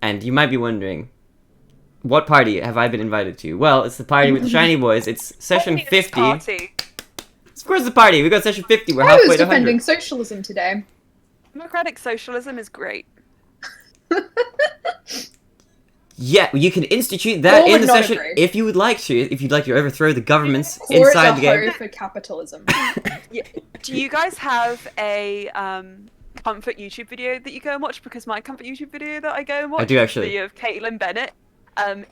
And you might be wondering, what party have I been invited to? Well, it's the party with the shiny boys. It's session 50. Party. Of course, the party. We got session 50. We're I halfway was to 100. defending socialism today. Democratic socialism is great. Yeah, you can institute that Paul in would the not session agree. if you would like to. If you'd like to overthrow the governments Or it's inside a the game. hoe for capitalism. Yeah. Do you guys have a comfort YouTube video that you go and watch? Because my comfort YouTube video that I go and watch do, actually. is the video of Caitlin Bennett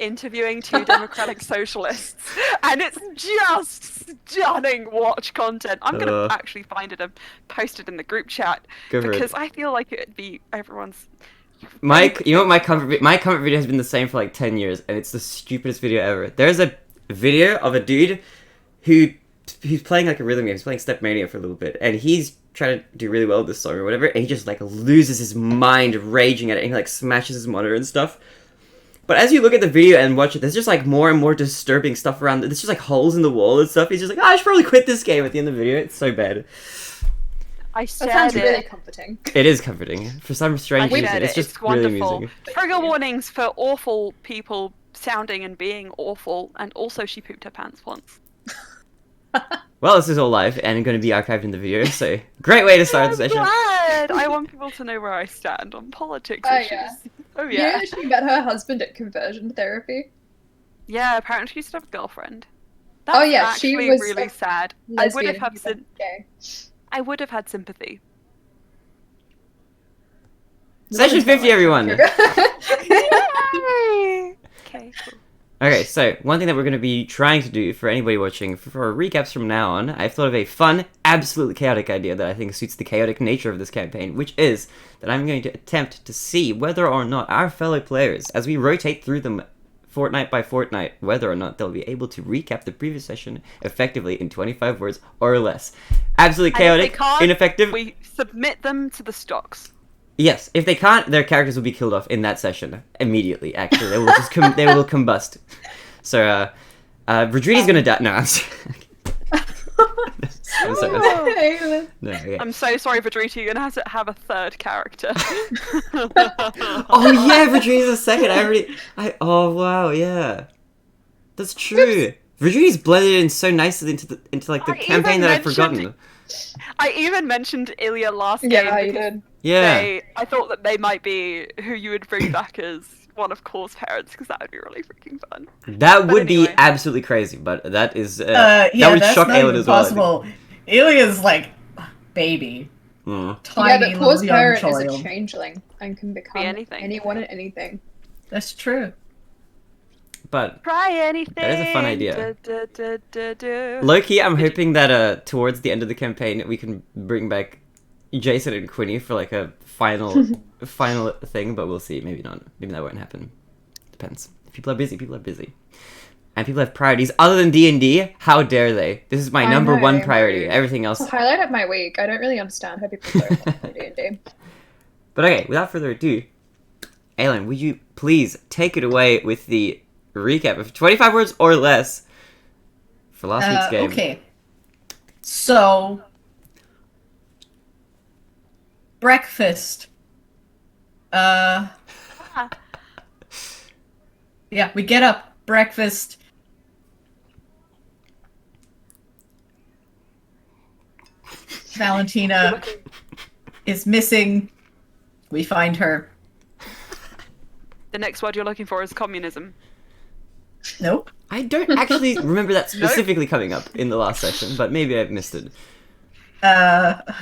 interviewing two democratic socialists, and it's just stunning watch content. I'm gonna actually find it and post it in the group chat Go for it. because I feel like it'd be everyone's. Mike, you know what my comfort video has been the same for like 10 years, and it's the stupidest video ever. There's a video of a dude who's playing like a rhythm game. He's playing Stepmania for a little bit, and he's trying to do really well with this song or whatever, and he just like loses his mind raging at it, and he like smashes his monitor and stuff. But as you look at the video and watch it, there's just like more and more disturbing stuff around. There's just like holes in the wall and stuff. He's just like, I should probably quit this game at the end of the video. It's so bad. I That shared sounds it. really comforting. It is comforting. For some strange I reason, shared it's it. just It's really wonderful. amusing. Trigger warnings for awful people sounding and being awful, and also she pooped her pants once. Well, this is all live and going to be archived in the video, so great way to start the session. Glad. I want people to know where I stand on politics Oh, issues. yeah. Oh Yeah, yeah. she met her husband at conversion therapy. Yeah, apparently she used to have a girlfriend. Oh, yeah, she actually was really a sad. I would Lesbian, have had gay. I would have had sympathy. Session 50, everyone! Yay! Okay, cool. Okay, so one thing that we're going to be trying to do for anybody watching, for our recaps from now on, I've thought of a fun, absolutely chaotic idea that I think suits the chaotic nature of this campaign, which is that I'm going to attempt to see whether or not our fellow players, as we rotate through them fortnight by fortnight, whether or not they'll be able to recap the previous session effectively in 25 words or less. Absolutely And if they chaotic, can't, ineffective. We submit them to the stocks. Yes, if they can't, their characters will be killed off in that session immediately. Actually, they will just they will combust. So, Rodrigue's gonna die. No, I'm sorry. I'm sorry. No, okay. I'm so sorry, Vidrita. You're gonna have to have a third character. Oh yeah, Rodrigue's a second. Oh wow, yeah, that's true. Rodrigue's blended in so nicely into like the I campaign even that I've mentioned- forgotten. I even mentioned Ilya last game. Yeah, you because did. Yeah. I thought that they might be who you would bring back as one of Core's parents, because that would be really freaking fun. That would be anyway. absolutely crazy, but that is Yeah, that would that's shock not Aelin even as well. I think. possible. Ilya's like baby, Mm. tiny Yeah, but little Core's young parent child. is a changeling and can become anything. anyone and anything. That's true. But Try anything. That is a fun idea. Du. low-key, I'm hoping that towards the end of the campaign we can bring back Jason and Quinny for like a final thing, but we'll see. Maybe not. Maybe that won't happen. Depends. If people are busy, people are busy. And people have priorities other than D&D. How dare they? This is my I number know, one right? priority. Everything else. It's the highlight of my week. I don't really understand how people don't play D&D. But okay, without further ado, Aelin, would you please take it away with the recap of 25 words or less for last week's game? Okay. So, breakfast. Yeah, we get up, breakfast. Valentina is missing. We find her. The next word you're looking for is communism. Nope. I don't actually remember that specifically coming up in the last session, but maybe I missed it.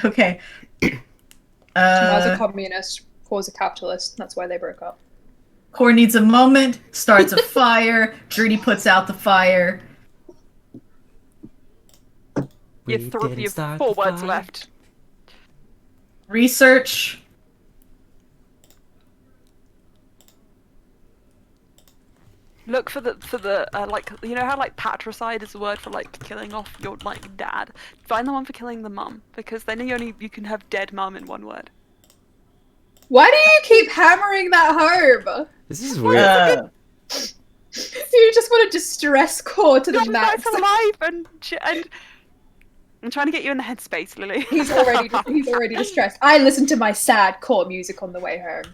Okay. As a communist, Core's a capitalist. That's why they broke up. Core needs a moment, starts a fire, Gertie puts out the fire. We You didn't have start 4 the words fire. left. Research. Look for the like, you know how like patricide is a word for like killing off your like dad. Find the one for killing the mum, because then you can have dead mum in one word. Why do you keep hammering that home? This is weird. You just want to distress Core to the Guys, max. that's alive and I'm trying to get you in the headspace, Lily. He's already distressed. I listen to my sad Core music on the way home.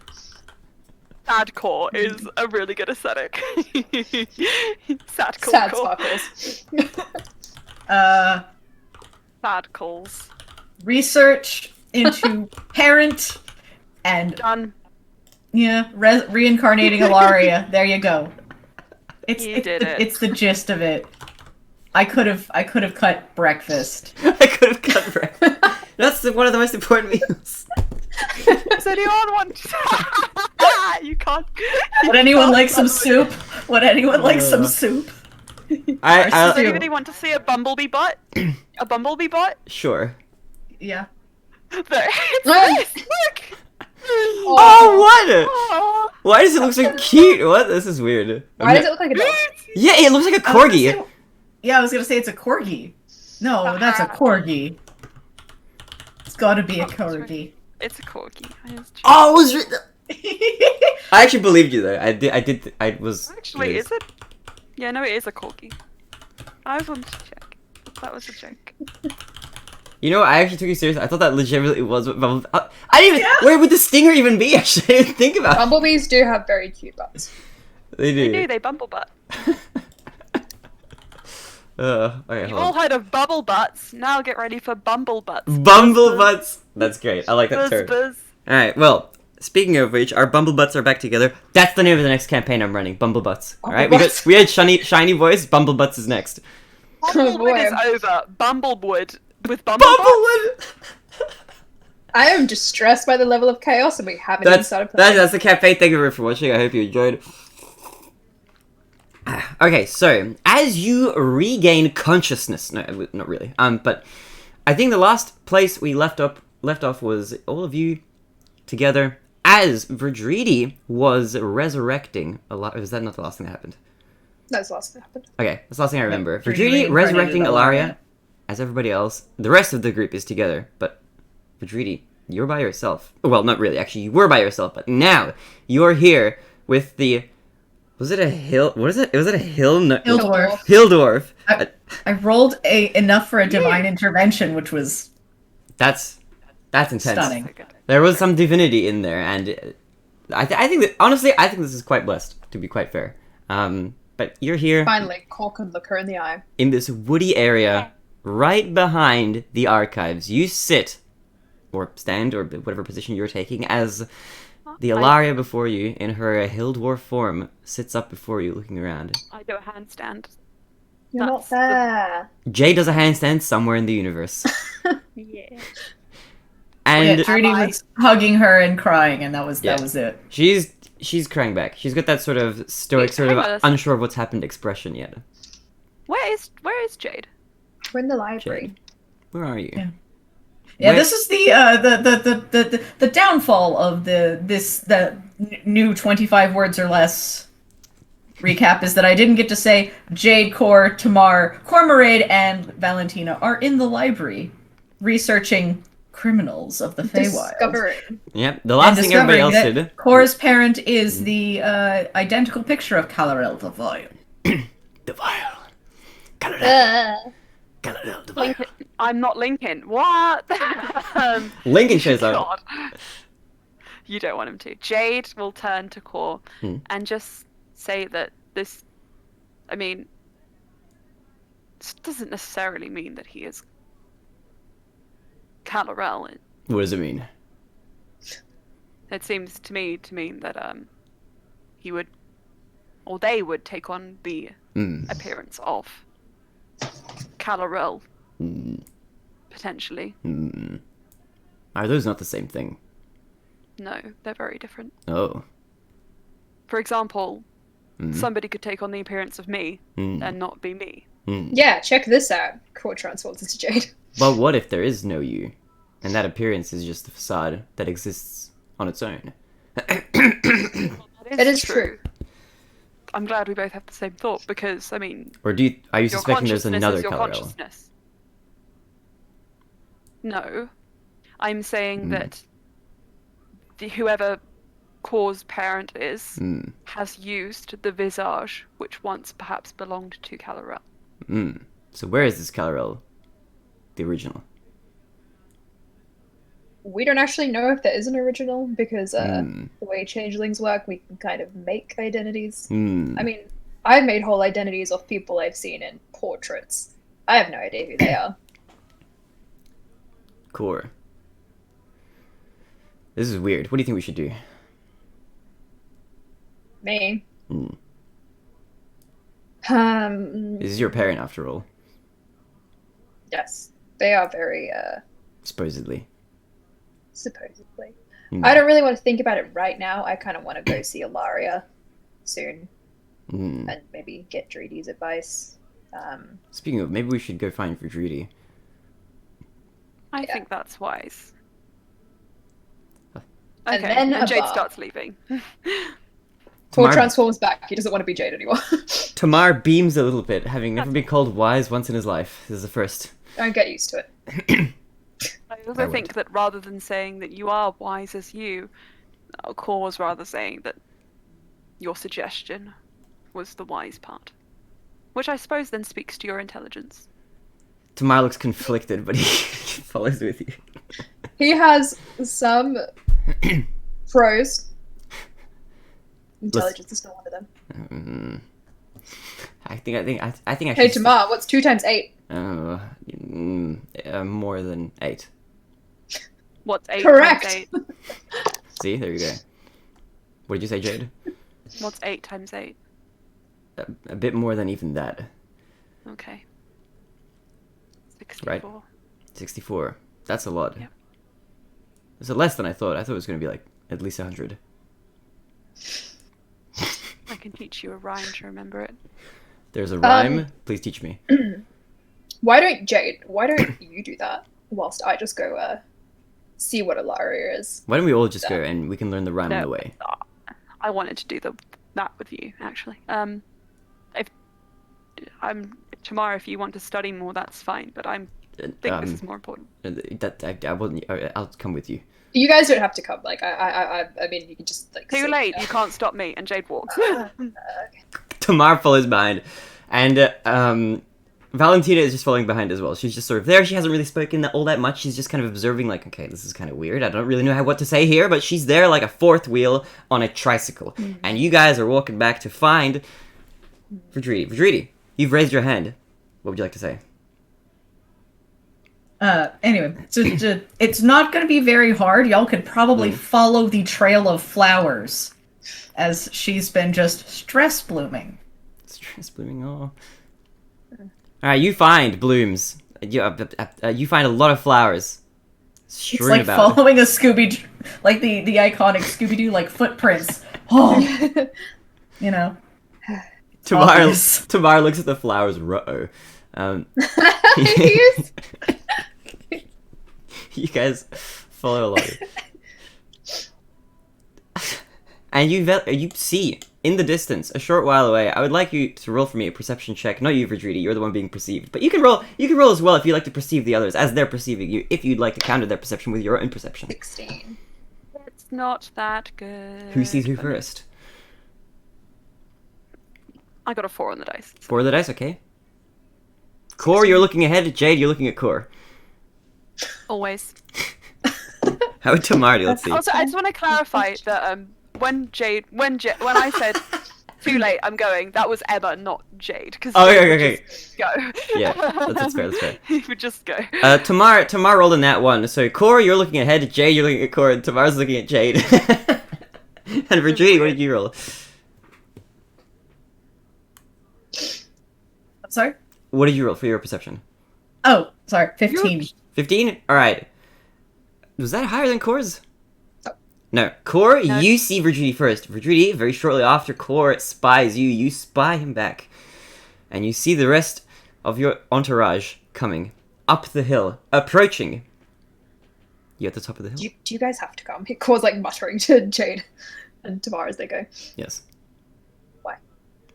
Sadcore is a really good aesthetic. Sadcore. Sad sparkles. Sadcalls. Research into parent and Done. reincarnating Ilaria. There you go. It's the gist of it. I could have cut breakfast. I could have cut bread. That's one of the most important meals. Is anyone want? You can't. Would anyone like some soup? Would anyone like some soup? Does anybody want to see a bumblebee butt? A bumblebee butt? Sure. Yeah. There. It's this. Look. Oh, what? Oh. Why does it look so cute? What? This is weird. Why does it look like a dog? Yeah, it looks like a corgi. I was gonna say it's a corgi. No, that's a corgi. It's gotta be a corgi. It's a corgi. Oh, it was. I actually believed you though. I was. Actually, is it? Yeah, no, it is a corgi. I was wanting to check. That was a joke. You know, I actually took you seriously. I thought that legitimately was what Bumblebee. I didn't even. Where would the stinger even be? Actually, I didn't think about it. Bumblebees do have very cute butts. They do. They do. They bumble butt. Okay, You've hold all on. heard of bubble butts. Now get ready for bumble butts. Bumble butts. That's great. I like that Buzz, term. buzz. All right. Well, speaking of which, our Bumble Butts are back together. That's the name of the next campaign I'm running. Bumble Butts. All right. We had shiny voice. Bumble Butts is next. Bumblewood is over. Bumblewood with bumble butts. Bumblewood. I am distressed by the level of chaos, and we haven't even started playing. That's the campaign. Thank you for watching. I hope you enjoyed. Okay, so as you regain consciousness, no, not really. But I think the last place we left off was all of you together as Verdridi was resurrecting a lot. Was that not the last thing that happened? That was the last thing that happened. Okay, that's the last thing I remember. Verdridi Verdridi reincarnated resurrecting Ilaria. Ilaria, as everybody else. The rest of the group is together, but Verdridi, you're by yourself. Well, not really. Actually, you were by yourself, but now you're here with the. Was it a hill? What is it? Was it a hill? No, Hildorf. Hildorf. I rolled enough for a divine intervention, which was That's intense. stunning. There was some divinity in there, and I think that honestly, I think this is quite blessed. To be quite fair, but you're here Finally, Cole could look her in the eye. in this woody area, right behind the archives. You sit, or stand, or whatever position you're taking, as the Ilaria before you, in her Hildorf form, sits up before you, looking around. I do a handstand. You're That's not there. Jay does a handstand somewhere in the universe, Yeah. and Trudy was hugging her and crying, and that was it. she's crying back. She's got that sort of stoic, Wait, sort hang of on a unsure of what's happened expression yet. Where is Jade? We're in the library. Jade, where are you? Yeah. Yeah, Where- this is the downfall of the new 25 words or less recap is that I didn't get to say Jade, Cor, Tamar, Cormorade, and Valentina are in the library researching criminals of the Feywild. Discovering. Yep, the last And thing everybody else discovering that did. Cor's parent is the identical picture of Calarel the Vile. The Vile. Calarel the Vile. Lincoln. I'm not Lincoln. What? Lincoln shows up. God. You don't want him to. Jade will turn to Cor and just say that this. I mean, this doesn't necessarily mean that he is Calarel. What does it mean? It seems to me to mean that he would, or they would take on the appearance of Calarel, potentially. Are those not the same thing? No, they're very different. Oh. For example, somebody could take on the appearance of me and not be me. Yeah, check this out. Cole transforms into Jade. But what if there is no you, and that appearance is just a facade that exists on its own? That is true. I'm glad we both have the same thought because, I mean, Or are you your suspecting there's consciousness another is your Calarel? consciousness. No, I'm saying that whoever Cor's parent is has used the visage which once perhaps belonged to Calarel. So where is this Calarel? The original. We don't actually know if there is an original because Hmm. the way changelings work, we can kind of make identities. Hmm. I mean, I've made whole identities of people I've seen in portraits. I have no idea who they are. Core. This is weird. What do you think we should do? Me. Hmm. Um, This is your parent, after all. yes, they are very Supposedly. supposedly. Hmm. I don't really want to think about it right now. I kind of want to go see Ilaria soon Hmm. and maybe get Druidy's advice. Speaking of, maybe we should go find Vidridi. I Yeah. think that's wise. And Okay, then and a Jade bar. starts leaving. Or Tamar, transforms back. He doesn't want to be Jade anymore. Tamar beams a little bit, having never been called wise once in his life. This is the first. Don't get used to it. I I also would. think that rather than saying that you are wise as you, Core was rather saying that your suggestion was the wise part. Which I suppose then speaks to your intelligence. Tamar looks conflicted, but he follows with you. He has some pros. Intelligence is not one of them. I think I Hey, should. Tamar, what's 2 times 8? More than 8. What's 8 Correct. times 8? See, there you go. What did you say, Jade? What's 8 times 8? A bit more than even that. Okay. 64. Right. 64. That's a lot. Yep. It's less than I thought. I thought it was going to be like at least 100. I can teach you a rhyme to remember it. There's a rhyme. Please teach me. Why don't you do that whilst I just go see what Ilaria is? Why don't we all just go and we can learn the rhyme on the way? I wanted to do that with you, actually. Tomorrow, if you want to study more, that's fine. But I think this is more important. I wouldn't. I'll come with you. You guys don't have to come. Like I mean, you can just like. Too sit late. there. You can't stop me. And Jade walks. Tamar follows behind, and Valentina is just following behind as well. She's just sort of there. She hasn't really spoken all that much. She's just kind of observing, like, okay, this is kind of weird. I don't really know what to say here, but she's there like a fourth wheel on a tricycle. And you guys are walking back to find Vidridi. Vidridi, you've raised your hand. What would you like to say? Anyway, so it's not going to be very hard. Y'all could probably follow the trail of flowers, as she's been just stress blooming. Stress blooming. Oh. All right, you find blooms. You find a lot of flowers. It's like following a Scooby, like the iconic Scooby-Doo like footprints. Oh, you know. Tamar obvious. looks at the flowers. Ruh-oh. Yes. You guys follow along. And you see, in the distance, a short while away, I would like you to roll for me a perception check. Not you, Vidridi, you're the one being perceived. But you can roll as well if you like to perceive the others as they're perceiving you, if you'd like to counter their perception with your own perception. 16. It's not that good. Who sees who first? I got a 4 on the dice. 4 of the dice, okay. Core, you're looking ahead. Jade, you're looking at Core. Always. How about Tamar? Let's see. Also, I just want to clarify that when I said too late, I'm going, that was Emma, not Jade. Because Oh, okay. go. Yeah, that's fair. He would just go. Tamar rolled in that one. So Core, you're looking ahead. Jade, you're looking at Core. And Tamar's looking at Jade. And Vidridi, what did you roll? Sorry. What did you roll for your perception? Oh, sorry, 15. 15? Alright. Was that higher than Core's? No. Core, No. you see Vidridi first. Vidridi, very shortly after Core spies you, you spy him back. And you see the rest of your entourage coming up the hill, approaching. You at the top of the hill? Do you guys have to come? Core's like muttering to Jade and Tamar as they go. Yes. Why?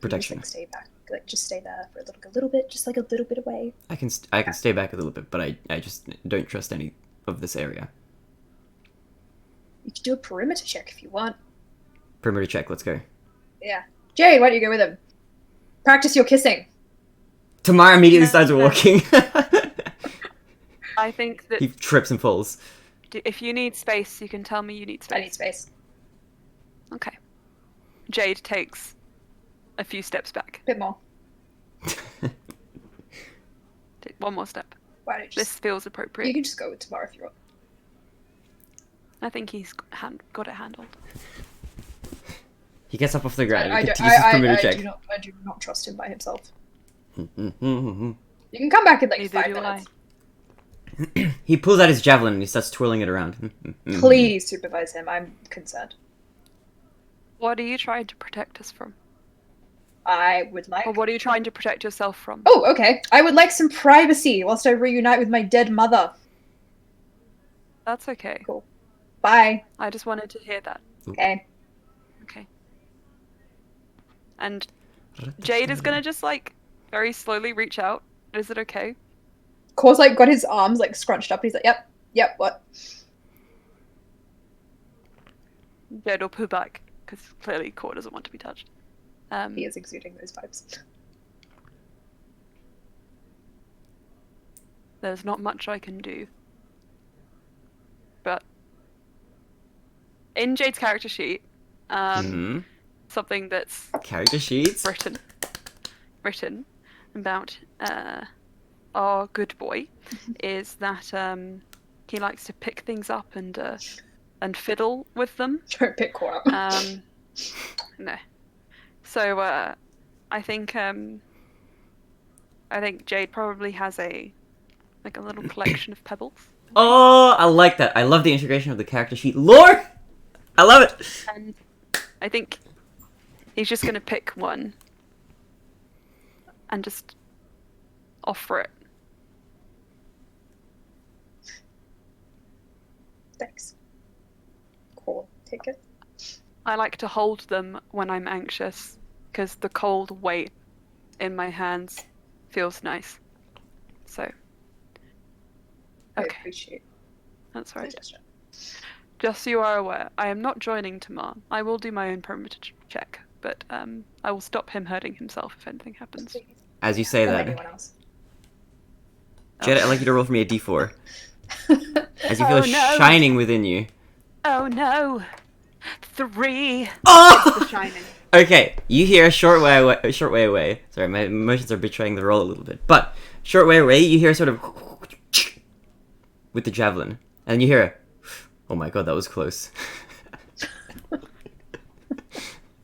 Protection. Just, like, stay back. Like just stay there for a little bit, just like a little bit away. I can stay back a little bit, but I just don't trust any of this area. You can do a perimeter check if you want. Perimeter check, let's go. Yeah. Jade, why don't you go with him? Practice your kissing. Tamar immediately starts walking. I think that He trips and falls. If you need space, you can tell me you need space. I need space. Okay. Jade takes a few steps back. Bit more. Take one more step. Why don't you This just... feels You appropriate. can just go with tomorrow if you want. I think he's got it handled. He gets up off the ground. I and do continues his perimeter check. not trust him by himself. Mm-hmm. You can come back in like Neither 5 do minutes. He pulls out his javelin and he starts twirling it around. Please supervise him. I'm concerned. What are you trying to protect us from? I would like... Or what are you trying to protect yourself from? Oh, okay. I would like some privacy whilst I reunite with my dead mother. That's okay. Cool. Bye. I just wanted to hear that. Okay. Okay. And Jade is gonna just like very slowly reach out. Is it okay? Core's like got his arms like scrunched up. He's like, yep, what? Jade will pull back because clearly Core doesn't want to be touched. He is exuding those vibes. There's not much I can do. But in Jade's character sheet, something that's Character sheets? written about our good boy is that he likes to pick things up and fiddle with them. Don't pick Core up. No. So I think Jade probably has a little collection of pebbles. Oh, I like that. I love the integration of the character sheet. Lore! I love it! And I think he's just gonna pick one and just offer it. Thanks. Cool. Take it. I like to hold them when I'm anxious because the cold weight in my hands feels nice. So, I okay, appreciate that's the right. gesture. Just so you are aware, I am not joining Tamar. I will do my own perimeter check, but I will stop him hurting himself if anything happens. As you say Or that, anyone else. Jed, I'd like you to roll for me a d4. As you feel Oh, no. shining within you. Oh no! 3. Oh! The shining. Okay, you hear a short way away. Sorry, my emotions are betraying the roll a little bit. But, short way away, you hear sort of with the javelin. And you hear a, oh my god, that was close.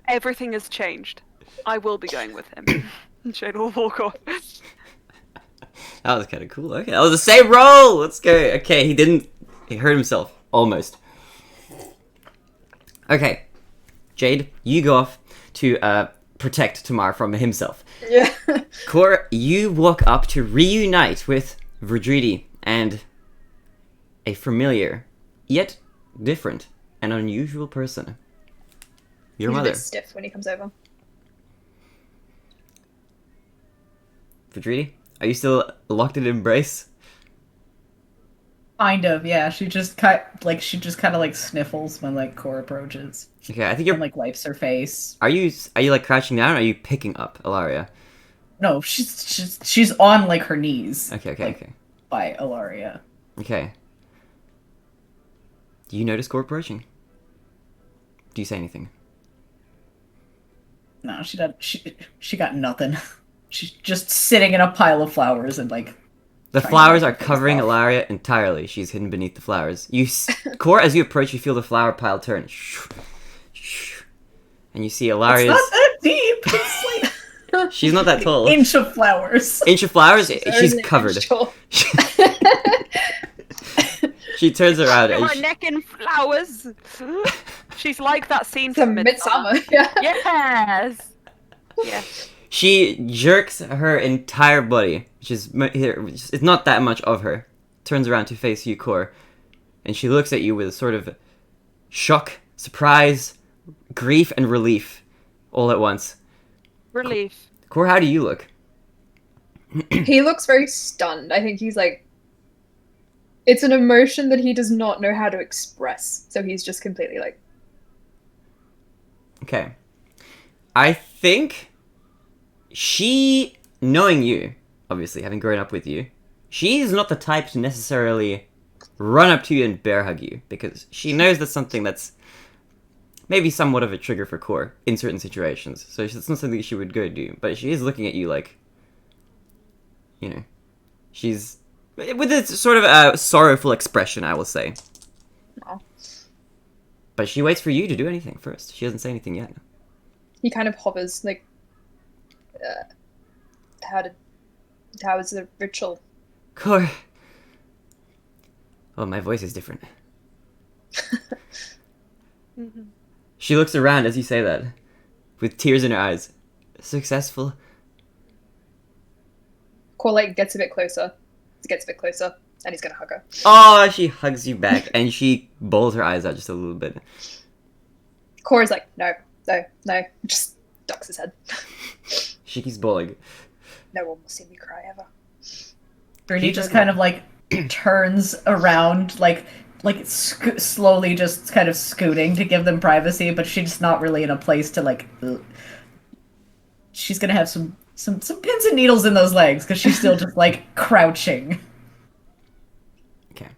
Everything has changed. I will be going with him. Jade will walk off. That was kind of cool. Okay, that was the same roll! Let's go. Okay, he hurt himself. Almost. Okay. Jade, you go off to protect Tamar from himself. Yeah. Core, you walk up to reunite with Verdridi and a familiar, yet different and unusual person. Your He's a mother. bit stiff when he comes over. Verdridi, are you still locked in embrace? Kind of, yeah. She just kind of like sniffles when like Core approaches Okay, I think you're. and like wipes her face. Are you like crouching down? Or are you picking up Ilaria? No, she's on like her knees. Okay, like, okay. By Ilaria. Okay. Do you notice Core approaching? Do you say anything? No, she got nothing. She's just sitting in a pile of flowers and like. The trying to flowers are make things covering off. Ilaria entirely. She's hidden beneath the flowers. Core, as you approach, you feel the flower pile turn. And you see It's Ilaria's... not that deep. It's like She's not that tall. inch of flowers. Inch of flowers? There She's is an covered. inch tall. She turns around and Her neck in flowers. She's like that scene It's a from midsummer. Yeah. Yes. Yes. she jerks her entire body, which is... It's not that much of her. Turns around to face you, Core. And she looks at you with a sort of shock, surprise, grief, and relief all at once. Relief. Core, how do you look? He looks very stunned. I think he's like... It's an emotion that he does not know how to express. So he's just completely like... Okay. I think she, knowing you, obviously, having grown up with you, she's not the type to necessarily run up to you and bear hug you, because she knows that's something that's maybe somewhat of a trigger for Core in certain situations. So it's not something she would go do, but she is looking at you like, you know, she's with a sort of a sorrowful expression, I will say. Aw. But she waits for you to do anything first. She doesn't say anything yet. He kind of hovers, like, how is the ritual? Core. Oh, my voice is different. She looks around as you say that, with tears in her eyes. Successful. Core, like, gets a bit closer, and he's gonna hug her. Oh, she hugs you back, and she bowls her eyes out just a little bit. Core's like, no, just ducks his head. She keeps bowling. No one will see me cry ever. Brady just kind of like turns around, like slowly just kind of scooting to give them privacy, but she's not really in a place to like. She's gonna have some pins and needles in those legs because she's still just like crouching. Okay.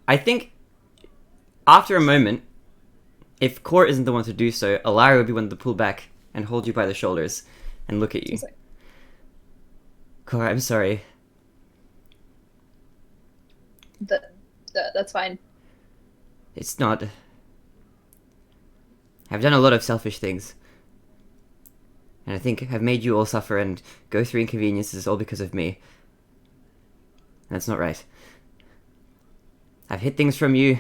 I think after a moment, if Core isn't the one to do so, Alara would be one to pull back and hold you by the shoulders and look at you. He's like, Core, I'm sorry. That's fine. It's not. I've done a lot of selfish things. And I think I've made you all suffer and go through inconveniences all because of me. That's not right. I've hid things from you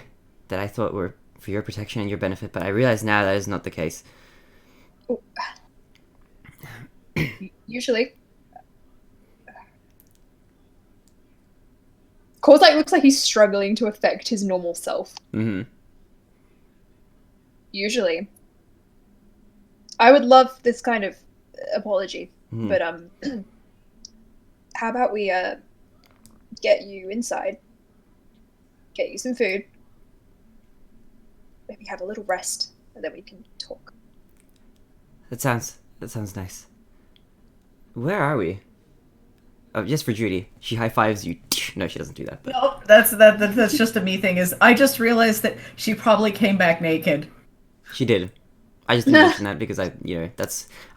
that I thought were for your protection and your benefit, but I realize now that is not the case. Oh. Usually. Core's like looks like he's struggling to affect his normal self. Mm-hmm. Usually. I would love this kind of apology, but how about we get you inside, get you some food, maybe have a little rest, and then we can talk. That sounds nice. Where are we? Oh, just for Judy. She high fives you. No, she doesn't do that. But... No, that's just a me thing. Is I just realized that she probably came back naked. She did. I just didn't mention that because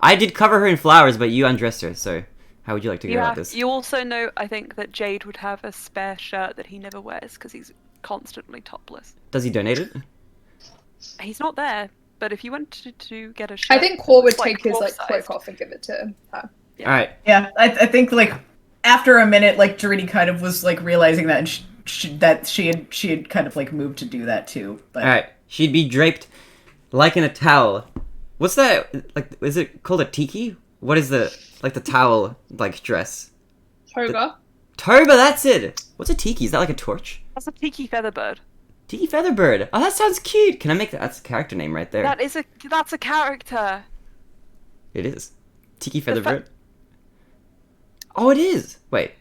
I did cover her in flowers, but you undressed her. So how would you like to go about this? You also know, I think, that Jade would have a spare shirt that he never wears because he's constantly topless. Does he donate it? He's not there, but if you wanted to get a shirt, I think Core would like take his like dwarf-sized. cloak off and give it to her. Yeah. All right. Yeah, I think like after a minute, like Doriti kind of was like realizing that she had kind of like moved to do that too. But All right. She'd be draped like in a towel. What's that? Like, is it called a tiki? What is the towel like dress? Toga. Toba, that's it. What's a tiki? Is that like a torch? That's a tiki featherbird. Tiki Featherbird. Oh, that sounds cute. Can I make that? That's a character name right there. That's a character. It is. Tiki Featherbird. Oh, it is. Wait.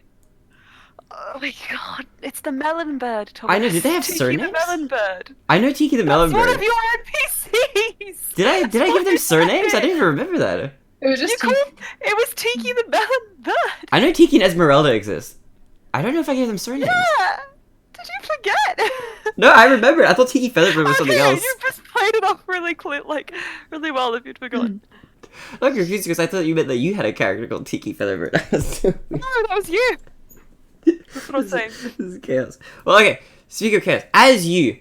Oh my god, it's the melon bird, Thomas. I know, did they have Tiki surnames? the melon bird. I know Tiki the Melon That's one Bird. of your NPCs. Did I give them surnames? I didn't even remember that. It was just It was Tiki the melon bird. I know Tiki and Esmeralda exist. I don't know if I gave them surnames. Yeah. Did you forget? No, I remember. I thought Tiki Featherbird was something Okay, else. you just played it off really really well if you'd forgotten. I'm confused because I thought you meant that you had a character called Tiki Featherbird. No, that was you. That's what I'm saying. This is chaos. Well, okay. Speaking of chaos, as you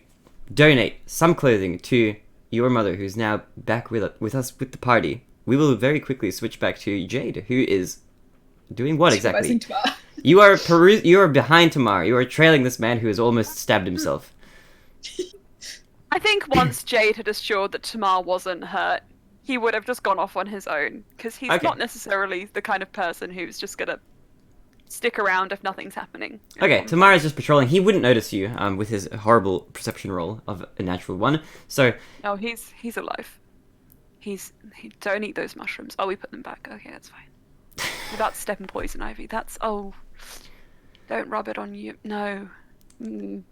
donate some clothing to your mother, who's now back with us with the party, we will very quickly switch back to Jade, who is doing what exactly? Tamar. You are behind Tamar. You are trailing this man who has almost stabbed himself. I think once Jade had assured that Tamar wasn't hurt, he would have just gone off on his own, because he's Okay. not necessarily the kind of person who's just gonna stick around if nothing's happening. Okay, Tamar is just patrolling. He wouldn't notice you with his horrible perception roll of a natural one. So, No, he's alive. Don't eat those mushrooms. Oh, we put them back. Okay, that's fine. That's step and poison ivy. Don't rub it on you. No. and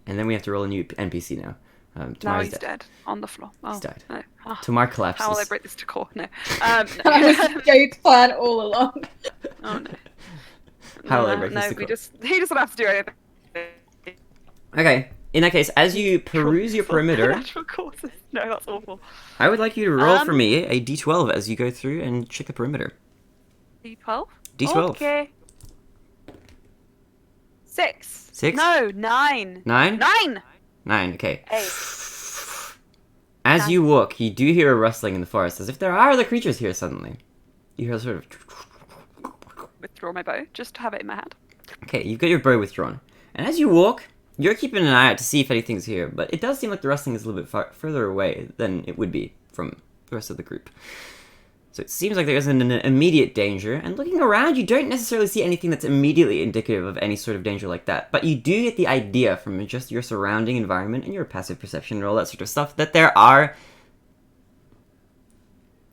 then we have to roll a new NPC now. Now Tamar's he's dead on the floor. Oh, He's died. No. Oh, Tamar collapses. how will I break this to core? No. That was Jade's plan all along. Oh no. How will I break no, this to core? he doesn't have to do anything. Okay. In that case, as you peruse your perimeter, Natural causes. No, that's awful. I would like you to roll for me a d12 as you go through and check the perimeter. D12? D12. Okay. 6. 6? No, 9. 9? 9! 9, okay. 8. As 9. you walk, you do hear a rustling in the forest, as if there are other creatures here suddenly. You hear a sort of... Withdraw my bow, just to have it in my hand. Okay, you've got your bow withdrawn. And as you walk, you're keeping an eye out to see if anything's here, but it does seem like the rustling is a little bit further away than it would be from the rest of the group. So it seems like there isn't an immediate danger, and looking around, you don't necessarily see anything that's immediately indicative of any sort of danger like that, but you do get the idea from just your surrounding environment and your passive perception and all that sort of stuff that there are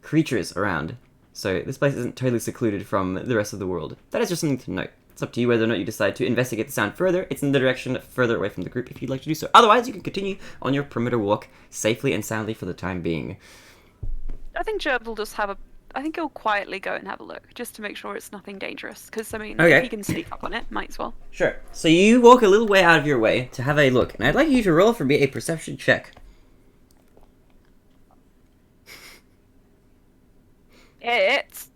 creatures around. So this place isn't totally secluded from the rest of the world. That is just something to note. It's up to you whether or not you decide to investigate the sound further. It's in the direction further away from the group if you'd like to do so. Otherwise, you can continue on your perimeter walk safely and soundly for the time being. I think Gerb will just have a... I think he'll quietly go and have a look, just to make sure it's nothing dangerous. Because, I mean, Okay. if he can sneak up on it, might as well. Sure. So you walk a little way out of your way to have a look, and I'd like you to roll for me a perception check. It's...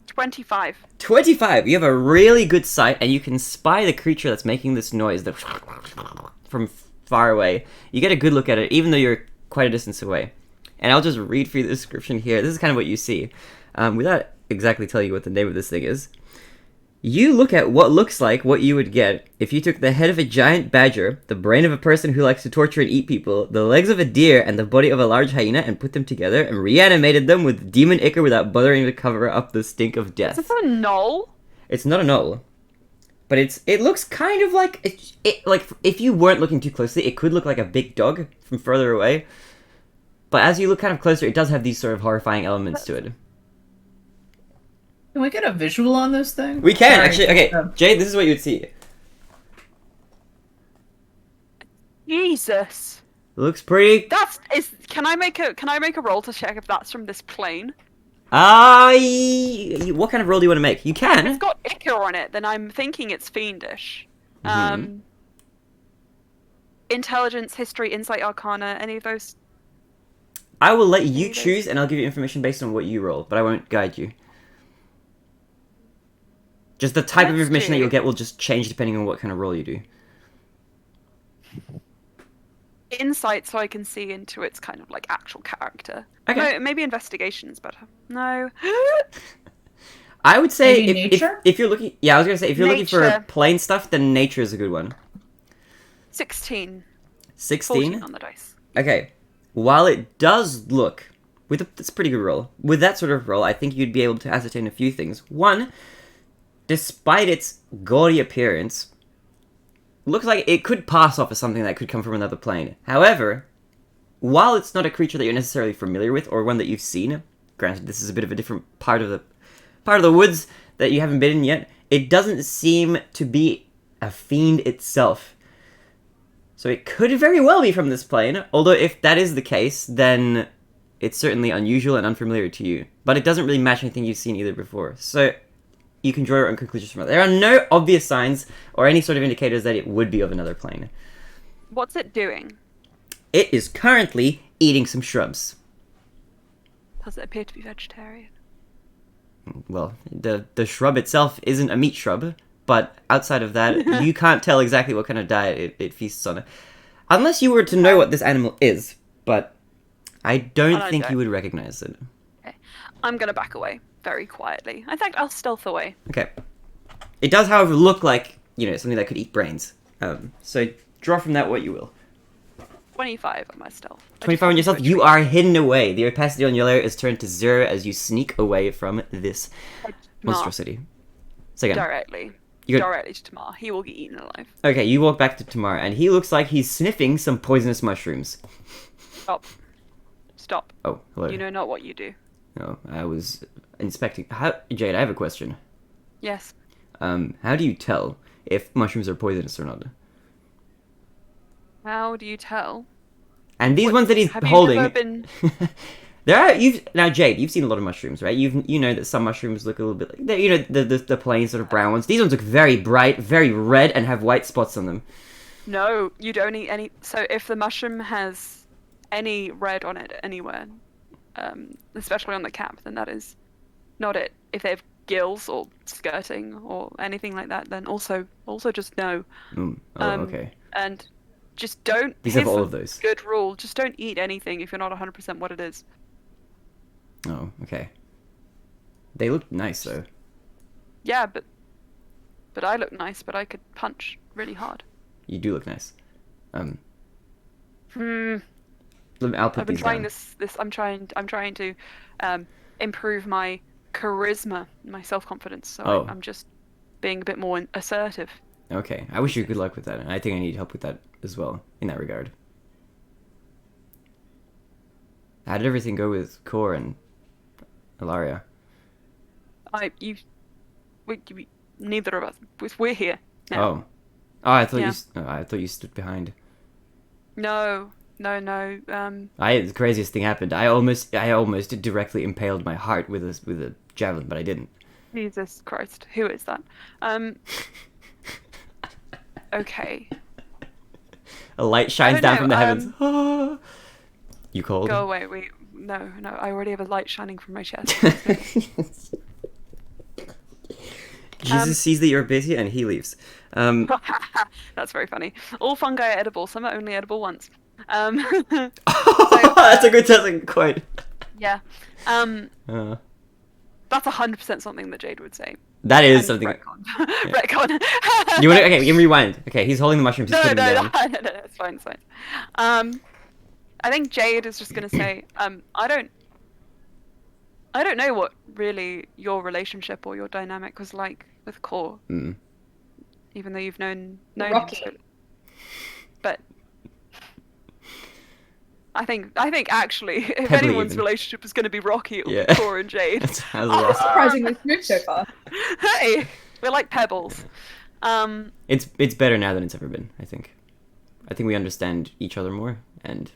25. 25! You have a really good sight, and you can spy the creature that's making this noise from far away. You get a good look at it, even though you're quite a distance away. And I'll just read for you the description here. This is kind of what you see, without exactly telling you what the name of this thing is. You look at what looks like what you would get if you took the head of a giant badger, the brain of a person who likes to torture and eat people, the legs of a deer, and the body of a large hyena, and put them together and reanimated them with demon ichor without bothering to cover up the stink of death. Is this a knoll? It's not a knoll, but it looks kind of like like if you weren't looking too closely, it could look like a big dog from further away. But as you look kind of closer, it does have these sort of horrifying elements to it. Can we get a visual on this thing? We can, Sorry. actually. Okay, Jade, this is what you would see. It Jesus. looks pretty... Can I make a roll to check if that's from this plane? What kind of roll do you want to make? You If can. it's got ichor on it, then I'm thinking it's fiendish. Intelligence, history, insight, arcana, any of those? I will let you choose, and I'll give you information based on what you roll, but I won't guide you. Just the type of Let's information that do- you'll get will just change depending on what kind of roll you do. Insight, so I can see into its kind of like actual character. Okay. No, maybe investigation's better. No. I would say Maybe nature? if you're looking... Yeah, I was going to say, if you're looking for Nature. plain stuff, then nature is a good one. 16. 16? 14 on the dice. Okay. While it does look... That's a pretty good roll. With that sort of roll, I think you'd be able to ascertain a few things. One, despite its gaudy appearance, looks like it could pass off as something that could come from another plane. However, while it's not a creature that you're necessarily familiar with, or one that you've seen, granted this is a bit of a different part of the woods that you haven't been in yet, it doesn't seem to be a fiend itself. So it could very well be from this plane, although if that is the case, then it's certainly unusual and unfamiliar to you. But it doesn't really match anything you've seen either before, so you can draw your own conclusions from it. There are no obvious signs or any sort of indicators that it would be of another plane. What's it doing? It is currently eating some shrubs. Does it appear to be vegetarian? Well, the shrub itself isn't a meat shrub, but outside of that, you can't tell exactly what kind of diet it feasts on. Unless you were to know what this animal is, but I don't I think don't. you would recognize it. Okay. I'm gonna back away very quietly. In fact, I'll stealth away. Okay. It does, however, look like, something that could eat brains. So draw from that what you will. 25 on my stealth. 25 on yourself, you are hidden away. The opacity on your layer is turned to 0 as you sneak away from this monstrosity. So again, Directly. You got- Directly to Tamar. He will get eaten alive. okay, you walk back to Tamara, and he looks like he's sniffing some poisonous mushrooms. Stop. Stop. Oh, hello. You know not what you do. No, I was inspecting... Jade, I have a question. Yes. How do you tell if mushrooms are poisonous or not? How do you tell? And these ones that he's Have you holding... never been... Now, Jade, you've seen a lot of mushrooms, right? You know that some mushrooms look a little bit like... the plain sort of brown ones. These ones look very bright, very red, and have white spots on them. No, you don't eat any. So if the mushroom has any red on it anywhere, especially on the cap, then that is not it. If they have gills or skirting or anything like that, then also just no. Oh, Um, okay. And just don't. These have Here's all the of those. good rule: just don't eat anything if you're not 100% what it is. Oh, okay. They look nice though. Yeah, but I look nice, but I could punch really hard. You do look nice. Hmm. I'll put I've been these trying down. this. I'm trying to improve my charisma, my self-confidence. So Oh. I'm just being a bit more assertive. Okay, I wish you good luck with that. I think I need help with that as well, in that regard. How did everything go with Core and Ilaria? Neither of us. We're here now. Oh. Oh, I thought Yeah. I thought you stood behind. No. The craziest thing happened. I almost directly impaled my heart with a javelin, but I didn't. Jesus Christ, who is that? Okay. A light shines don't down know, from the heavens. Ah. You cold? Go away. No. I already have a light shining from my chest. Jesus sees that you're busy and he leaves. That's very funny. All fungi are edible. Some are only edible once. That's a good telling quote. Yeah. Uh, That's 100% something that Jade would say. that is And something. Retcon. Retcon. You want to? Okay, give me rewind. Okay, he's holding the mushrooms. He's No, putting them down. no, it's fine, it's fine. I think Jade is just gonna say, I don't know what really your relationship or your dynamic was like with Core, Mm. even though you've known him. Rocky. So, but I think actually, if Heavily anyone's even. relationship is going to be rocky, it will Yeah. be Core and Jade. That's Oh, rough. surprisingly smooth so far. Hey, we're like pebbles. It's better now than it's ever been. I think we understand each other more, and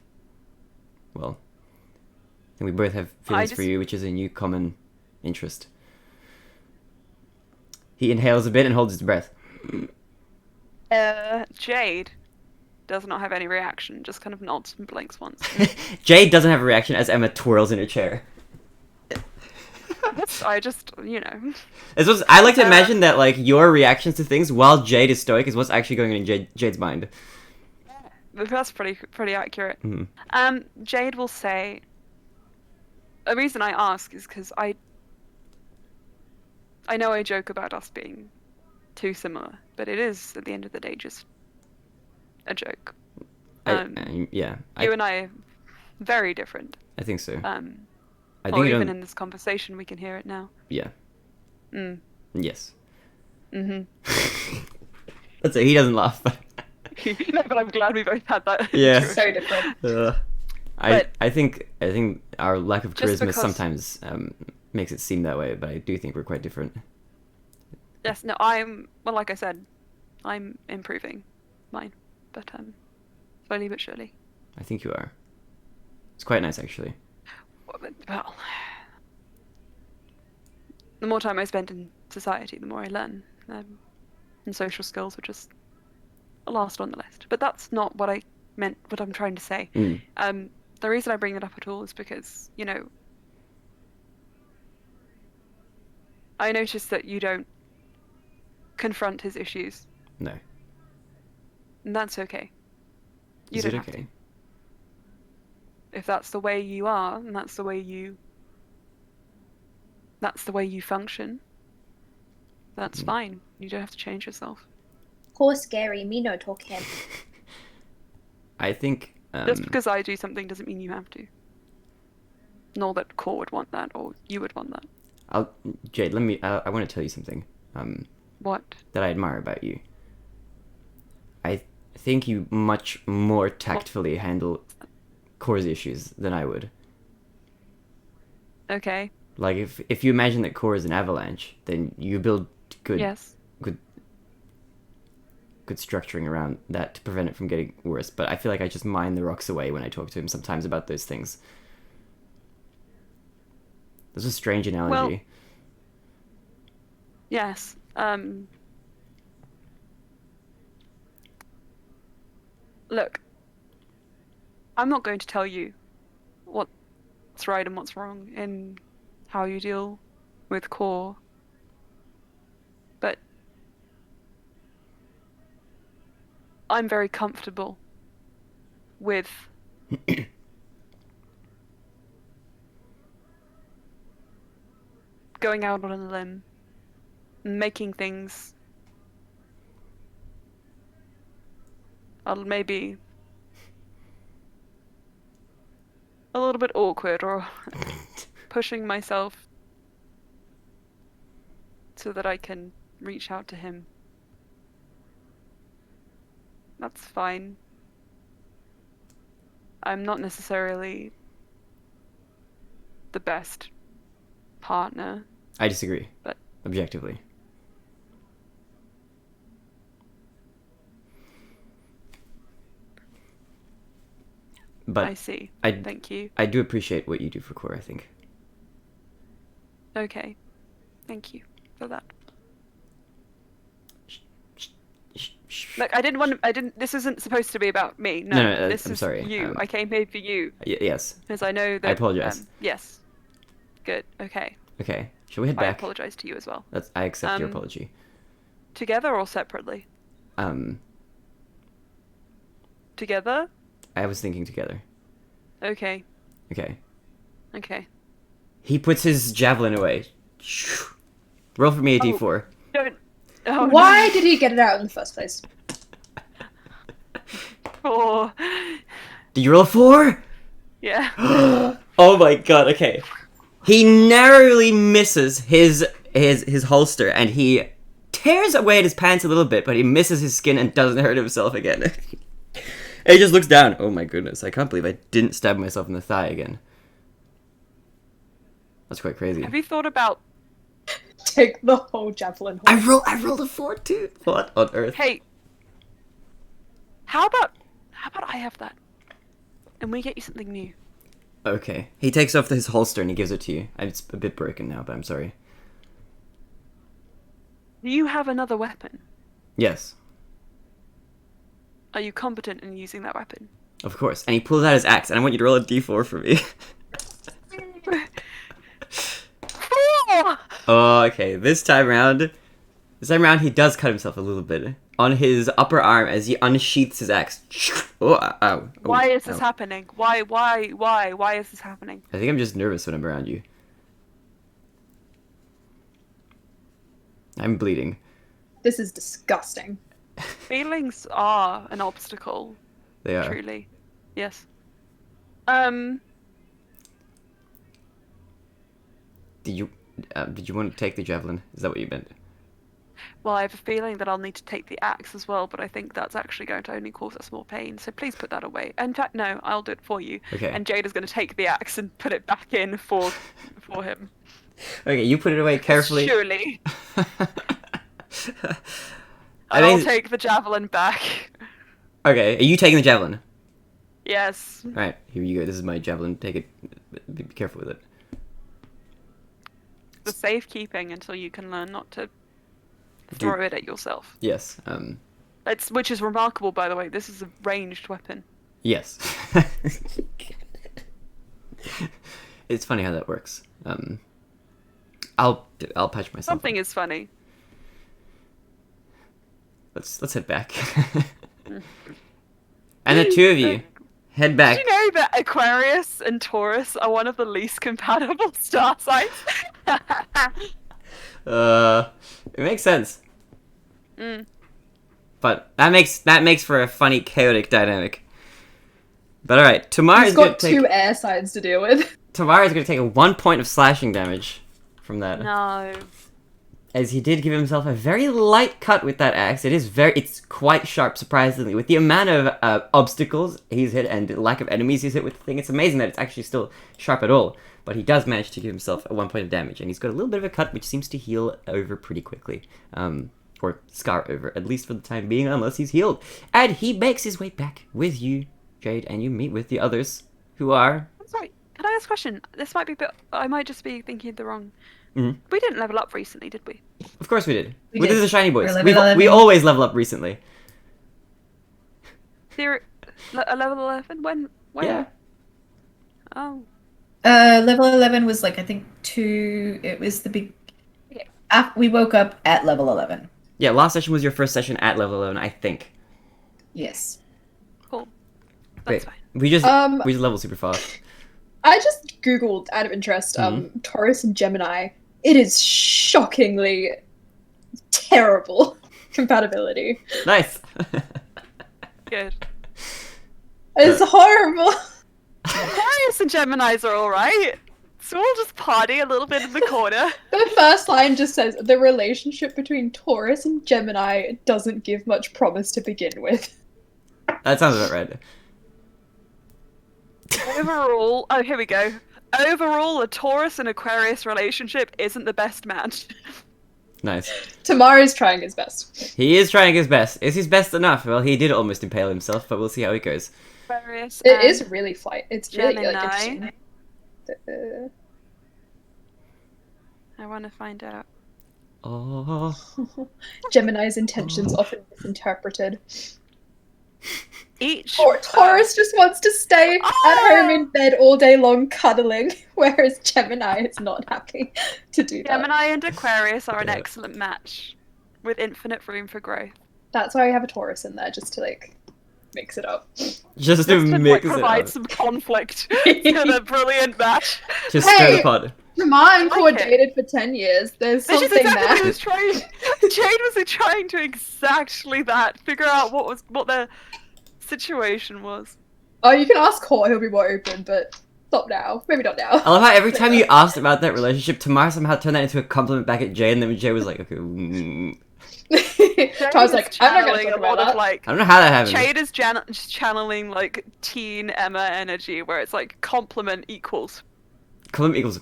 well, I think we both have feelings for just- you, which is a new common interest. He inhales a bit and holds his breath. Jade does not have any reaction, just kind of nods and blinks once. Jade doesn't have a reaction as Emma twirls in her chair. I just, you know. I like to imagine that like your reactions to things while Jade is stoic is what's actually going on in Jade's mind. That's pretty accurate. Mhm. Jade will say. The reason I ask is because I know I joke about us being too similar, but it is at the end of the day just a joke. Yeah, You and I are very different. I think so. I Or think you even don't. in this conversation, we can hear it now. Yeah. Mm. Yes. Mhm. That's it. He doesn't laugh. No, but I'm glad we both had that. Yeah. So different. I think our lack of Just charisma because- sometimes makes it seem that way, but I do think we're quite different. Yes. No. Like I said, I'm improving mine, but slowly but surely. I think you are. It's quite nice, actually. Well, the more time I spend in society, the more I learn, and social skills are just last on the list. But that's not what I meant. What I'm trying to say. Mm. The reason I bring it up at all is because I noticed that you don't confront his issues, No. and that's okay. You Is don't it have okay? to. If that's the way you are, and that's the way you function, that's fine. You don't have to change yourself. Poor scary, me no talk him. I think. Just because I do something doesn't mean you have to. Nor that Core would want that, or you would want that. Jade, let me. I want to tell you something. What? That I admire about you. I think you much more tactfully handle Core's issues than I would. Okay. Like if you imagine that Core is an avalanche, then you build good Yes. good structuring around that to prevent it from getting worse. But I feel like I just mine the rocks away when I talk to him sometimes about those things. That's a strange analogy. Yes. Look, I'm not going to tell you what's right and what's wrong in how you deal with Core, but I'm very comfortable with going out on a limb and making things maybe a little bit awkward, or pushing myself so that I can reach out to him. That's fine. I'm not necessarily the best partner. I disagree. But objectively. But I see. Thank you. I do appreciate what you do for Core, I think. Okay. Thank you for that. Look, this isn't supposed to be about me. No, this I'm is sorry. you. I came here for you. Yes. Because I know that... I apologize. Yes. Good. Okay. Okay. Shall we head I back? apologize to you as well. I accept your apology. Together or separately? Together? I was thinking together. Okay. Okay. Okay. He puts his javelin away. Roll for me a d4. Don't... Oh, Why did he get it out in the first place? no. 4. Did you roll a 4? Yeah. Oh my god, okay. He narrowly misses his holster, and he tears away at his pants a little bit, but he misses his skin and doesn't hurt himself again. And he just looks down. Oh my goodness, I can't believe I didn't stab myself in the thigh again. That's quite crazy. Have you thought about... Take the whole javelin. I rolled a 4 too. What on earth? Hey, how about I have that, and we get you something new? Okay. He takes off his holster and he gives it to you. It's a bit broken now, but I'm sorry. Do you have another weapon? Yes, Are you competent in using that weapon? of course. And he pulls out his axe, and I want you to roll a d4 for me. Oh, okay. This time around, he does cut himself a little bit on his upper arm as he unsheaths his axe. Oh, ow. Oh, Why is this ow. happening? Why is this happening? I think I'm just nervous when I'm around you. I'm bleeding. This is disgusting. Feelings are an obstacle. They are. Truly. Yes. Did you want to take the javelin? Is that what you meant? Well, I have a feeling that I'll need to take the axe as well, but I think that's actually going to only cause us more pain, so please put that away. In fact, no, I'll do it for you. Okay. And Jade is going to take the axe and put it back in for him. Okay, you put it away carefully. Surely. I I'll think... take the javelin back. Okay, are you taking the javelin? Yes. Alright, here you go. This is my javelin. Take it. Be careful with it. The safekeeping until you can learn not to throw it at yourself. Yes. Which is remarkable, by the way. This is a ranged weapon. Yes. It's funny how that works. I'll patch myself. Something up. is funny. Let's head back. And the two of you head back. Did you know that Aquarius and Taurus are one of the least compatible star signs? It makes sense. Mm. But that makes for a funny, chaotic dynamic. But alright, He's got two air signs to deal with. Tamara's gonna take a 1 point of slashing damage from that. No. As he did give himself a very light cut with that axe. It's quite sharp, surprisingly. With the amount of obstacles he's hit and the lack of enemies he's hit with the thing, it's amazing that it's actually still sharp at all. But he does manage to give himself a 1 point of damage, and he's got a little bit of a cut which seems to heal over pretty quickly. Or scar over, at least for the time being, unless he's healed. And he makes his way back with you, Jade, and you meet with the others, who are... I'm sorry, can I ask a question? This might be a bit... I might just be thinking the wrong... Mhm. We didn't level up recently, did we? Of course we did. We This did. is the Shiny Boys. We're We leveling. always level up recently. A level 11? When? Yeah. Oh. Level 11 was like, I think 2. It was the big. We woke up at level 11. Yeah, last session was your first session at level 11, I think. Yes. Cool. Wait, That's fine. we just leveled super fast. I just googled out of interest Taurus and Gemini. It is shockingly terrible compatibility. Nice. Good. It's horrible. Aquarius and Geminis are alright. So we'll just party a little bit in the corner. The first line just says the relationship between Taurus and Gemini doesn't give much promise to begin with. That sounds about right. Overall, oh, here we go. Overall, a Taurus and Aquarius relationship isn't the best match. Nice. Tamara's trying his best. He is trying his best. Is his best enough? Well, he did almost impale himself, but we'll see how it goes. Aquarius It and is really It's really like, Gemini. interesting. I want to find out. Oh. Gemini's intentions often misinterpreted. Each Taurus just wants to stay at home in bed all day long cuddling, whereas Gemini is not happy to do that. Gemini and Aquarius are an Yeah. excellent match, with infinite room for growth. That's why I have a Taurus in there, just to like mix it up. Just to Just to mix like, it provide up. some conflict to the brilliant match. Just stir Hey! the pot. Tamara and I Core like it. dated for 10 years. There's This is something exactly what he there. was trying. Jade was trying to exactly that. Figure out what their situation was. Oh, you can ask Core, he'll be more open, but not now. Maybe not now. I love how every time you asked about that relationship, Tamara somehow turned that into a compliment back at Jay, and then Jay was like, okay. Tara's like, I'm not gonna channeling talk a lot about of that. like. I don't know how that happened. Jade is channeling like teen Emma energy, where it's like compliment equals. Compliment equals.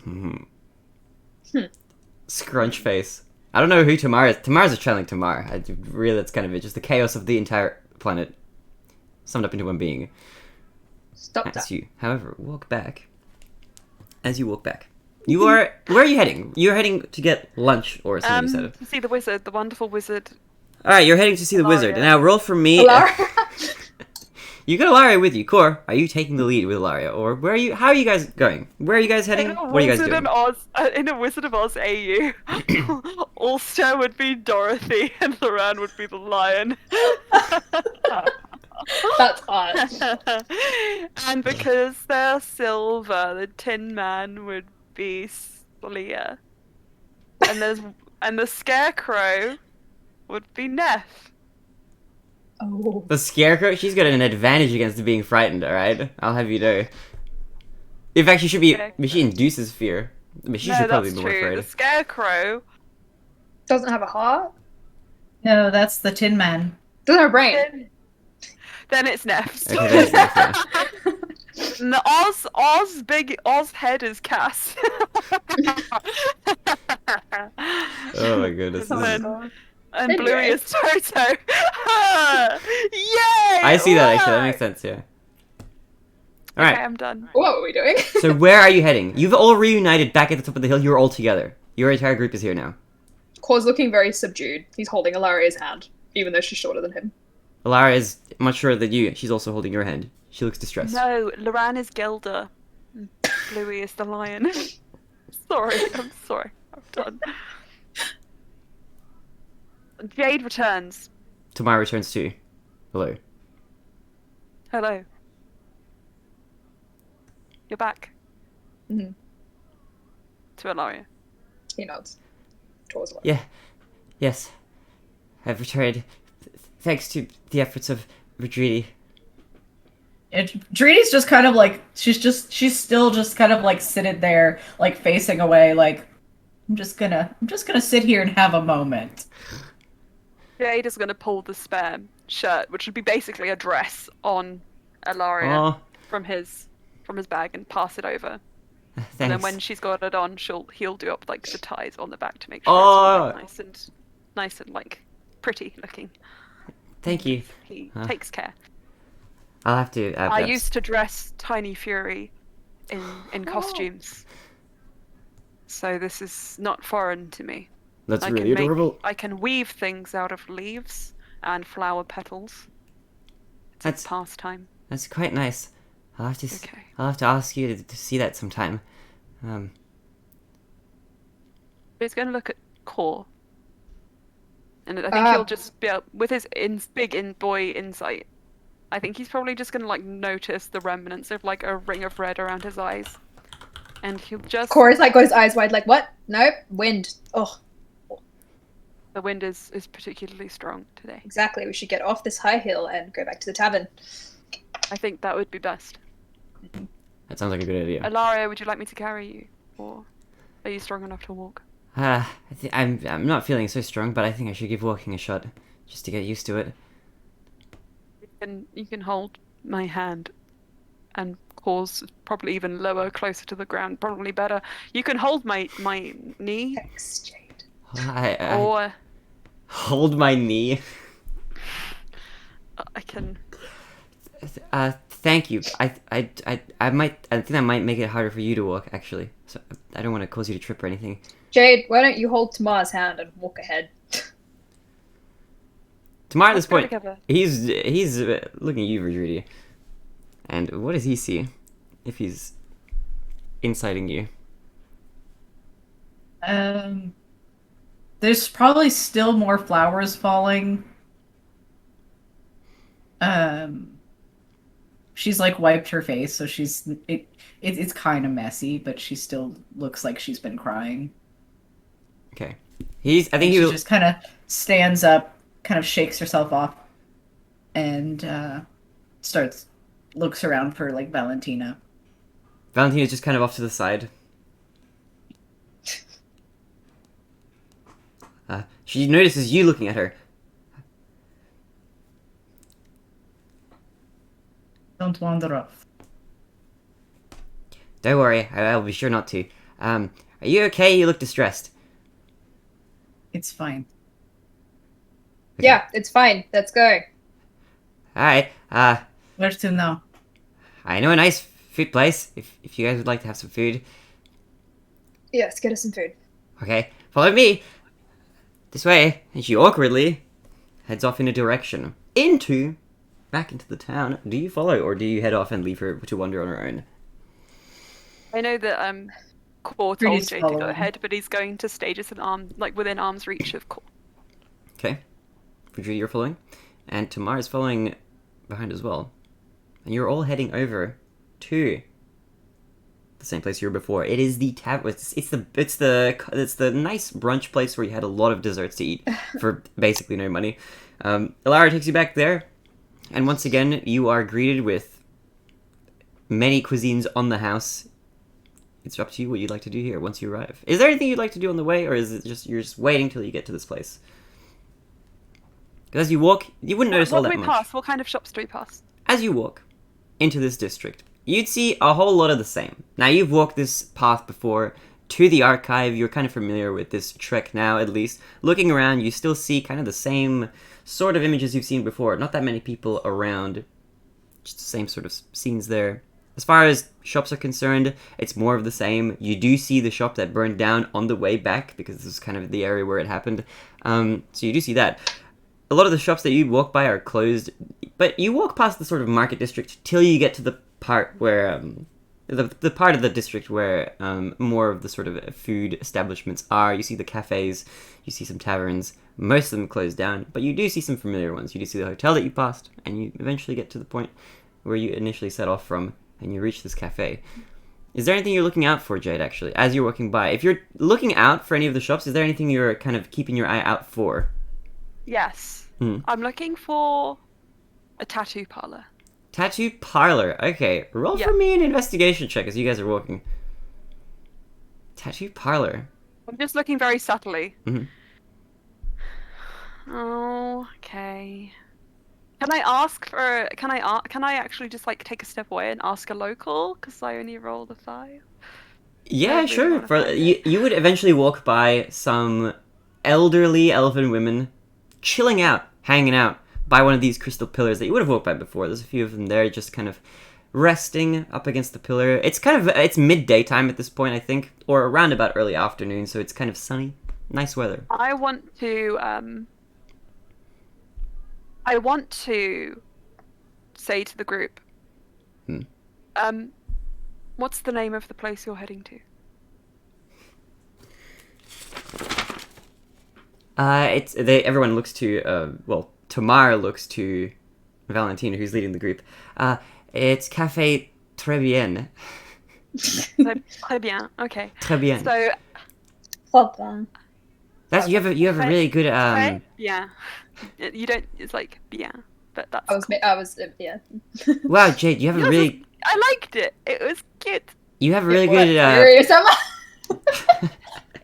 Scrunch face. I don't know who Tamara is. Tamara's a channeling Tamara. Really, that's kind of it. Just the chaos of the entire planet summed up into one being. Stop As that. you, however, walk back. As you walk back, you are. Where are you heading? You're heading to get lunch or something. You said. To see the wizard, the wonderful wizard. All right, you're heading to see the wizard. Ilaria. Now roll for me. Alara. You got Ilaria with you. Core, are you taking the lead with Ilaria, or where are you? How are you guys going? Where are you guys heading? In a What are you guys Wizard doing? of Oz, in a Wizard of Oz AU, Ulster would be Dorothy and Loran would be the lion. That's us. And because they're silver, the Tin Man would be Slia. And the Scarecrow would be Neff. Oh. The Scarecrow, she's got an advantage against being frightened, alright? I'll have you know. In fact, she should be. I mean, she induces fear. I mean, she No, should probably that's be more true. afraid. The Scarecrow. Doesn't have a heart? No, that's the Tin Man. Doesn't have a brain. Then it's Neff. Okay, then it's Neff, yeah. And the Oz head is Cass. Oh my goodness. This is... And Anyway. Bluey is Toto. Yay! I see that actually. That Alright. makes sense. Yeah. All Okay, right. I'm done. What were we doing? So where are you heading? You've all reunited back at the top of the hill. You're all together. Your entire group is here now. Core's looking very subdued. He's holding Ilaria's hand, even though she's shorter than him. Alara is much shorter than you. She's also holding your hand. She looks distressed. No, Loran is Gilda. and Bluey is the lion. Sorry, I'm sorry. I'm done. Jade returns. Tamara returns too. Hello. Hello. You're back. Mhm. To Ilaria. He nods. Towards Ilaria. Yeah. Yes. I've returned. Thanks to the efforts of Rodridi. Drini's just kind of like she's still just kind of like sitting there, like facing away, like I'm just gonna sit here and have a moment. Jade is going to pull the spare shirt, which would be basically a dress, on Ilaria Oh, from his bag and pass it over. thanks. And then when she's got it on, he'll do up like the ties on the back to make sure Oh. it's all, like, nice and like pretty looking. Thank you. He Huh. takes care. I'll have to add I that. used to dress Tiny Fury in costumes, so this is not foreign to me. That's I really can adorable. I can weave things out of leaves and flower petals. It's That's- a pastime. That's quite nice. I'll have to. Okay. I'll have to ask you to see that sometime. He's going to look at Core. And I think he'll just be able, with his boy insight, I think he's probably just going to like notice the remnants of like a ring of red around his eyes. And he'll just... Corey's like got his eyes wide like, what? Nope, wind. Oh, The wind is particularly strong today. exactly. We should get off this high hill and go back to the tavern. I think that would be best. That sounds like a good idea. Alaria, would you like me to carry you? Or are you strong enough to walk? I'm not feeling so strong, but I think I should give walking a shot, just to get used to it. You can hold my hand and Core's probably even lower, closer to the ground, probably better. You can hold my knee. Thanks, Jade. I Or hold my knee. I can... Thank you. I think that might make it harder for you to walk, actually. So I don't want to cause you to trip or anything. Jade, why don't you hold Tamar's hand and walk ahead? Tamar, at Let's this go point, together. he's looking at you, Virginia. And what does he see if he's inciting you? There's probably still more flowers falling. She's like wiped her face, so it's kind of messy, but she still looks like she's been crying. Okay. I think She he just kind of stands up, kind of shakes herself off, and looks around for like Valentina. Valentina's just kind of off to the side. She notices you looking at her. Don't wander off. Don't worry, I'll be sure not to. Are you okay? You look distressed. It's fine. Okay. Yeah, it's fine. Let's go. Alright, Where to now? I know a nice food place, if you guys would like to have some food. Yes, get us some food. Okay, follow me! This way, and she awkwardly heads off in a direction. Back into the town. Do you follow, or do you head off and leave her to wander on her own? I know that Core Pretty told Jade to go following. ahead, but he's going to stage us within arm's reach of Core. Okay. Virginia, you're following. And Tamar is following behind as well. And you're all heading over to the same place you were before. It is the tavern. It's the nice brunch place where you had a lot of desserts to eat for basically no money. Elara takes you back there, and once again you are greeted with many cuisines on the house. It's up to you what you'd like to do here once you arrive. Is there anything you'd like to do on the way, or is it just you're just waiting till you get to this place? Because as you walk, you wouldn't notice all that much. Pass? What kind of shops do we pass? As you walk into this district, you'd see a whole lot of the same. Now, you've walked this path before to the archive. You're kind of familiar with this trek now, at least. Looking around, you still see kind of the same sort of images you've seen before. Not that many people around. Just the same sort of scenes there. As far as shops are concerned, it's more of the same. You do see the shop that burned down on the way back, because this is kind of the area where it happened. So you do see that. A lot of the shops that you walk by are closed, but you walk past the sort of market district till you get to the part where the part of the district where more of the sort of food establishments are. You see the cafes, you see some taverns. Most of them closed down, but you do see some familiar ones. You do see the hotel that you passed, and you eventually get to the point where you initially set off from, and you reach this cafe. Is there anything you're looking out for, Jade, actually, as you're walking by? If you're looking out for any of the shops, is there anything you're kind of keeping your eye out for? Yes. Hmm. I'm looking for a tattoo parlor. Tattoo parlor. Okay, roll Yeah. for me an investigation check as you guys are walking. Tattoo parlor. I'm just looking very subtly. Mhm. Oh, okay. Can I actually just like take a step away and ask a local? Because I only rolled a 5. Yeah, really sure. wanna For find you would eventually walk by some elderly elven women chilling out, hanging out by one of these crystal pillars that you would have walked by before. There's a few of them there, just kind of resting up against the pillar. It's midday time at this point, I think, or around about early afternoon, so it's kind of sunny, nice weather. I want to say to the group, What's the name of the place you're heading to? Everyone looks to Tamar looks to Valentina, who's leading the group. It's Cafe Très Bien. Très bien. Okay. Très Bien. So That's you have a really good yeah. You don't. It's like bien, but that's. Yeah. Wow, Jade, you have a Yours really I liked it. It was cute. you have a really good Serious, am I?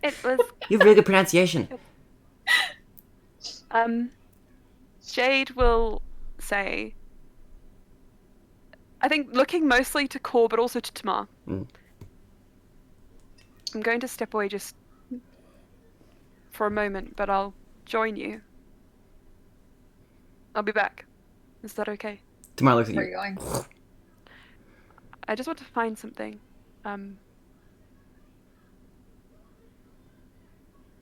It was. you have really good pronunciation. Jade will say. I think looking mostly to Core, but also to Tamar. Mm. I'm going to step away just for a moment, but I'll join you. I'll be back. Is that okay? Tamar looks at Where are you. you going? I just want to find something.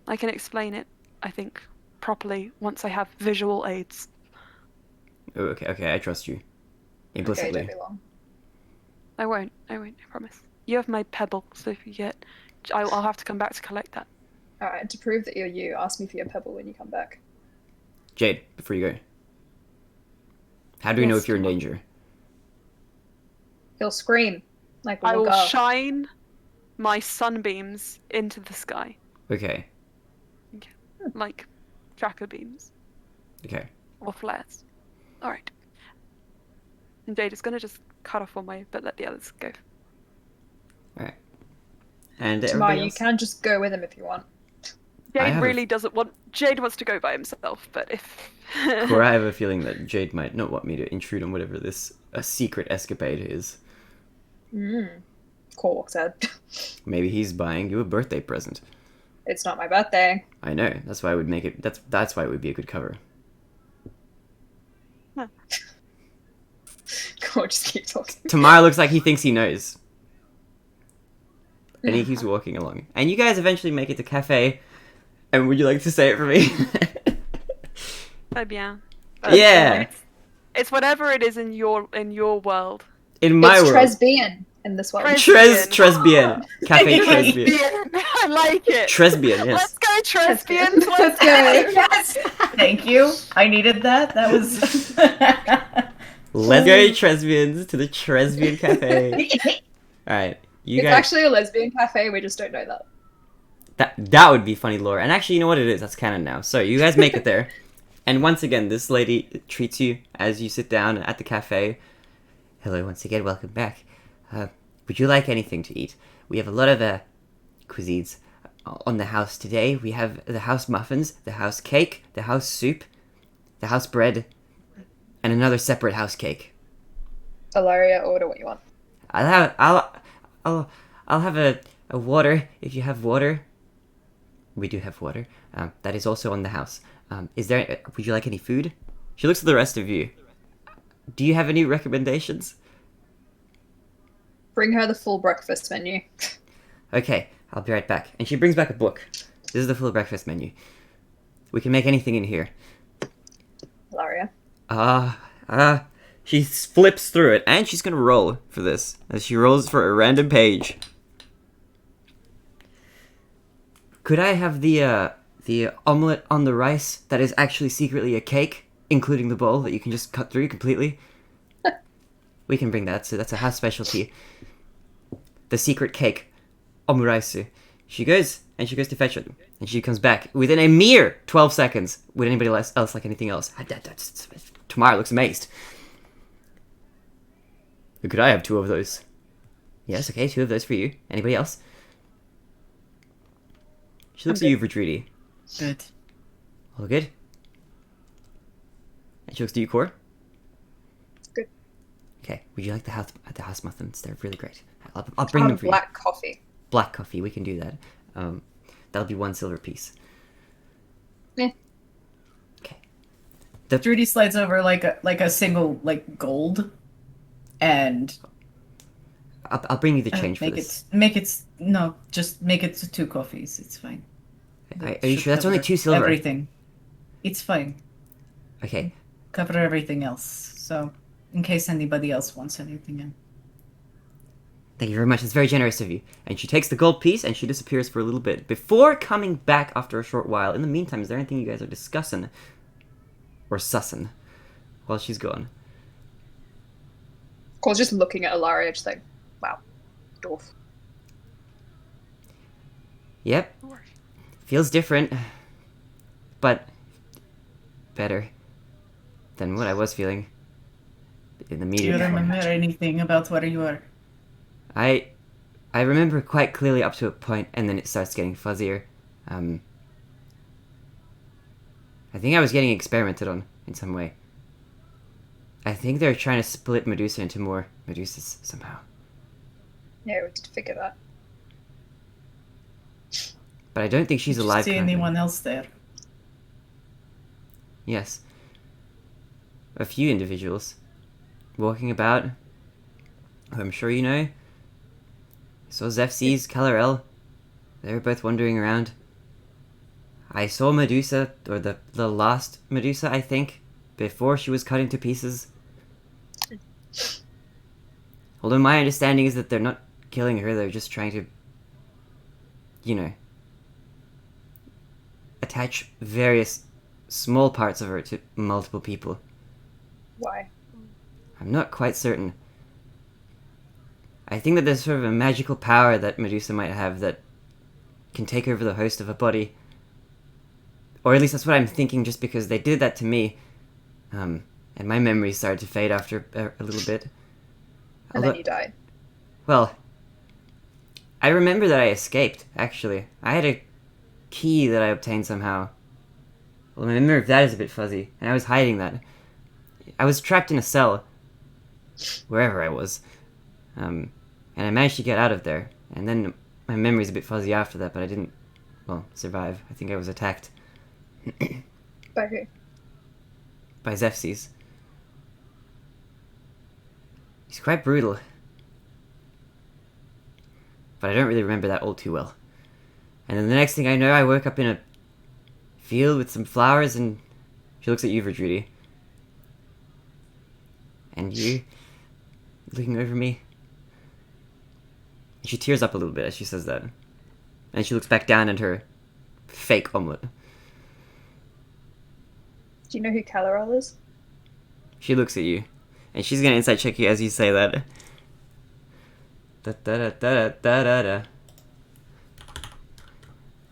I can explain it, I think, properly once I have visual aids. Oh, okay, I trust you. Okay, Implicitly. don't be long. I won't, I promise. You have my pebble, so if you get... I'll have to come back to collect that. Alright, to prove that you're you, ask me for your pebble when you come back. Jade, before you go. How do we know Yes, if you're in Tamar. danger? He'll scream like a I little will girl. shine my sunbeams into the sky, Okay. like tracker beams Okay. or flares. Alright. And Jade is gonna just cut off one way, but let the others go. Alright. And Tamar, everybody you else? can just go with him if you want. I Jade have a- really doesn't want... Jade wants to go by himself, but if... Or I have a feeling that Jade might not want me to intrude on whatever this secret escapade is. Core walks out. Maybe he's buying you a birthday present. It's not my birthday. I know. That's why I would make it. That's why it would be a good cover. Core just keep talking. Tamar looks like he thinks he knows, and he keeps walking along. And you guys eventually make it to cafe. And would you like to say it for me? Très bien. Yeah. It's whatever it is in your world. In my It's world. Tresbian in this world. Tresbien. Cafe Tresbien. I like it. Tresbien, yes. Let's go, Tresbian. Let's go. Yes. Thank you. I needed that. That was. Let's go, Tresbians, to the Tresbien Cafe. Alright, you It's guys... actually a lesbian cafe, we just don't know that. That would be funny lore. And actually, you know what it is? That's canon now. So, you guys make it there. And once again, this lady treats you as you sit down at the cafe. Hello, once again, welcome back. Would you like anything to eat? We have a lot of cuisines on the house today. We have the house muffins, the house cake, the house soup, the house bread, and another separate house cake. Ilaria, order what you want. I'll have a water if you have water. We do have water. That is also on the house. Would you like any food? She looks at the rest of you. Do you have any recommendations? Bring her the full breakfast menu. Okay, I'll be right back. And she brings back a book. This is the full breakfast menu. We can make anything in here. Ilaria. She flips through it, and she's gonna roll for this. As she rolls for a random page. Could I have the omelette on the rice that is actually secretly a cake, including the bowl that you can just cut through completely? We can bring that, so that's a house specialty. The secret cake, omuraisu. She goes to fetch it, and she comes back within a mere 12 seconds. Would anybody else like anything else? Tamara looks amazed. Could I have 2 of those? Yes, okay, 2 of those for you. Anybody else? She looks at you, Vidridi. Good. All good? And she looks to you, Core. Good. Okay, would you like the house muffins? They're really great. I'll bring them for you. Black coffee. Black coffee, we can do that. That'll be 1 silver piece. Yeah. Okay. Drudy slides over like a single gold, and I'll bring you the change for make this. just make it 2 coffees. It's fine. Are you sure? That's only 2 silver. Everything. It's fine. Okay. Cover everything else. So, in case anybody else wants anything in. Thank you very much. That's very generous of you. And she takes the gold piece and she disappears for a little bit before coming back after a short while. In the meantime, is there anything you guys are discussing or sussing while she's gone? Cole's just looking at Ilaria, just like, wow, dwarf. Yep. Feels different, but better than what I was feeling in the Do meeting. you remember anything about where you were? I remember quite clearly up to a point, and then it starts getting fuzzier. I think I was getting experimented on in some way. I think they're trying to split Medusa into more Medusas somehow. Yeah, we did figure that. But I don't think she's Did you alive see currently. anyone else there? Yes. A few individuals walking about, who I'm sure you know. I saw Zephses, Calarel. They were both wandering around. I saw Medusa, or the last Medusa, I think, before she was cut into pieces. Although my understanding is that they're not killing her, they're just trying to, you know, attach various small parts of her to multiple people. Why? I'm not quite certain. I think that there's sort of a magical power that Medusa might have that can take over the host of a body. Or at least that's what I'm thinking, just because they did that to me. And my memory started to fade after a little bit. And then you died. Well, I remember that I escaped, actually. I had a key that I obtained somehow. Well, my memory of that is a bit fuzzy, and I was hiding that. I was trapped in a cell, wherever I was. And I managed to get out of there. And then my memory's a bit fuzzy after that, but I didn't, well, survive. I think I was attacked. By who? By Zephses. He's quite brutal. But I don't really remember that all too well. And then the next thing I know, I woke up in a field with some flowers, and she looks at you, Verdrudy. And you, looking over me. And she tears up a little bit as she says that. And she looks back down at her fake omelet. Do you know who Calarel is? She looks at you. And she's gonna insight check you as you say that. Da da da da da da da.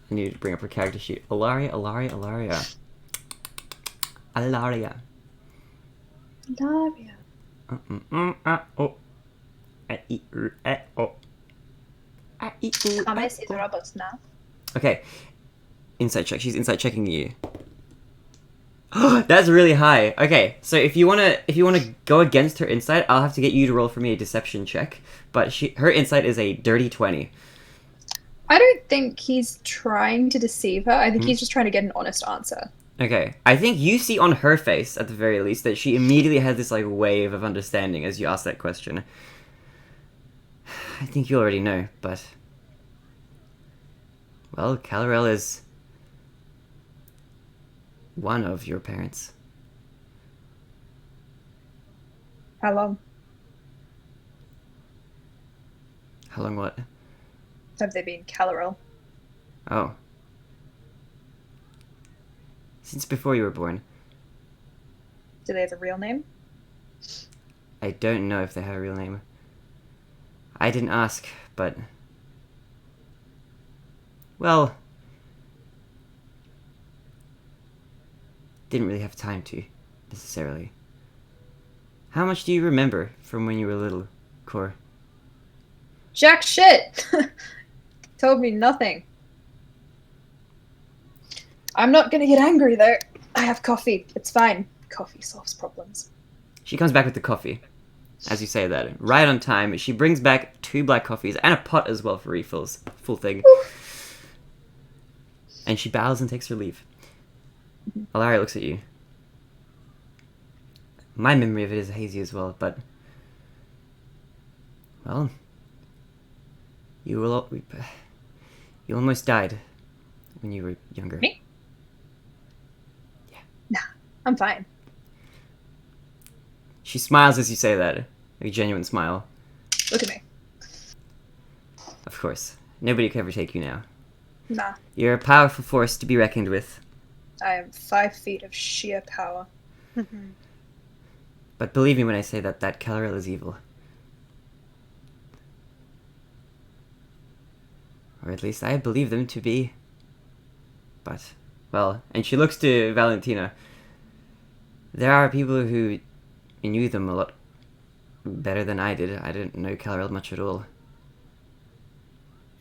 I need to bring up her character sheet. Ilaria. Ilaria. Oh. Oh. Come, I see the robots now. Okay. Insight check. She's insight checking you. That's really high. Okay, so if you wanna go against her insight, I'll have to get you to roll for me a deception check. But her insight is a dirty 20. I don't think he's trying to deceive her. I think he's just trying to get an honest answer. Okay, I think you see on her face, at the very least, that she immediately has this like wave of understanding as you ask that question. I think you already know, but well, Calarel is one of your parents. How long How long what? have they been Calarel? Oh. Since before you were born. Do they have a real name? I don't know if they have a real name. I didn't ask, but well, didn't really have time to, necessarily. How much do you remember from when you were little, Cor? Jack shit! Told me nothing. I'm not gonna get angry though. I have coffee. It's fine. Coffee solves problems. She comes back with the coffee, as you say that. Right on time, she brings back 2 black coffees and a pot as well for refills. Full thing. And she bows and takes her leave. Ilaria looks at you. My memory of it is hazy as well, but well, you almost died when you were younger. Me? Nah, I'm fine. She smiles as you say that, a genuine smile. Look at me. Of course. Nobody could ever take you now. Nah, You're a powerful force to be reckoned with. I am 5 feet of sheer power. But believe me when I say that Calorel is evil. Or at least I believe them to be. But, well, and she looks to Valentina. There are people who knew them a lot better than I did. I didn't know Calorel much at all.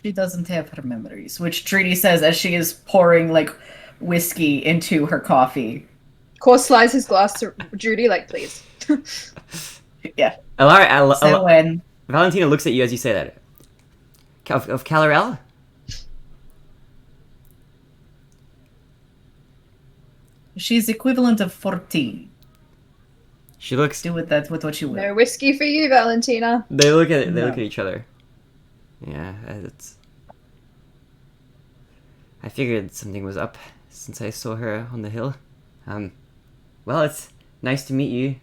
She doesn't have her memories, which Trudy says as she is pouring, like, whiskey into her coffee. Kor slides his glass to Judy, like, please. Yeah. Alara, when... Valentina looks at you as you say that. Of Calorel? She's equivalent of 14. She looks. Do with that with what you will. No whiskey for you, Valentina. They look at No. look at each other. Yeah, it's. I figured something was up since I saw her on the hill. Well, it's nice to meet you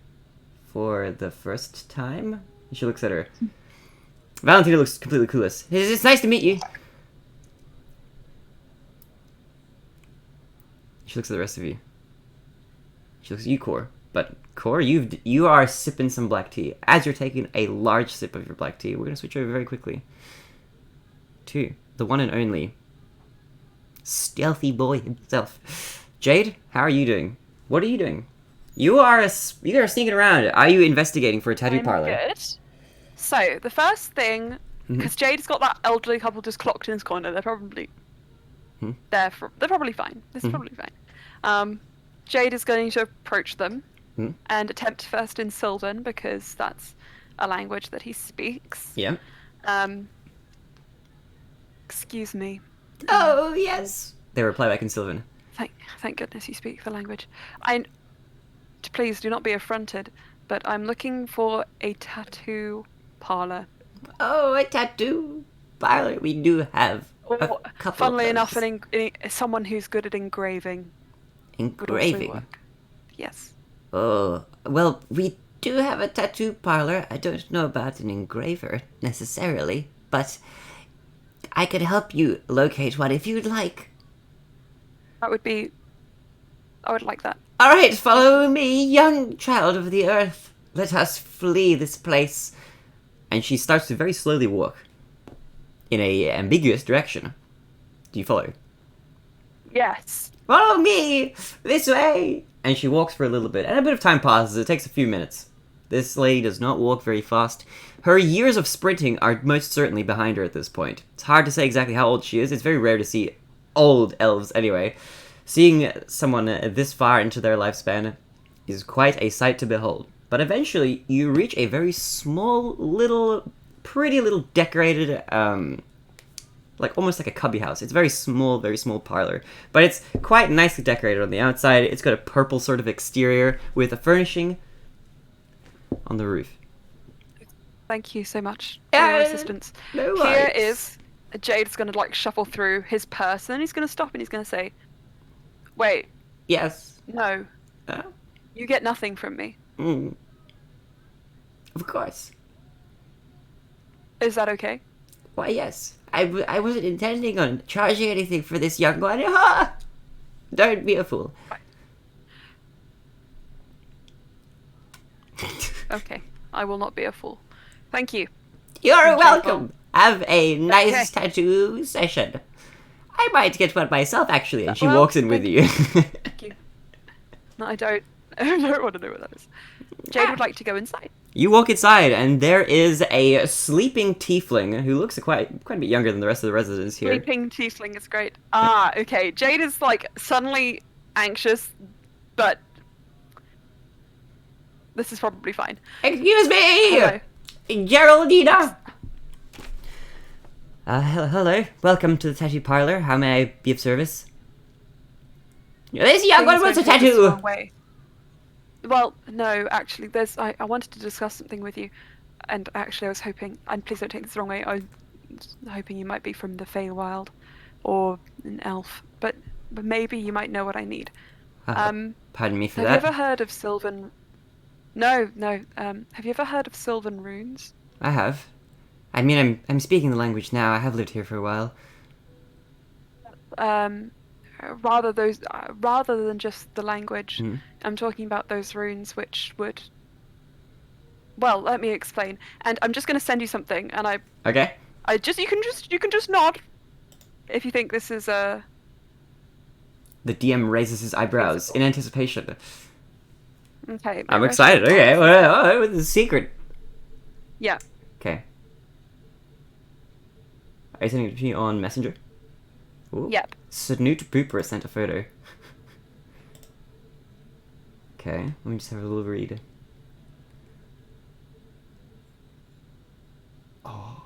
for the first time. She looks at her. Valentina looks completely clueless. It's nice to meet you. She looks at the rest of you. She looks at you, Kor. But Kor, you are sipping some black tea. As you're taking a large sip of your black tea, we're gonna switch over very quickly to the one and only stealthy boy himself. Jade, how are you doing? What are you doing? You are sneaking around. Are you investigating for a tattoo I'm parlor? good. So the first thing, because Jade's got that elderly couple just clocked in his corner, they're probably they're probably fine. This is probably fine. Jade is going to approach them and attempt first in Sylvan because that's a language that he speaks. Yeah. Excuse me. Oh yes. They reply back in Sylvan. Thank goodness you speak the language. Please do not be affronted, but I'm looking for a tattoo parlor. Oh, a tattoo parlor. We do have a couple. Funnily of enough, those. someone who's good at engraving. Would also Engraving. work. Yes. Oh, well, we do have a tattoo parlor. I don't know about an engraver necessarily, but I could help you locate one if you'd like. I would like that. All right, follow me, young child of the earth. Let us flee this place. And she starts to very slowly walk in a ambiguous direction. Do you follow? Yes. Follow me this way. And she walks for a little bit, and a bit of time passes. It takes a few minutes. This lady does not walk very fast. Her years of sprinting are most certainly behind her at this point. It's hard to say exactly how old she is. It's very rare to see old elves anyway. Seeing someone this far into their lifespan is quite a sight to behold. But eventually, you reach a very small, pretty little decorated, like almost like a cubby house. It's very small parlor. But it's quite nicely decorated on the outside. It's got a purple sort of exterior with a furnishing on the roof. Thank you so much for your assistance. No Here worries. is Jade's gonna like shuffle through his purse, and he's gonna stop and he's gonna say, "Wait, Yes. no, you get nothing from me. Of course. Is that okay?" Why, yes. I wasn't intending on charging anything for this young one. Ha! Don't be a fool. Okay, I will not be a fool. Thank you. You're welcome. Have a nice tattoo session. I might get one myself, actually. And she Well, walks in with you. Thank you. No, I don't. I don't want to know what that is. Jade would like to go inside. You walk inside, and there is a sleeping tiefling who looks quite a bit younger than the rest of the residents here. Sleeping tiefling is great. Okay. Jade is like suddenly anxious, but this is probably fine. Excuse me! Hello. Geraldina! Hello. Welcome to the tattoo parlor. How may I be of service? This young one Please wants a don't take this the tattoo! wrong way. Well, no, actually, I wanted to discuss something with you, and actually I was hoping, and please don't take this the wrong way, I was hoping you might be from the Feywild, or an elf, but maybe you might know what I need. Pardon me for Have that. you ever heard of Sylvan... No, have you ever heard of Sylvan runes? I have. I mean, I'm speaking the language now. I have lived here for a while. Rather than just the language, Mhm. I'm talking about those runes which would. Well, let me explain. And I'm just going to send you something, and Okay. you can just nod if you think this is a. The DM raises his eyebrows in anticipation. Okay. I'm excited. Okay, well, it's a secret. Yeah. Okay. Are you sending it to me on Messenger? Ooh. Yep. Snoot Pooper sent a photo. Okay, let me just have a little read. Oh.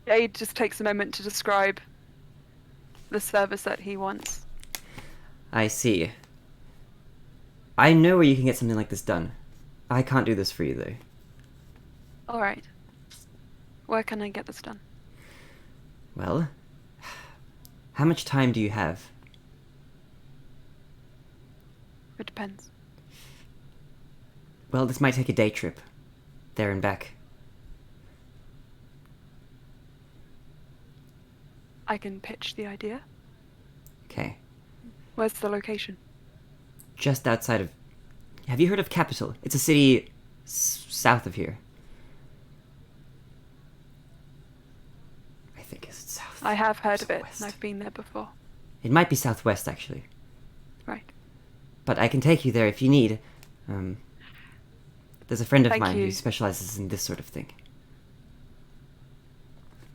Jade just takes a moment to describe the service that he wants. I see. I know where you can get something like this done. I can't do this for you, though. All right. Where can I get this done? Well, how much time do you have? It depends. Well, this might take a day trip. There and back. I can pitch the idea. Okay. Where's the location? Just outside of... Have you heard of Capital? It's a city south of here. I think it's south. I have heard of it, Southwest. and I've been there before. It might be southwest, actually. Right. But I can take you there if you need. There's a friend of Thank mine you. who specializes in this sort of thing.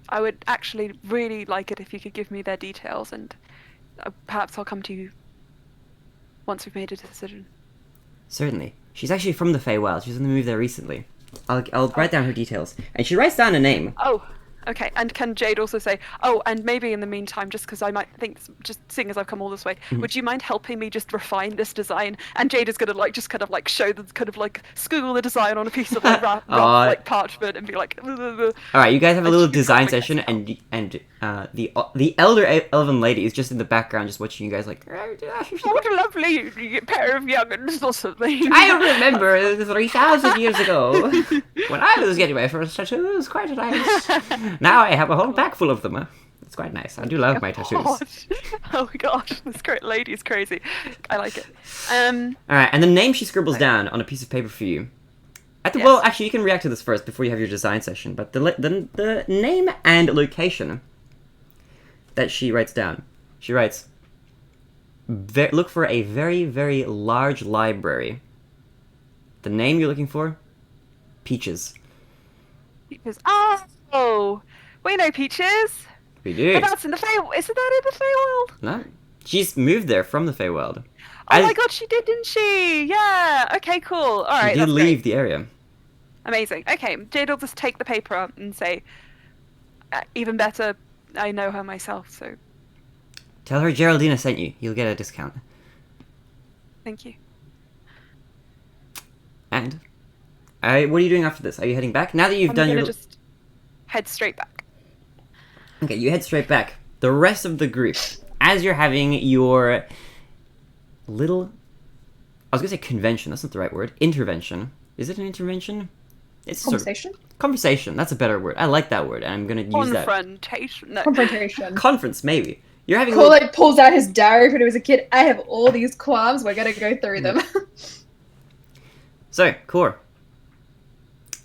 I would actually really like it if you could give me their details, and perhaps I'll come to you once we've made a decision. Certainly. She's actually from the Feywild. She's on the move there recently. I'll write down her details. And she writes down a name. Oh, okay. And can Jade also say, oh, and maybe in the meantime, just because I might think, just seeing as I've come all this way, would you mind helping me just refine this design? And Jade is gonna just kind of show the kind of scribble the design on a piece of rough parchment and be like. Alright, you guys have a I little should be design copying session, myself. and the elder elven lady is just in the background, just watching you guys like. What a lovely pair of young'uns or something. I remember 3,000 years ago when I was getting my first tattoo. It was quite nice. Now I have a whole pack full of them. It's quite nice. I do love my tattoos. Oh my gosh, this great lady is crazy. I like it. Alright, and the name she scribbles down on a piece of paper for you. Yes. Well, actually, you can react to this first before you have your design session. But the name and location that she writes down. She writes, look for a very, very large library. The name you're looking for? Peaches. Peaches. Oh, we know Peaches. We do. But that's in the Feywild. Isn't that in the Feywild? No. She's moved there from the Feywild. Oh my god, she did, didn't she? Yeah. Okay, cool. All right. She did that's leave great. the area. Amazing. Okay, Jade will just take the paper up and say, even better, I know her myself, so Tell her Geraldina sent you. You'll get a discount. thank you. And? What are you doing after this? Are you heading back? Now that you've I'm done gonna your... just head straight back. Okay, you head straight back. The rest of the group, as you're having your little... I was gonna say convention, that's not the right word. Intervention. Is it an intervention? It's Conversation? Conversation, that's a better word. I like that word, and I'm gonna use that. Confrontation. No. Confrontation. Conference, maybe. You're having a Cole little... pulls out his diary when he was a kid. I have all these qualms. We're gonna go through them. So, Core.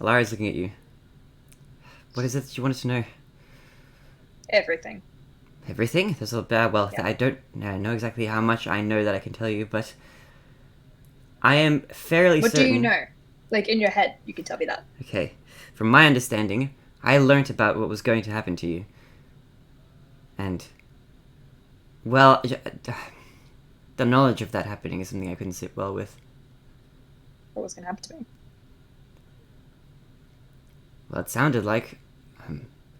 Alari's looking at you. What is it that you wanted to know? Everything. Everything? There's a bad... Well, Yeah. I don't know exactly how much I know that I can tell you, but... I am fairly What certain... do you know? Like in your head, you can tell me that. Okay. From my understanding, I learnt about what was going to happen to you. And... Well, the knowledge of that happening is something I couldn't sit well with. What was gonna happen to me? Well, it sounded like...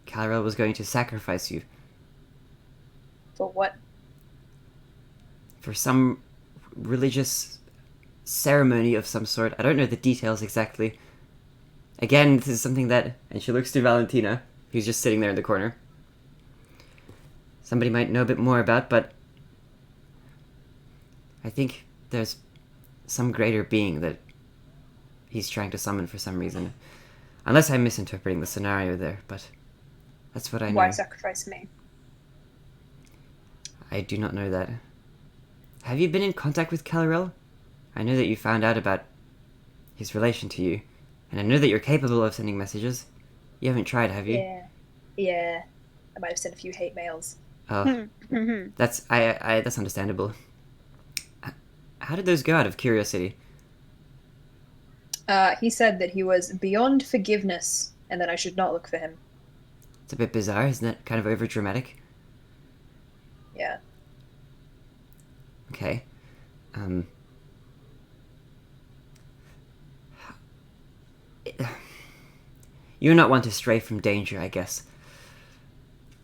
Calrel was going to sacrifice you For what? for some religious ceremony of some sort. I don't know the details exactly. Again, this is something that... And she looks to Valentina, who's just sitting there in the corner. Somebody might know a bit more about, but... I think there's some greater being that he's trying to summon for some reason. Unless I'm misinterpreting the scenario there, but that's what I know. Why sacrifice me? I do not know that. Have you been in contact with Calarel? I know that you found out about his relation to you, and I know that you're capable of sending messages. You haven't tried, have you? Yeah. I might have sent a few hate mails. Oh, that's that's understandable. How did those go, out of curiosity? He said that he was beyond forgiveness, and that I should not look for him. It's a bit bizarre, isn't it? Kind of over dramatic. Yeah. Okay. You're not one to stray from danger, I guess.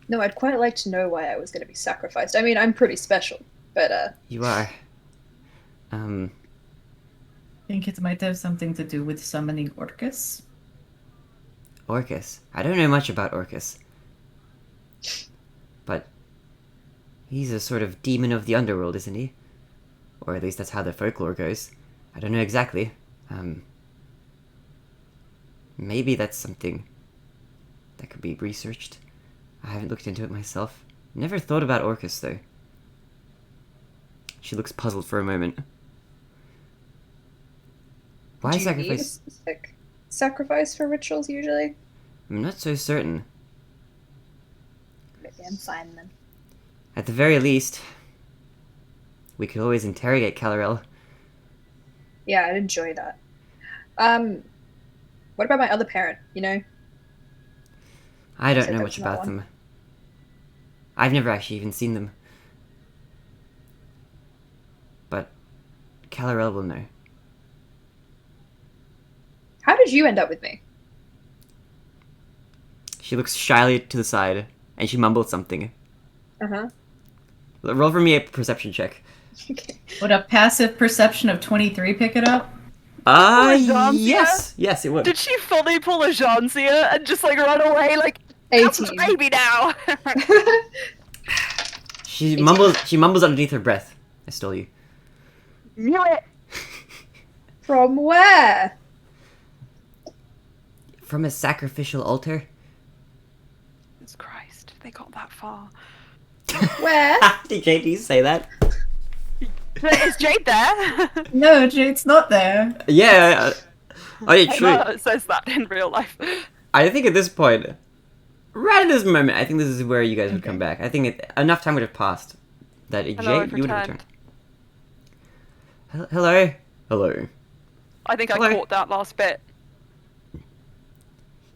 No, I'd quite like to know why I was going to be sacrificed. I mean, I'm pretty special, but You are. I think it might have something to do with summoning Orcus. Orcus. I don't know much about Orcus. But he's a sort of demon of the underworld, isn't he? Or at least that's how the folklore goes. I don't know exactly. Maybe that's something that could be researched. I haven't looked into it myself. Never thought about Orcus, though. She looks puzzled for a moment. Why do you need a sacrifice? specific sacrifice for rituals usually? I'm not so certain. Maybe I'm fine then. At the very least, we could always interrogate Calarel. Yeah, I'd enjoy that. What about my other parent, you know? I don't Said know there much was not about one. them. I've never actually even seen them. But Calarel will know. How did you end up with me? She looks shyly to the side, and she mumbles something. Uh-huh. Roll for me a perception check. Okay. Would a passive perception of 23 pick it up? Jeansia? Yes, it would. Did she fully pull a Jeansia and just like run away? Like, that's the 18. baby now. She mumbles underneath her breath. I stole you. Knew it. From where? From a sacrificial altar? Jesus Christ, they got that far. Where? Did JD say that? Is Jade there? No, Jade's not there. Yeah. Oh, yeah, I true. know it says that in real life. I think at this point, right at this moment, I think this is where you guys would come back. I think enough time would have passed that Hello, Jade, I've you would have returned. returned. Hello? Hello. I think I Hello. caught that last bit.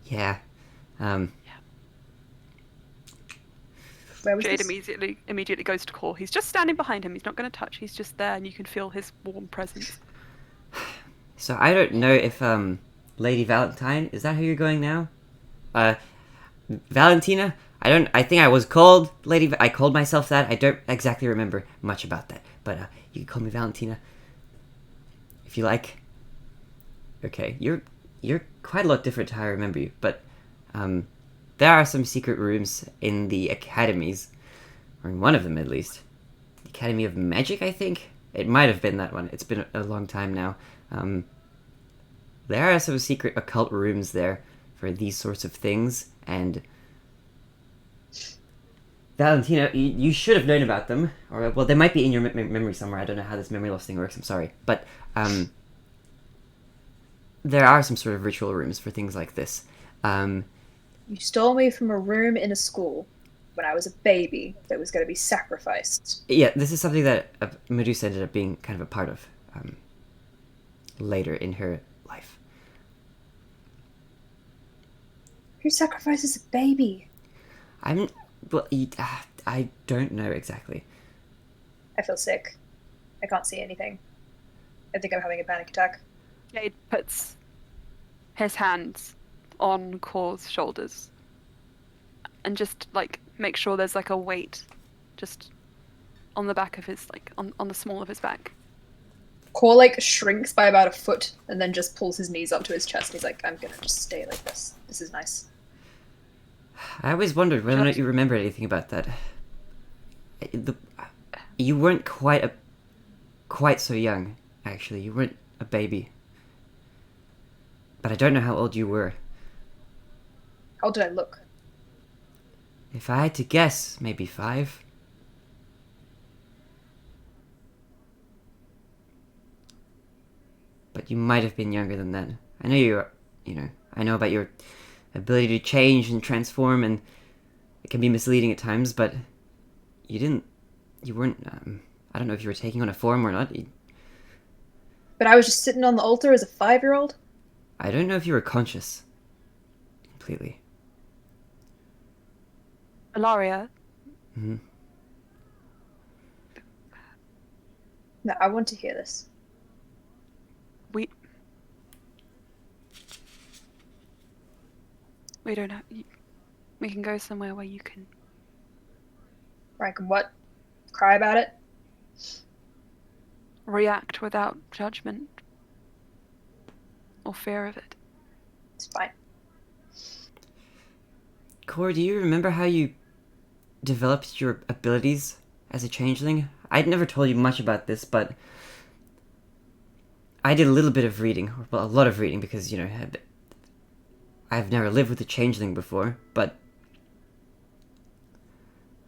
Yeah. Where was Jade this? immediately goes to call. He's just standing behind him. He's not going to touch. He's just there, and you can feel his warm presence. So I don't know if, Lady Valentine, is that how you're going now? Valentina? I think I was called I called myself that. I don't exactly remember much about that. But, you can call me Valentina. If you like. Okay, you're quite a lot different to how I remember you, but, there are some secret rooms in the academies, or in one of them at least. The Academy of Magic, I think? It might have been that one. It's been a long time now. There are some secret occult rooms there for these sorts of things, and Valentina, you should have known about them, or well, they might be in your memory somewhere. I don't know how this memory loss thing works. I'm sorry, but there are some sort of ritual rooms for things like this. You stole me from a room in a school when I was a baby that was going to be sacrificed. Yeah, this is something that Medusa ended up being kind of a part of later in her life. Who sacrifices a baby? I don't know exactly. I feel sick. I can't see anything. I think I'm having a panic attack. Jade puts his hands on Kor's shoulders and just like make sure there's like a weight just on the back of his on the small of his back. Kor like shrinks by about a foot and then just pulls his knees up to his chest. He's like, I'm gonna just stay like this. This is nice. I always wondered whether or not you remember anything about that. You weren't quite so young. actually. You weren't a baby. But I don't know how old you were. How old did I look? If I had to guess, maybe 5. But you might have been younger than that. I know I know about your ability to change and transform, and it can be misleading at times, but you weren't, I don't know if you were taking on a form or not. But I was just sitting on the altar as a 5-year-old? I don't know if you were conscious. Completely. Ilaria, Mm-hmm. No, I want to hear this. we don't have. We can go somewhere where you can. Right, and what? Cry about it? React without judgment or fear of it. It's fine. Cor, do you remember how you developed your abilities as a changeling? I'd never told you much about this, but I did a little bit of reading, well, a lot of reading, because, I've never lived with a changeling before, but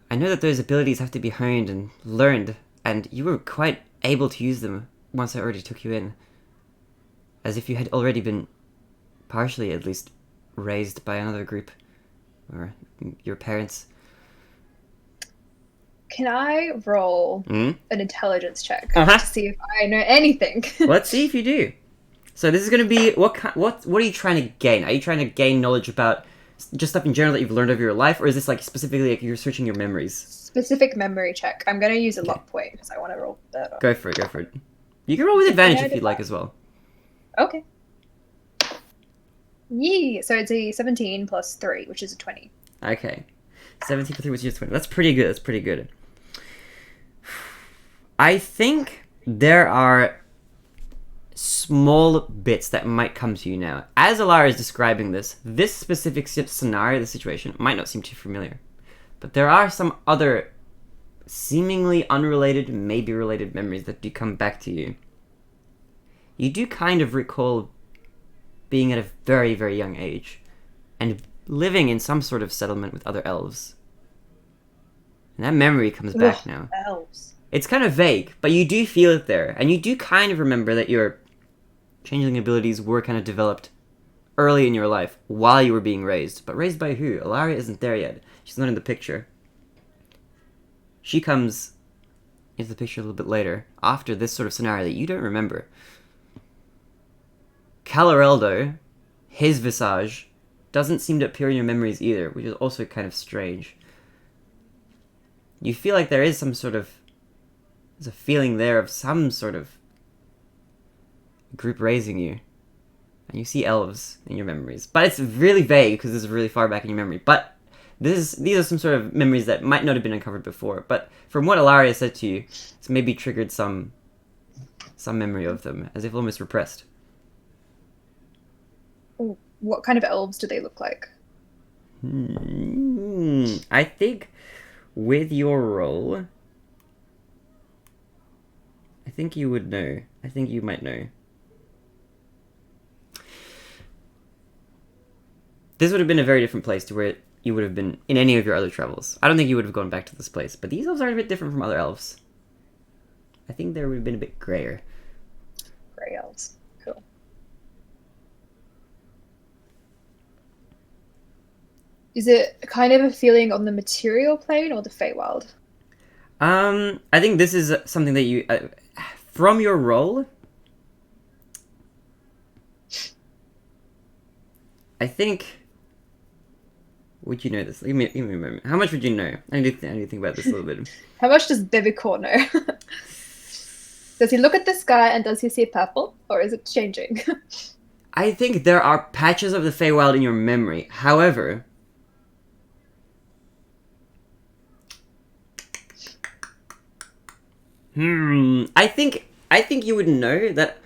I know that those abilities have to be honed and learned, and you were quite able to use them once I already took you in. As if you had already been, partially at least, raised by another group, or your parents. Can I roll Mm? an intelligence check Uh-huh. to see if I know anything? Let's see if you do. So this is going to be, what are you trying to gain? Are you trying to gain knowledge about just stuff in general that you've learned over your life, or is this like specifically like you're searching your memories? Specific memory check. I'm going to use a luck point because I want to roll better. Go for it. You can roll with advantage if you'd like as well. Okay. Yee! So it's a 17 plus 3, which is a 20. Okay. 17 for 3 was just 20. That's pretty good. I think there are small bits that might come to you now. As Alara is describing this specific scenario, the situation, might not seem too familiar. But there are some other seemingly unrelated, maybe related memories that do come back to you. You do kind of recall being at a very, very young age and living in some sort of settlement with other elves. And that memory comes back now. Elves. It's kind of vague, but you do feel it there, and you do kind of remember that your changeling abilities were kind of developed early in your life while you were being raised. But raised by who? Ilaria isn't there yet. She's not in the picture. She comes into the picture a little bit later, after this sort of scenario that you don't remember. Calareldo, his visage, doesn't seem to appear in your memories either, which is also kind of strange. You feel like there is there's a feeling there of some sort of group raising you. And you see elves in your memories. But it's really vague because this is really far back in your memory. But these are some sort of memories that might not have been uncovered before. But from what Ilaria said to you, it's maybe triggered some memory of them, as if almost repressed. What kind of elves do they look like? I think with your role, I think you would know. I think you might know. This would have been a very different place to where you would have been in any of your other travels. I don't think you would have gone back to this place, but these elves are a bit different from other elves. I think they would have been a bit grayer. Grey elves. Cool. Is it kind of a feeling on the material plane or the Feywild? I think this is something that you, from your role, I think. Would you know this? Give me a moment. How much would you know? I need to think about this a little bit. How much does Bibicor know? Does he look at the sky and does he see purple? Or is it changing? I think there are patches of the Feywild in your memory. However, I think you would know that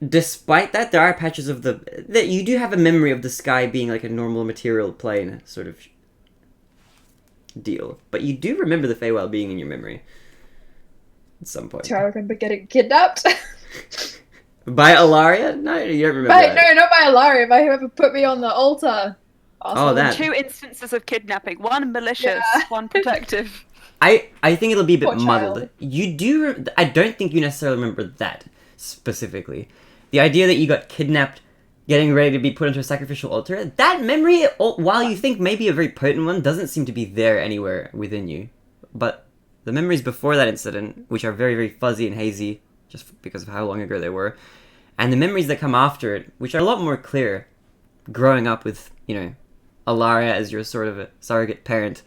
despite that, there are patches of that you do have a memory of the sky being like a normal material plane sort of deal. But you do remember the Feywild being in your memory. at some point. Do I remember getting kidnapped? By Alaria? No, you don't remember By, that. no, not by Alaria, by whoever put me on the altar. Oh, that. 2 instances of kidnapping. One malicious, Yeah. one protective. I think it'll be a bit Poor muddled. child. You do. I don't think you necessarily remember that specifically. The idea that you got kidnapped, getting ready to be put into a sacrificial altar. That memory, while you think maybe a very potent one, doesn't seem to be there anywhere within you. But the memories before that incident, which are very, very fuzzy and hazy, just because of how long ago they were, and the memories that come after it, which are a lot more clear, growing up with, Alaria as your sort of a surrogate parent.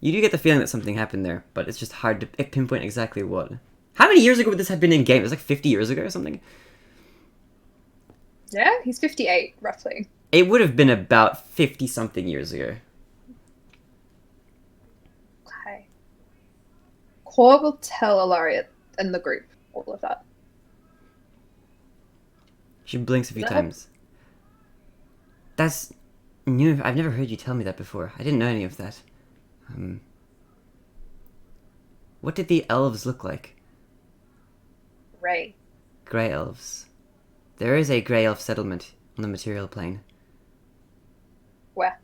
You do get the feeling that something happened there, but it's just hard to pinpoint exactly what. How many years ago would this have been in game? It was like 50 years ago or something? Yeah, he's 58, roughly. It would have been about 50-something years ago. Okay. Core will tell Alaria and the group all of that. She blinks a few No. times. That's new. I've never heard you tell me that before. I didn't know any of that. What did the elves look like? Ray. Grey elves. There is a grey elf settlement on the material plane. Where?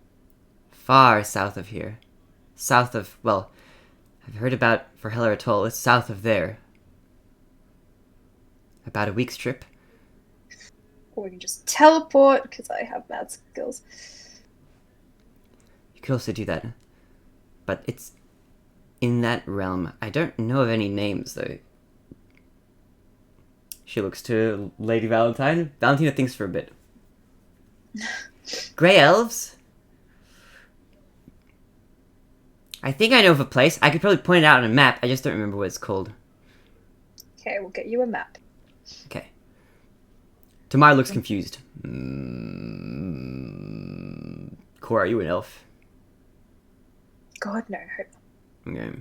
Far south of here. South of, well, I've heard about Verhella Atoll. It's south of there. About a week's trip. Or we can just teleport, because I have mad skills. You could also do that. But it's in that realm. I don't know of any names, though. She looks to Lady Valentine. Valentina thinks for a bit. Grey elves? I think I know of a place. I could probably point it out on a map. I just don't remember what it's called. Okay, we'll get you a map. Okay. Tamar looks confused. Cora, are you an elf? God, no. Okay.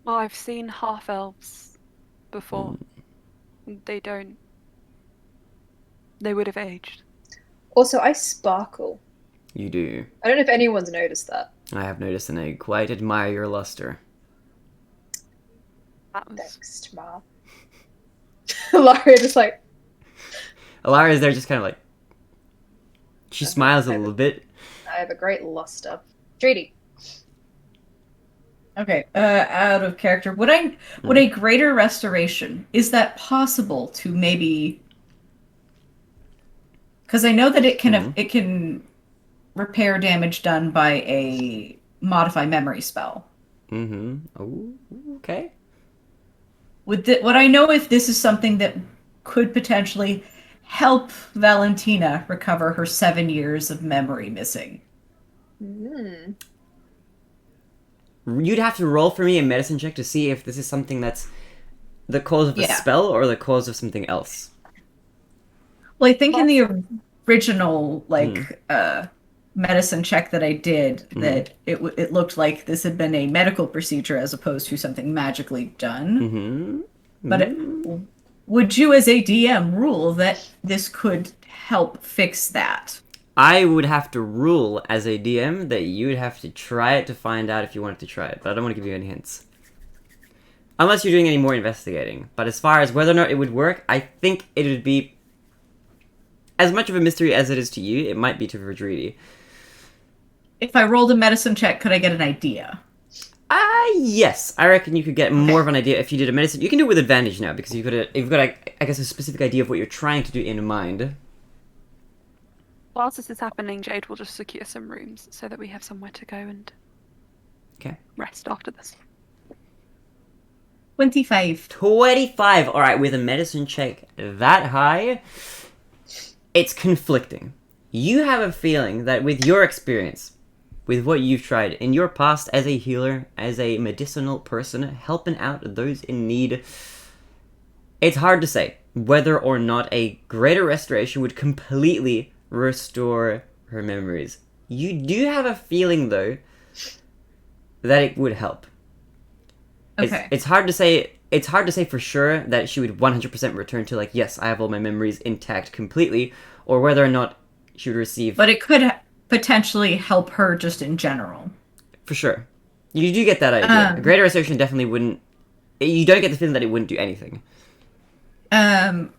Well, I've seen half elves before. They would have aged. Also, I sparkle. You do. I don't know if anyone's noticed that. I have noticed and I quite admire your luster. That was Thanks, Tamar. Alaria just like, Alara is there just kind of like... She smiles a little bit. I have a great luster. Drady. Okay, out of character. Would a greater restoration, is that possible to maybe? Because I know that it can repair damage done by a modify memory spell. Oh, okay. Would I know if this is something that could potentially help Valentina recover her 7 years of memory missing? You'd have to roll for me a medicine check to see if this is something that's the cause of a Yeah. spell or the cause of something else. Well, I think in the original medicine check that I did, that it looked like this had been a medical procedure as opposed to something magically done. But would you, as a DM, rule that this could help fix that? I would have to rule as a DM that you'd have to try it to find out if you wanted to try it, but I don't want to give you any hints. Unless you're doing any more investigating. But as far as whether or not it would work, I think it would be as much of a mystery as it is to you. It might be to Verdridi. If I rolled a medicine check, could I get an idea? Yes. I reckon you could get more of an idea if you did a medicine. You can do it with advantage now because you've got I guess, a specific idea of what you're trying to do in mind. Whilst this is happening, Jade will just secure some rooms so that we have somewhere to go and rest after this. 25. 25. All right, with a medicine check that high, it's conflicting. You have a feeling that with your experience, with what you've tried in your past as a healer, as a medicinal person, helping out those in need, it's hard to say whether or not a greater restoration would completely restore her memories. You do have a feeling, though, that it would help. Okay. It's hard to say. It's hard to say for sure that she would 100% return to, like, yes, I have all my memories intact completely, or whether or not she would receive... But it could potentially help her just in general. For sure. You do get that idea. A greater restoration definitely wouldn't. You don't get the feeling that it wouldn't do anything.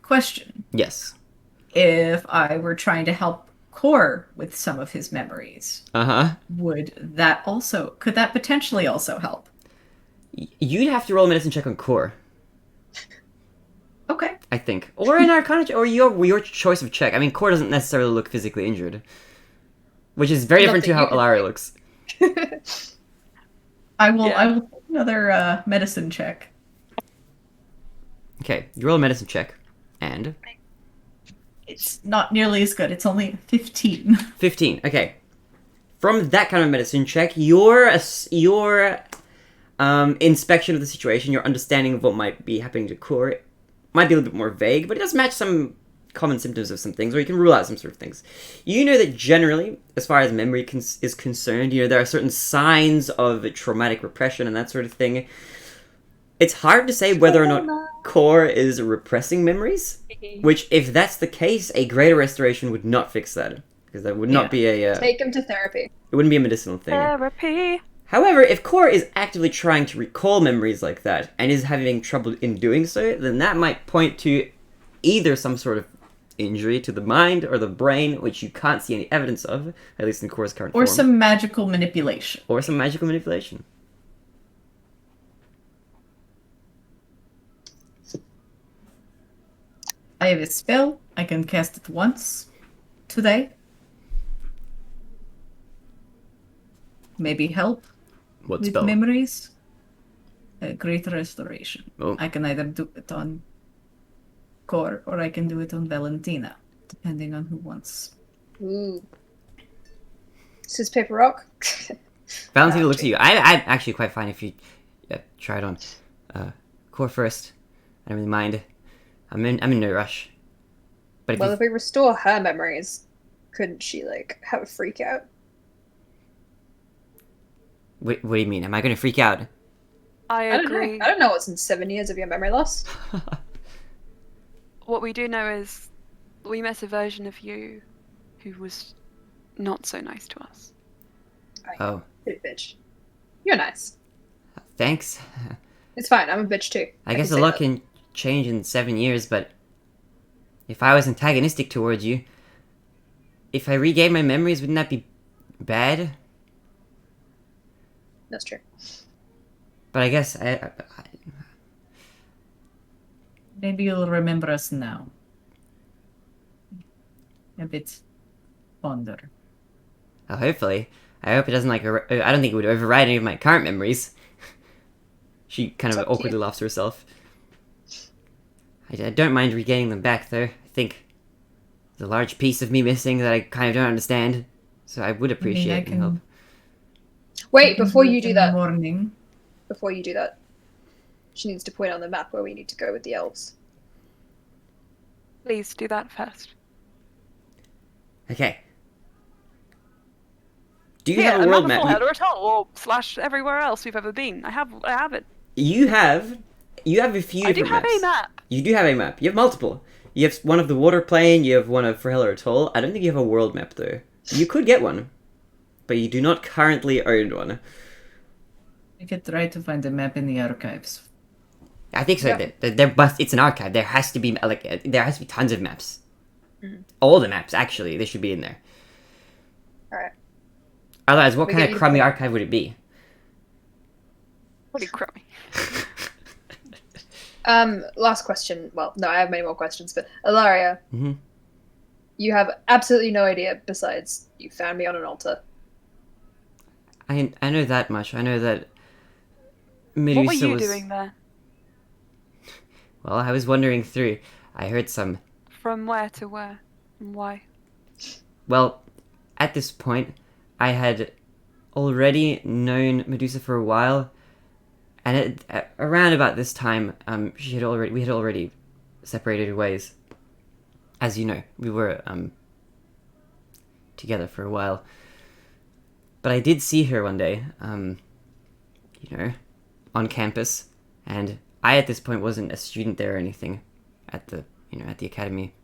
Question. Yes. If I were trying to help Core with some of his memories, Uh-huh. could that potentially also help? You'd have to roll a medicine check on Core, Okay. I think. Or an Arcana check, or your choice of check. I mean, Core doesn't necessarily look physically injured. Which is very different to how Alaria looks. I will take another medicine check. Okay, you roll a medicine check. And? It's not nearly as good. It's only 15. 15, okay. From that kind of medicine check, your inspection of the situation, your understanding of what might be happening to Core might be a little bit more vague, but it does match some common symptoms of some things, or you can rule out some sort of things. You know that generally, as far as memory is concerned, there are certain signs of traumatic repression and that sort of thing. It's hard to say whether or not Core is repressing memories, which, if that's the case, a greater restoration would not fix that. Because that would not be a... Take him to therapy. It wouldn't be a medicinal thing. Therapy. However, if Core is actively trying to recall memories like that, and is having trouble in doing so, then that might point to either some sort of injury to the mind or the brain, which you can't see any evidence of, at least in Core's current form. Or some magical manipulation. Or some magical manipulation. I have a spell. I can cast it once today. Maybe help What with spell? memories. A great restoration. Oh. I can either do it on Core or I can do it on Valentina, depending on who wants. Ooh. Scissors, paper, rock. Valentina looks at you. I'm actually quite fine if you try it on Core first. I don't really mind. I'm in no rush. But Well, if we restore her memories, couldn't she, like, have a freak out? What do you mean? Am I going to freak out? I I don't know. agree. I don't know what's in 7 years of your memory loss. What we do know is we met a version of you who was not so nice to us. Oh, Good bitch. You're nice. thanks. It's fine. I'm a bitch too. I guess can a say lot that. can change in 7 years, but if I was antagonistic towards you, if I regained my memories, wouldn't that be bad? That's true. But I guess Maybe you'll remember us now. A bit fonder. hopefully. I hope it doesn't I don't think it would override any of my current memories. She kind It's of up to you. awkwardly laughs to herself. I don't mind regaining them back, though. I think there's a large piece of me missing that I kind of don't understand. So I would appreciate any help. Wait, before you do in the that, morning. she needs to point on the map where we need to go with the elves. Please do that first. Okay. Do you have a world map? header at all, or slash everywhere else we've ever been. I have it. You have a few I do different have maps. a map. You do have a map. You have multiple. You have one of the water plane, you have one of Frahella Atoll. I don't think you have a world map, though. You could get one, but you do not currently own one. I could try to find a map in the archives. I think so. Yeah. It's an archive. There has to be there has to be tons of maps. Mm-hmm. All the maps, actually, they should be in there. Alright. Otherwise, what We kind get of you crummy the- archive would it be? Pretty crummy. Last question. Well, no, I have many more questions, but Ilaria, Mhm. you have absolutely no idea besides you found me on an altar. I know that much. I know that Medusa What were you was... doing there? Well, I was wandering through. I heard some... From where to where? And why? Well, at this point, I had already known Medusa for a while, and around about this time, we had already separated ways. As you know, we were together for a while. But I did see her one day, on campus, and I at this point wasn't a student there or anything at the academy.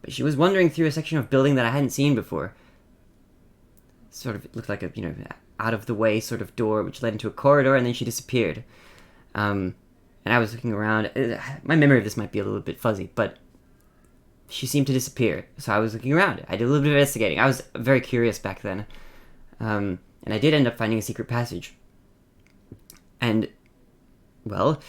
But she was wandering through a section of building that I hadn't seen before. Sort of looked like out of the way sort of door which led into a corridor, and then she disappeared. And I was looking around. My memory of this might be a little bit fuzzy, but she seemed to disappear. So I was looking around. I did a little bit of investigating. I was very curious back then. And I did end up finding a secret passage. And, well,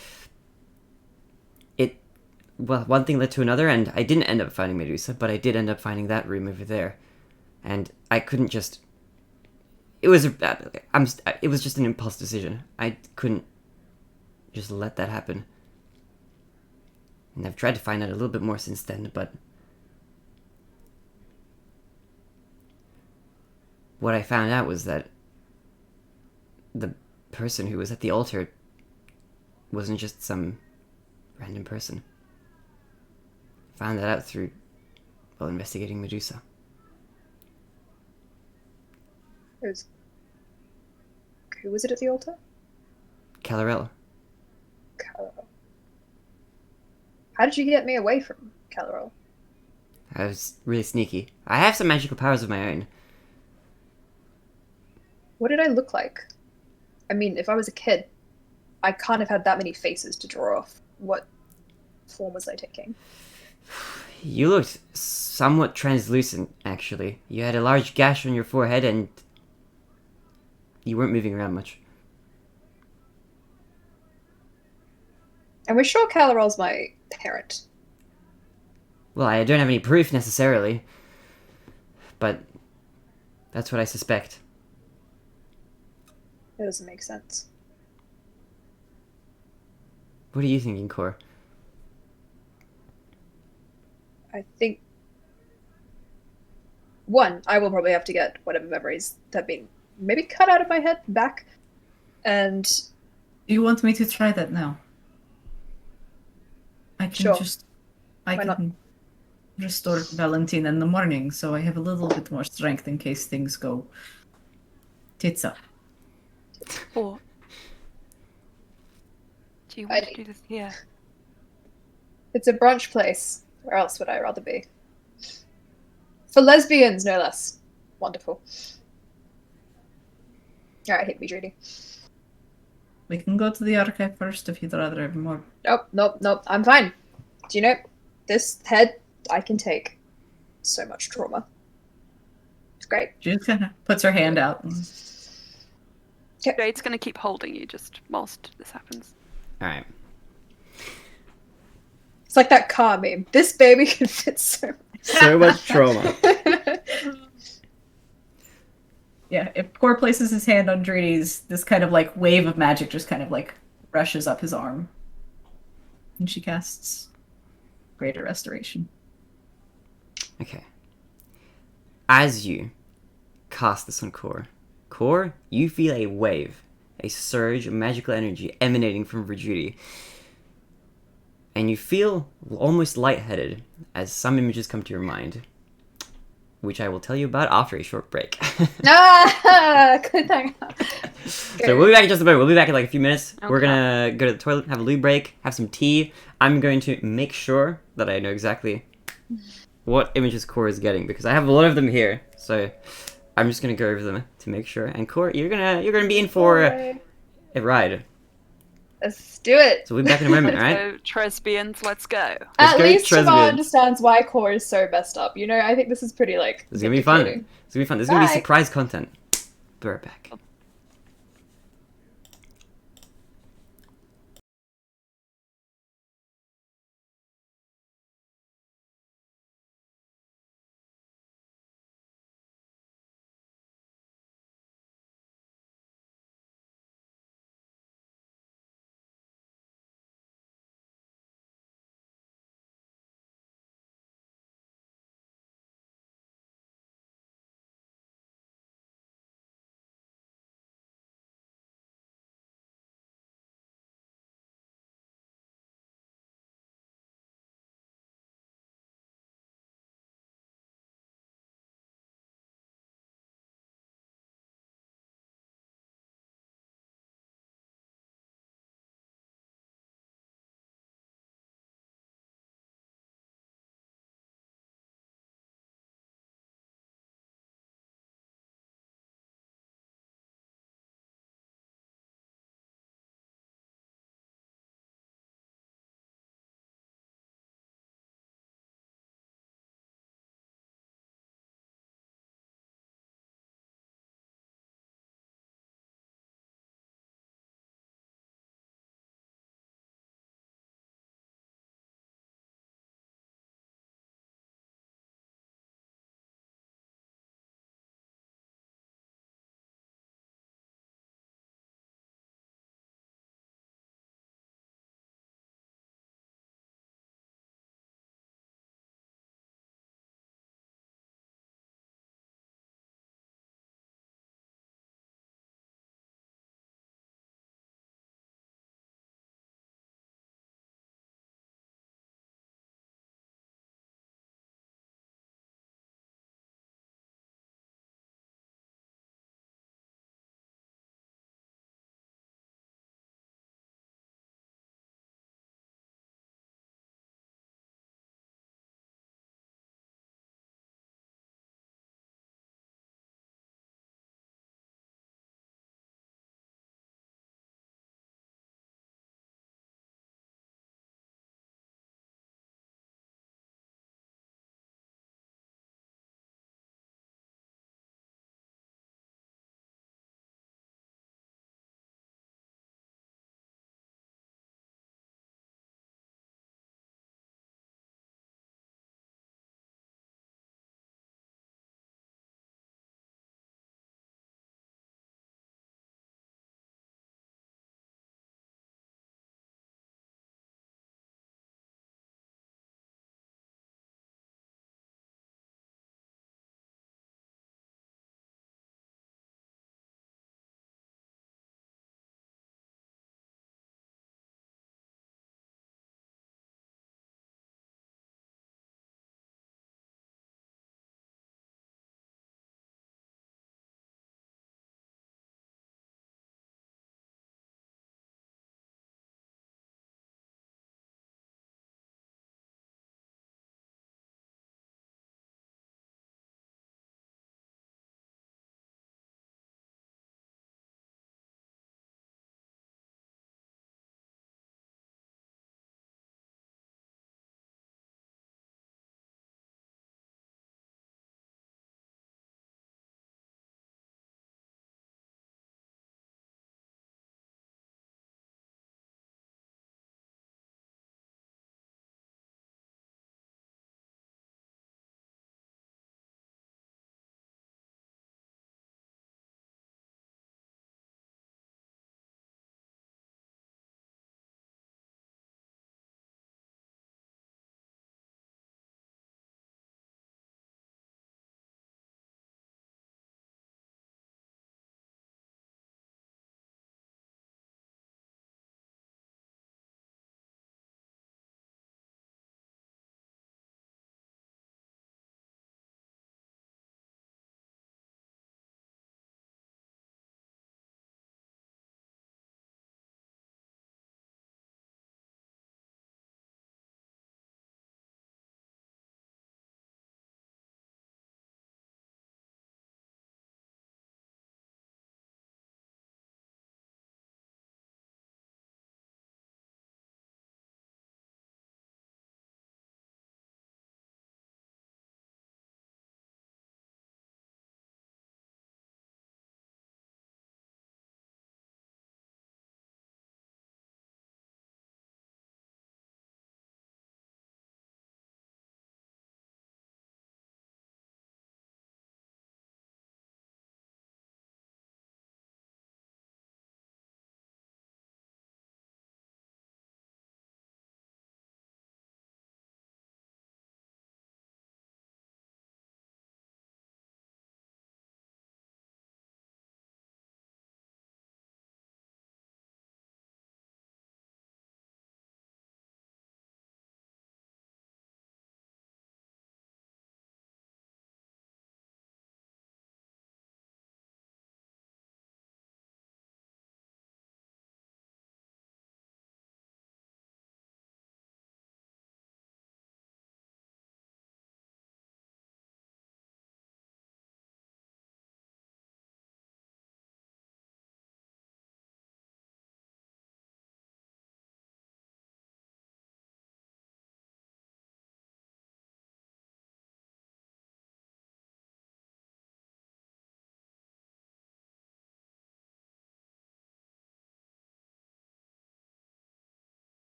one thing led to another, and I didn't end up finding Medusa, but I did end up finding that room over there. And I couldn't just... It was just an impulse decision. I couldn't just let that happen. And I've tried to find out a little bit more since then, but... What I found out was that the person who was at the altar wasn't just some random person. Found that out through, well, investigating Medusa. Who was it at the altar? Calarel. Calarel. How did you get me away from Calarel? I was really sneaky. I have some magical powers of my own. What did I look like? I mean, if I was a kid, I can't have had that many faces to draw off. What form was I taking? You looked somewhat translucent, actually. You had a large gash on your forehead, and you weren't moving around much. And we're sure Calarel's my parent. Well, I don't have any proof, necessarily. But that's what I suspect. That doesn't make sense. What are you thinking, Cor? I think... One, I will probably have to get whatever memories have been maybe cut out of my head back. And... Do you want me to try that now? I can Sure. I Why not? can restore Valentina in the morning, so I have a little bit more strength in case things go tits up. Or do you want to do this here? It's a brunch place. Where else would I rather be? For lesbians, no less. Wonderful. Alright, hit me, Judy. We can go to the archive first if you'd rather have more. Nope. I'm fine. Do you know, this head, I can take so much trauma. It's great. She just kind of puts her hand out. And... Jade's gonna keep holding you just whilst this happens. Alright. It's like that car meme. This baby can fit so So much trauma. Yeah, if Core places his hand on Drini's, this kind of like wave of magic just kind of like rushes up his arm. And she casts Greater Restoration. Okay. As you cast this on Core, you feel a wave, a surge of magical energy emanating from Virginie. And you feel almost lightheaded as some images come to your mind, which I will tell you about after a short break. Good thing. So we'll be back in just a moment. We'll be back in like a few minutes. Okay. We're gonna go to the toilet, have a loo break, have some tea. I'm going to make sure that I know exactly what images Core is getting, because I have a lot of them here. So I'm just gonna go over them to make sure. And Core, you're gonna be in for a ride. Let's do it. So we'll be back in a moment, Let's alright? go, Tresbians, let's go. At go least Tamar Tresbian. understands why Core is so messed up. You know, I think this is pretty, like, This is gonna be fun. vindicating. It's gonna be fun. This is gonna be Bye. surprise content. Be right back.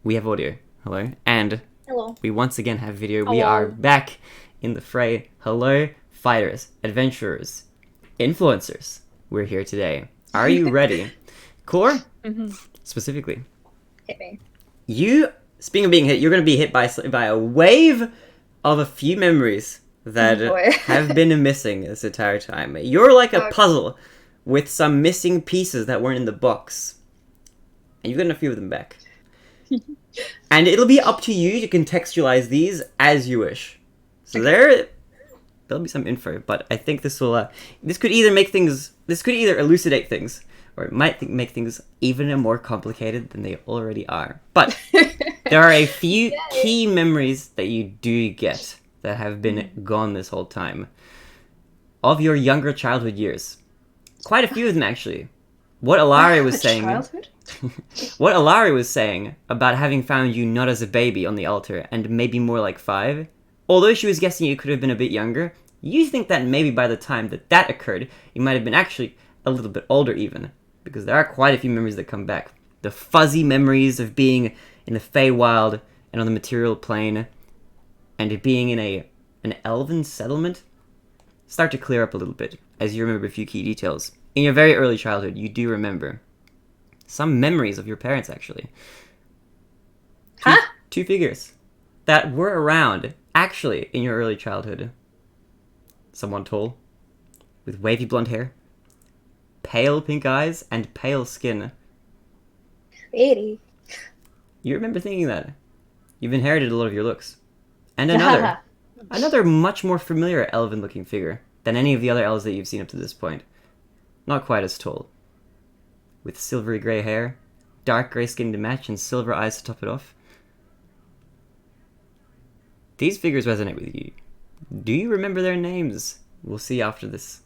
we have audio. Hello. And Hello. we once again have video. We Hello. are back in the fray. Hello, fighters, adventurers, influencers. We're here today. Are you ready? Core, specifically. Hit me. You, speaking of being hit, you're going to be hit by a wave of a few memories that Oh, boy. have been missing this entire time. You're like a Okay. puzzle with some missing pieces that weren't in the box. And you've gotten a few of them back. And it'll be up to you to contextualize these as you wish. So there'll be some info, but I think this will this could either elucidate things, or it might make things even more complicated than they already are. But there are a few key memories that you do get that have been gone this whole time of your younger childhood years. Quite a few of them, actually. What Alari was saying. Childhood? What Alari was saying about having found you not as a baby on the altar and maybe more like 5, although she was guessing you could have been a bit younger, you think that maybe by the time that occurred, you might have been actually a little bit older even, because there are quite a few memories that come back. The fuzzy memories of being in the Feywild and on the material plane, and being in an elven settlement, start to clear up a little bit as you remember a few key details. In your very early childhood, you do remember some memories of your parents, actually. Huh? Two figures that were around, actually, in your early childhood. Someone tall, with wavy blonde hair, pale pink eyes, and pale skin. Pretty. You remember thinking that. You've inherited a lot of your looks. And another much more familiar elven-looking figure than any of the other elves that you've seen up to this point. Not quite as tall. With silvery grey hair, dark grey skin to match, and silver eyes to top it off. These figures resonate with you. Do you remember their names? We'll see after this.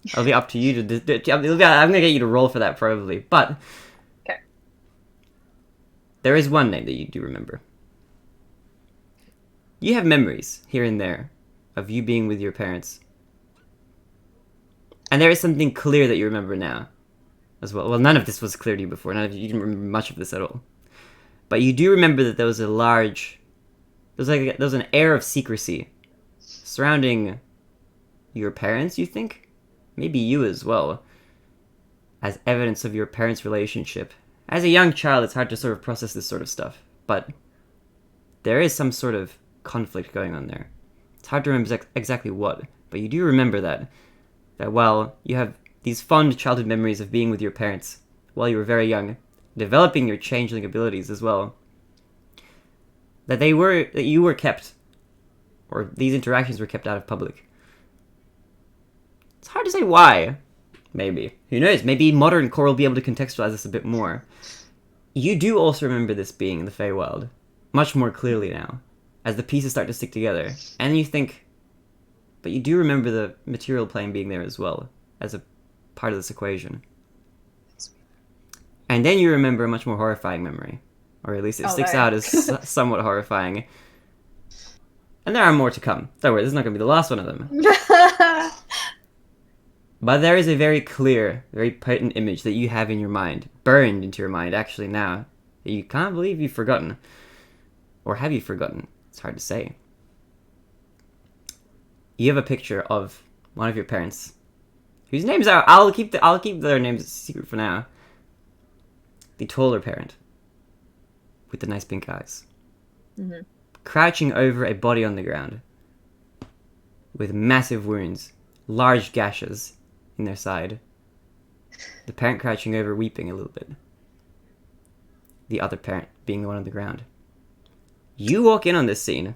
It'll be up to you to... I'm going to get you to roll for that, probably. But... Okay. There is one name that you do remember. You have memories, here and there, of you being with your parents. And there is something clear that you remember now, as well. Well, none of this was clear to you before. You didn't remember much of this at all. But you do remember that there was a large... There was an air of secrecy surrounding your parents, you think? Maybe you as well. As evidence of your parents' relationship. As a young child, it's hard to sort of process this sort of stuff. But there is some sort of conflict going on there. It's hard to remember exactly what. But you do remember that while you have these fond childhood memories of being with your parents while you were very young, developing your changeling abilities as well, that you were kept, or these interactions were kept out of public. It's hard to say why. Maybe. Who knows? Maybe modern core will be able to contextualize this a bit more. You do also remember this being in the Feywild, much more clearly now, as the pieces start to stick together. And you think, but you do remember the material plane being there as well, as a part of this equation. And then you remember a much more horrifying memory. Or at least it sticks out as somewhat horrifying. And there are more to come. Don't worry, this is not going to be the last one of them. But there is a very clear, very potent image that you have in your mind, burned into your mind actually now, that you can't believe you've forgotten. Or have you forgotten? It's hard to say. You have a picture of one of your parents, whose names are... I'll keep their names a secret for now. The taller parent, with the nice pink eyes. Mm-hmm. Crouching over a body on the ground, with massive wounds, large gashes in their side. The parent crouching over, weeping a little bit. The other parent being the one on the ground. You walk in on this scene,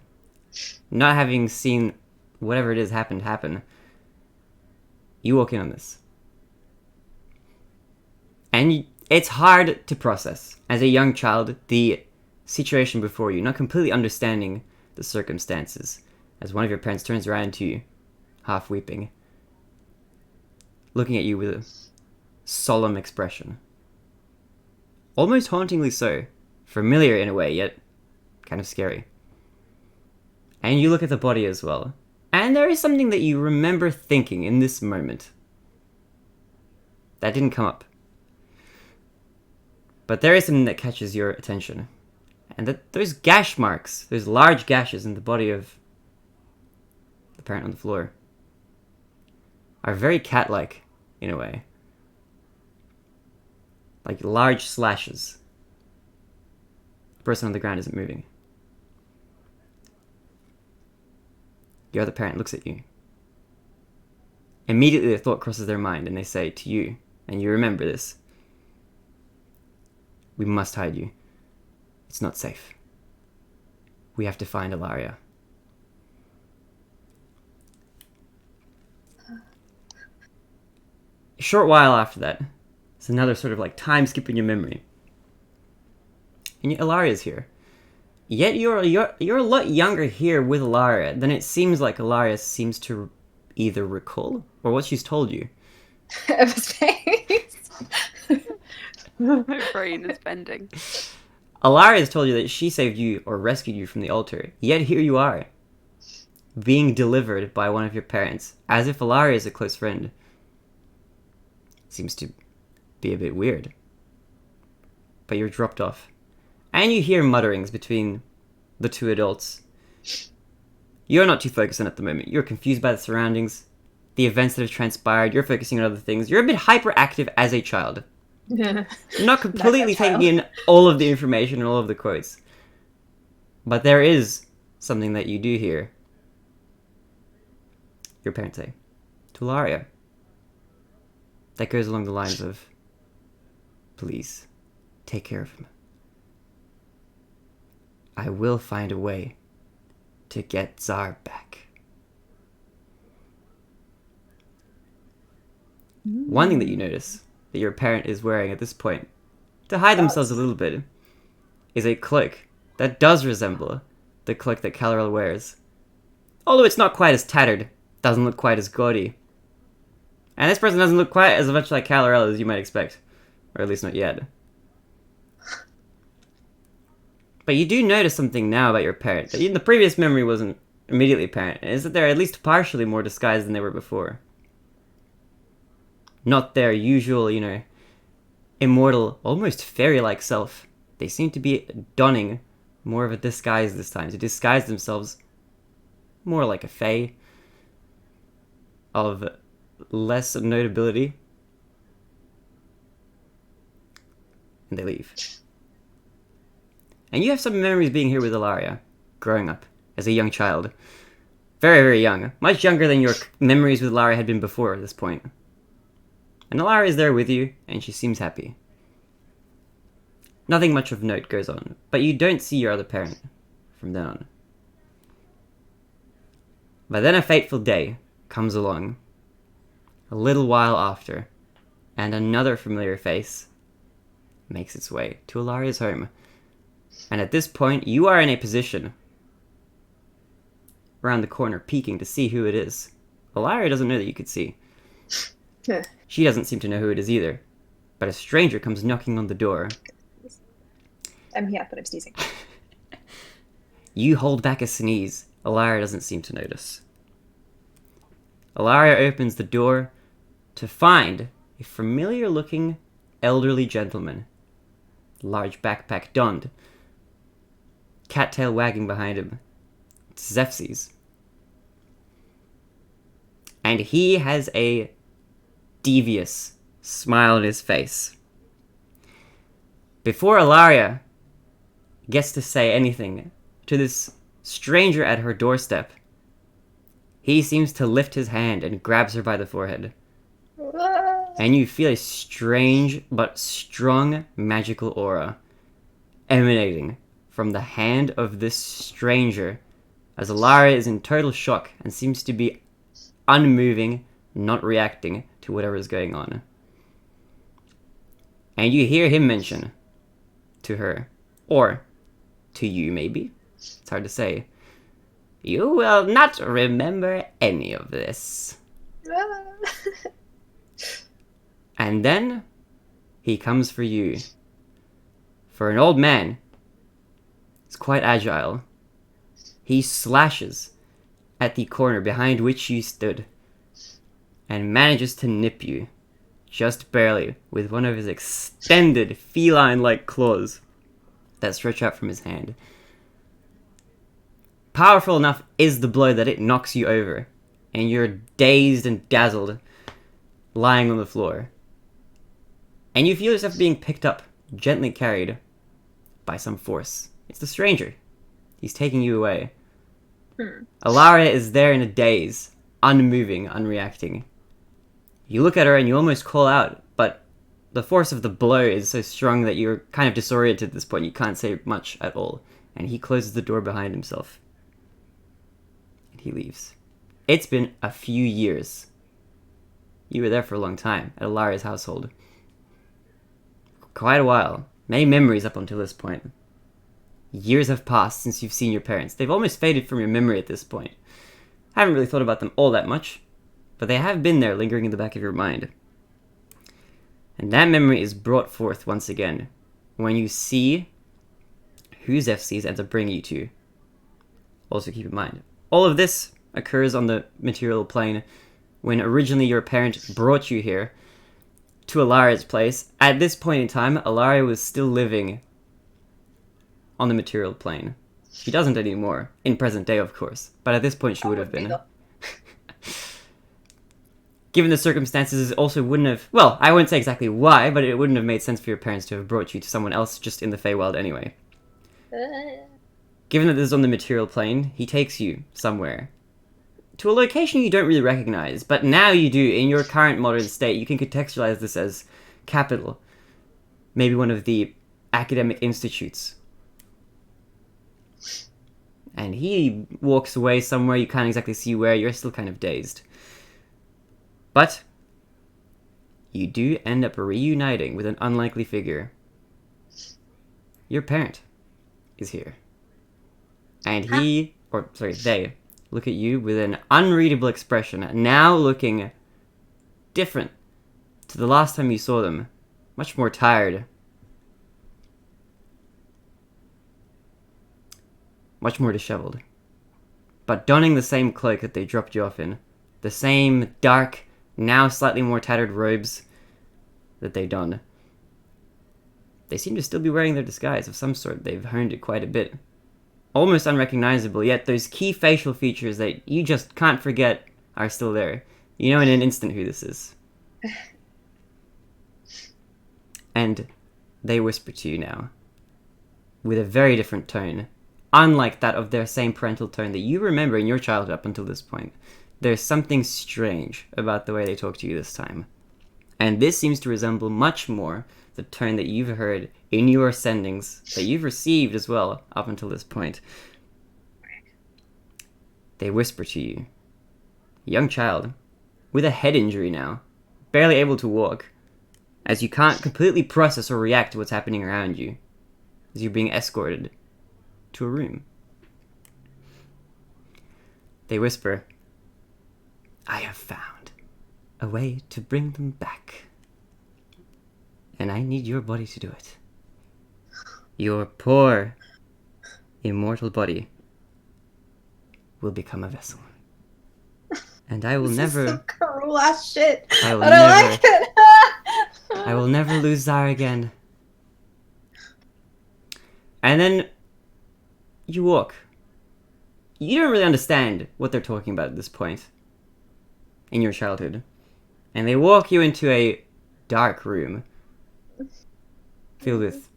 not having seen whatever it is happen. You walk in on this. And it's hard to process, as a young child, the situation before you, not completely understanding the circumstances, as one of your parents turns around to you, half weeping, looking at you with a solemn expression. Almost hauntingly so, familiar in a way, yet kind of scary. And you look at the body as well, and there is something that you remember thinking in this moment. That didn't come up. But there is something that catches your attention. And that those gash marks, those large gashes in the body of the parent on the floor, are very cat-like, in a way. Like large slashes. The person on the ground isn't moving. Your other parent looks at you. Immediately a thought crosses their mind, and they say to you, and you remember this, we must hide you. It's not safe. We have to find Ilaria. A short while after that, it's another sort of like time skip in your memory. And Ilaria's here. Yet you're a lot younger here with Ilaria than it seems like Ilaria seems to either recall or what she's told you. Eva's face. My brain is bending. Ilaria has told you that she saved you or rescued you from the altar. Yet here you are, being delivered by one of your parents, as if Ilaria is a close friend. Seems to be a bit weird. But you're dropped off. And you hear mutterings between the two adults. You're not too focused on it at the moment. You're confused by the surroundings, the events that have transpired. You're focusing on other things. You're a bit hyperactive as a child. You're not completely taking in all of the information and all of the quotes. But there is something that you do hear. Your parents say to Ilaria. That goes along the lines of, please, take care of him. I will find a way to get Tsar back. One thing that you notice that your parent is wearing at this point, to hide themselves a little bit, is a cloak that does resemble the cloak that Calarel wears. Although it's not quite as tattered, doesn't look quite as gaudy. And this person doesn't look quite as much like Calarel as you might expect. Or at least not yet. But you do notice something now about your parent that in the previous memory wasn't immediately apparent, is that they're at least partially more disguised than they were before. Not their usual, immortal, almost fairy-like self. They seem to be donning more of a disguise this time, to disguise themselves more like a fae, of less notability. And they leave. And you have some memories being here with Ilaria, growing up as a young child. Very, very young. Much younger than your memories with Ilaria had been before at this point. And Ilaria is there with you, and she seems happy. Nothing much of note goes on, but you don't see your other parent from then on. But then a fateful day comes along, a little while after, and another familiar face makes its way to Ilaria's home. And at this point, you are in a position around the corner, peeking to see who it is. Ilaria doesn't know that you could see. She doesn't seem to know who it is either. But a stranger comes knocking on the door. I'm here, but I'm sneezing. You hold back a sneeze. Ilaria doesn't seem to notice. Ilaria opens the door to find a familiar-looking elderly gentleman. Large backpack donned. Cattail wagging behind him. It's Zepses. And he has a devious smile on his face. Before Ilaria gets to say anything to this stranger at her doorstep, he seems to lift his hand and grabs her by the forehead. And you feel a strange but strong magical aura emanating from the hand of this stranger, as Ilaria is in total shock and seems to be unmoving, not reacting to whatever is going on. And you hear him mention to her, or to you maybe, it's hard to say, "You will not remember any of this." And then he comes for you. For an old man, he's quite agile. He slashes at the corner behind which you stood and manages to nip you, just barely, with one of his extended feline-like claws. that stretch out from his hand. Powerful enough is the blow that it knocks you over, and you're dazed and dazzled, lying on the floor. And you feel yourself being picked up, gently carried, by some force. It's the stranger. He's taking you away. Alaria is there in a daze, unmoving, unreacting. You look at her and you almost call out, but the force of the blow is so strong that you're kind of disoriented at this point. You can't say much at all. And he closes the door behind himself. And he leaves. It's been a few years. You were there for a long time at Alaria's household. Quite a while. Many memories up until this point. Years have passed since you've seen your parents. They've almost faded from your memory at this point. I haven't really thought about them all that much, but they have been there lingering in the back of your mind. And that memory is brought forth once again when you see who Zephyrs ends up bringing you to. Also keep in mind, all of this occurs on the material plane when originally your parent brought you here to Alaria's place. At this point in time, Alaria was still living on the material plane. She doesn't anymore, in present day of course, but at this point she would have been. Given the circumstances, it also wouldn't have... Well, I won't say exactly why, but it wouldn't have made sense for your parents to have brought you to someone else just in the Feywild anyway. Given that this is on the material plane, he takes you somewhere. To a location you don't really recognize, but now you do. In your current modern state, you can contextualize this as capital. Maybe one of the academic institutes. And he walks away somewhere, you can't exactly see where, you're still kind of dazed. But you do end up reuniting with an unlikely figure. Your parent is here. And they look at you with an unreadable expression, now looking different to the last time you saw them. Much more tired. Much more disheveled. But donning the same cloak that they dropped you off in. The same dark, now slightly more tattered robes that they don. They seem to still be wearing their disguise of some sort. They've honed it quite a bit. Almost unrecognizable, yet those key facial features that you just can't forget are still there. You know in an instant who this is. And they whisper to you now, with a very different tone, unlike that of their same parental tone that you remember in your childhood up until this point. There's something strange about the way they talk to you this time. And this seems to resemble much more the tone that you've heard in your sendings, that you've received as well up until this point. They whisper to you. A young child, with a head injury now, barely able to walk, as you can't completely process or react to what's happening around you, as you're being escorted to a room. They whisper, I have found a way to bring them back. And I need your body to do it. Your poor, immortal body will become a vessel. And I will This never... is some cruel ass shit. I will I don't never... like it. I will never lose Zara again. And then you walk. You don't really understand what they're talking about at this point in your childhood. And they walk you into a dark room filled with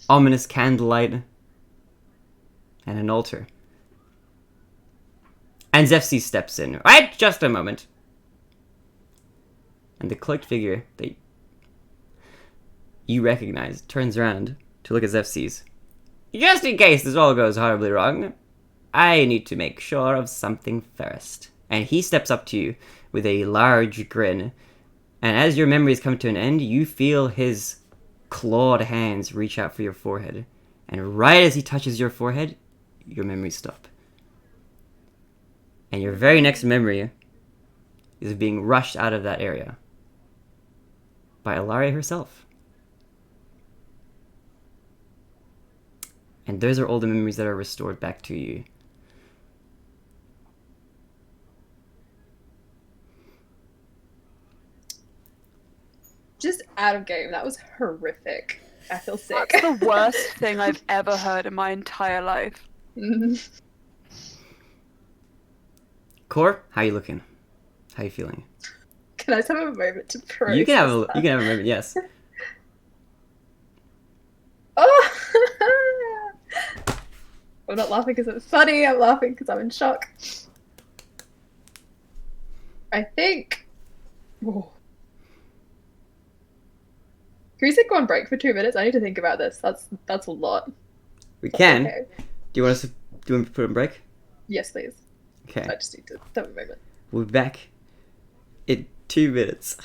ominous candlelight and an altar. And Zephyr steps in. Right, just a moment. And the cloaked figure that you recognize turns around to look at Zephyr. Just in case this all goes horribly wrong, I need to make sure of something first. And he steps up to you with a large grin. And as your memories come to an end, you feel his clawed hands reach out for your forehead. And right as he touches your forehead, your memories stop. And your very next memory is being rushed out of that area by Alaria herself. And those are all the memories that are restored back to you. Just out of game. That was horrific. I feel sick. That's the worst thing I've ever heard in my entire life. Core, how you looking? How you feeling? Can I just have a moment to process? You can have that? a moment. Yes. Oh! I'm not laughing because it's funny. I'm laughing because I'm in shock. I think. Oh. Can we just go on break for 2 minutes? I need to think about this. That's a lot. We can. Okay. Do you want us to? Do you want me to put on break? Yes, please. Okay. I just need to have a moment. We'll be back in 2 minutes.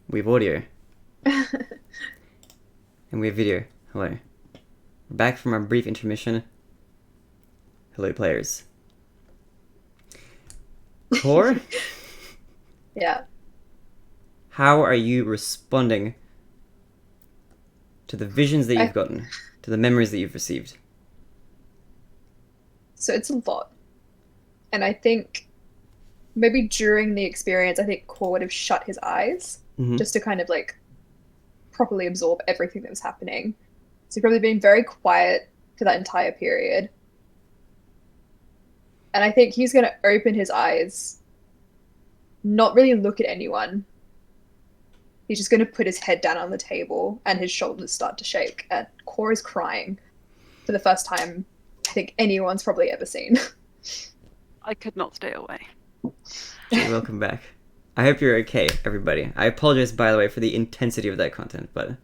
We have audio. And we have video. Hello. We're back from our brief intermission. Hello, players. Core, Yeah. how are you responding to the visions that you've gotten, to the memories that you've received? So it's a lot. And I think maybe during the experience, I think Core would have shut his eyes Mhm. just to kind of like properly absorb everything that was happening. So he's probably been very quiet for that entire period. And I think he's going to open his eyes, not really look at anyone. He's just going to put his head down on the table and his shoulders start to shake. And Core is crying for the first time I think anyone's probably ever seen. I could not stay away. Jade, welcome back. I hope you're okay, everybody. I apologize, by the way, for the intensity of that content, but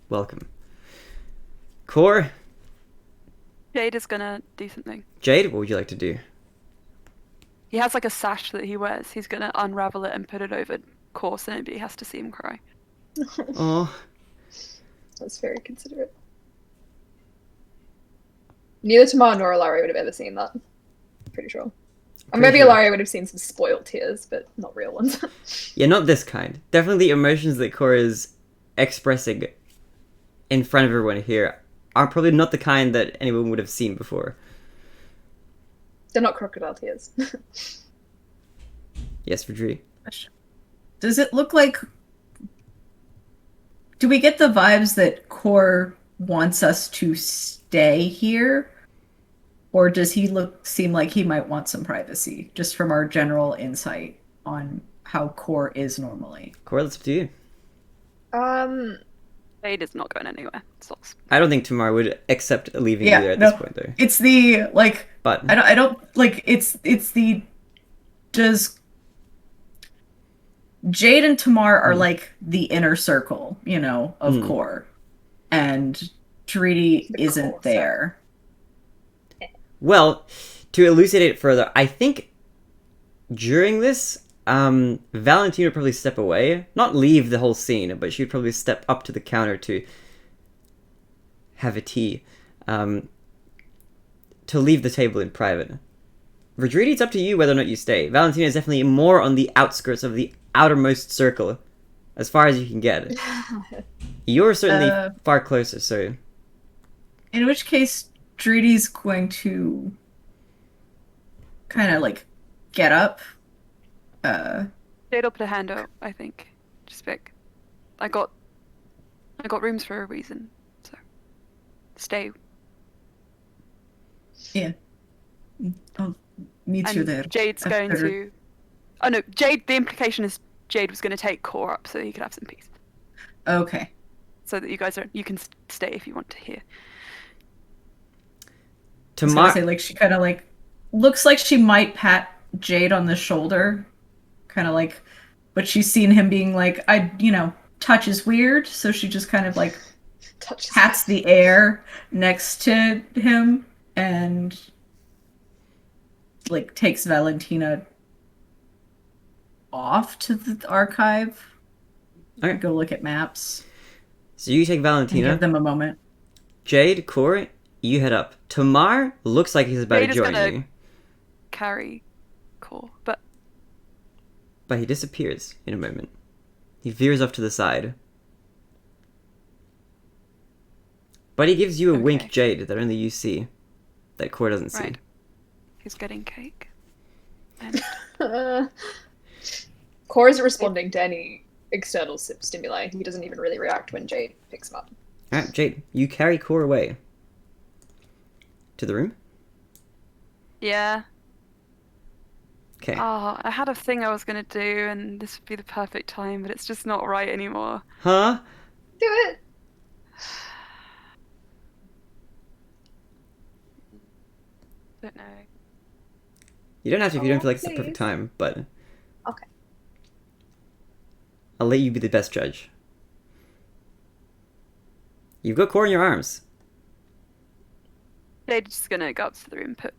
welcome. Core, Jade is gonna do something. Jade, what would you like to do? He has like a sash that he wears. He's gonna unravel it and put it over Core so nobody has to see him cry. Oh, That's very considerate. Neither Tamar nor Ilaria would have ever seen that. Pretty sure. Or Pretty maybe sure. Ilaria would have seen some spoiled tears, but not real ones. yeah, not this kind. Definitely the emotions that Core is expressing in front of everyone here are probably not the kind that anyone would have seen before. They're not crocodile tears. Yes, Vidri. Does it look like... Do we get the vibes that Core wants us to stay here? Or does he seem like he might want some privacy, just from our general insight on how Core is normally? Core, that's up to you. Jade is not going anywhere. Socks. I don't think Tamar would accept leaving Yeah, either at no. this point, though. It's the, like... But I don't like, it's the... Does... Jade and Tamar are like the inner circle, you know, of Core. And Treaty The isn't core there. well, to elucidate it further, I think during this, Valentina would probably step away, not leave the whole scene, but she'd probably step up to the counter to have a tea, to leave the table in private. Rodriguez, it's up to you whether or not you stay. Valentina is definitely more on the outskirts of the outermost circle, as far as you can get. You're certainly far closer, so... In which case, Treaty's going to kind of like get up. Jade will put a hand out, I think. Just like, I got rooms for a reason, so stay. Yeah. I'll meet you And there. Jade's going after- to. Oh no, Jade. The implication is Jade was going to take Core up so he could have some peace, Okay. so that you can stay if you want to hear. I was gonna say, like, she kind of like looks like she might pat Jade on the shoulder, kind of like, but she's seen him being like, touch is weird, so she just kind of like Touches. pats the air next to him and like takes Valentina off to the archive. Okay. Go look at maps. So you take And Valentina. give them a moment. Jade, Core, you head up. Tamar looks like he's about Jade to is join gonna- you, Carry Core, but but he disappears in a moment. He veers off to the side. But he gives you a wink, Okay. Jade, that only you see. That Core doesn't see. right, he's getting cake. And Core isn't responding to any external stimuli. He doesn't even really react when Jade picks him up. Alright, Jade, you carry Core away. To the room? yeah. Okay. Oh, I had a thing I was gonna do, and this would be the perfect time, but it's just not right anymore. Huh? Do it! Don't know. You don't have to if you don't feel like it's the please. perfect time, but Okay. I'll let you be the best judge. You've got Core in your arms. Jade's just gonna go up to the room, put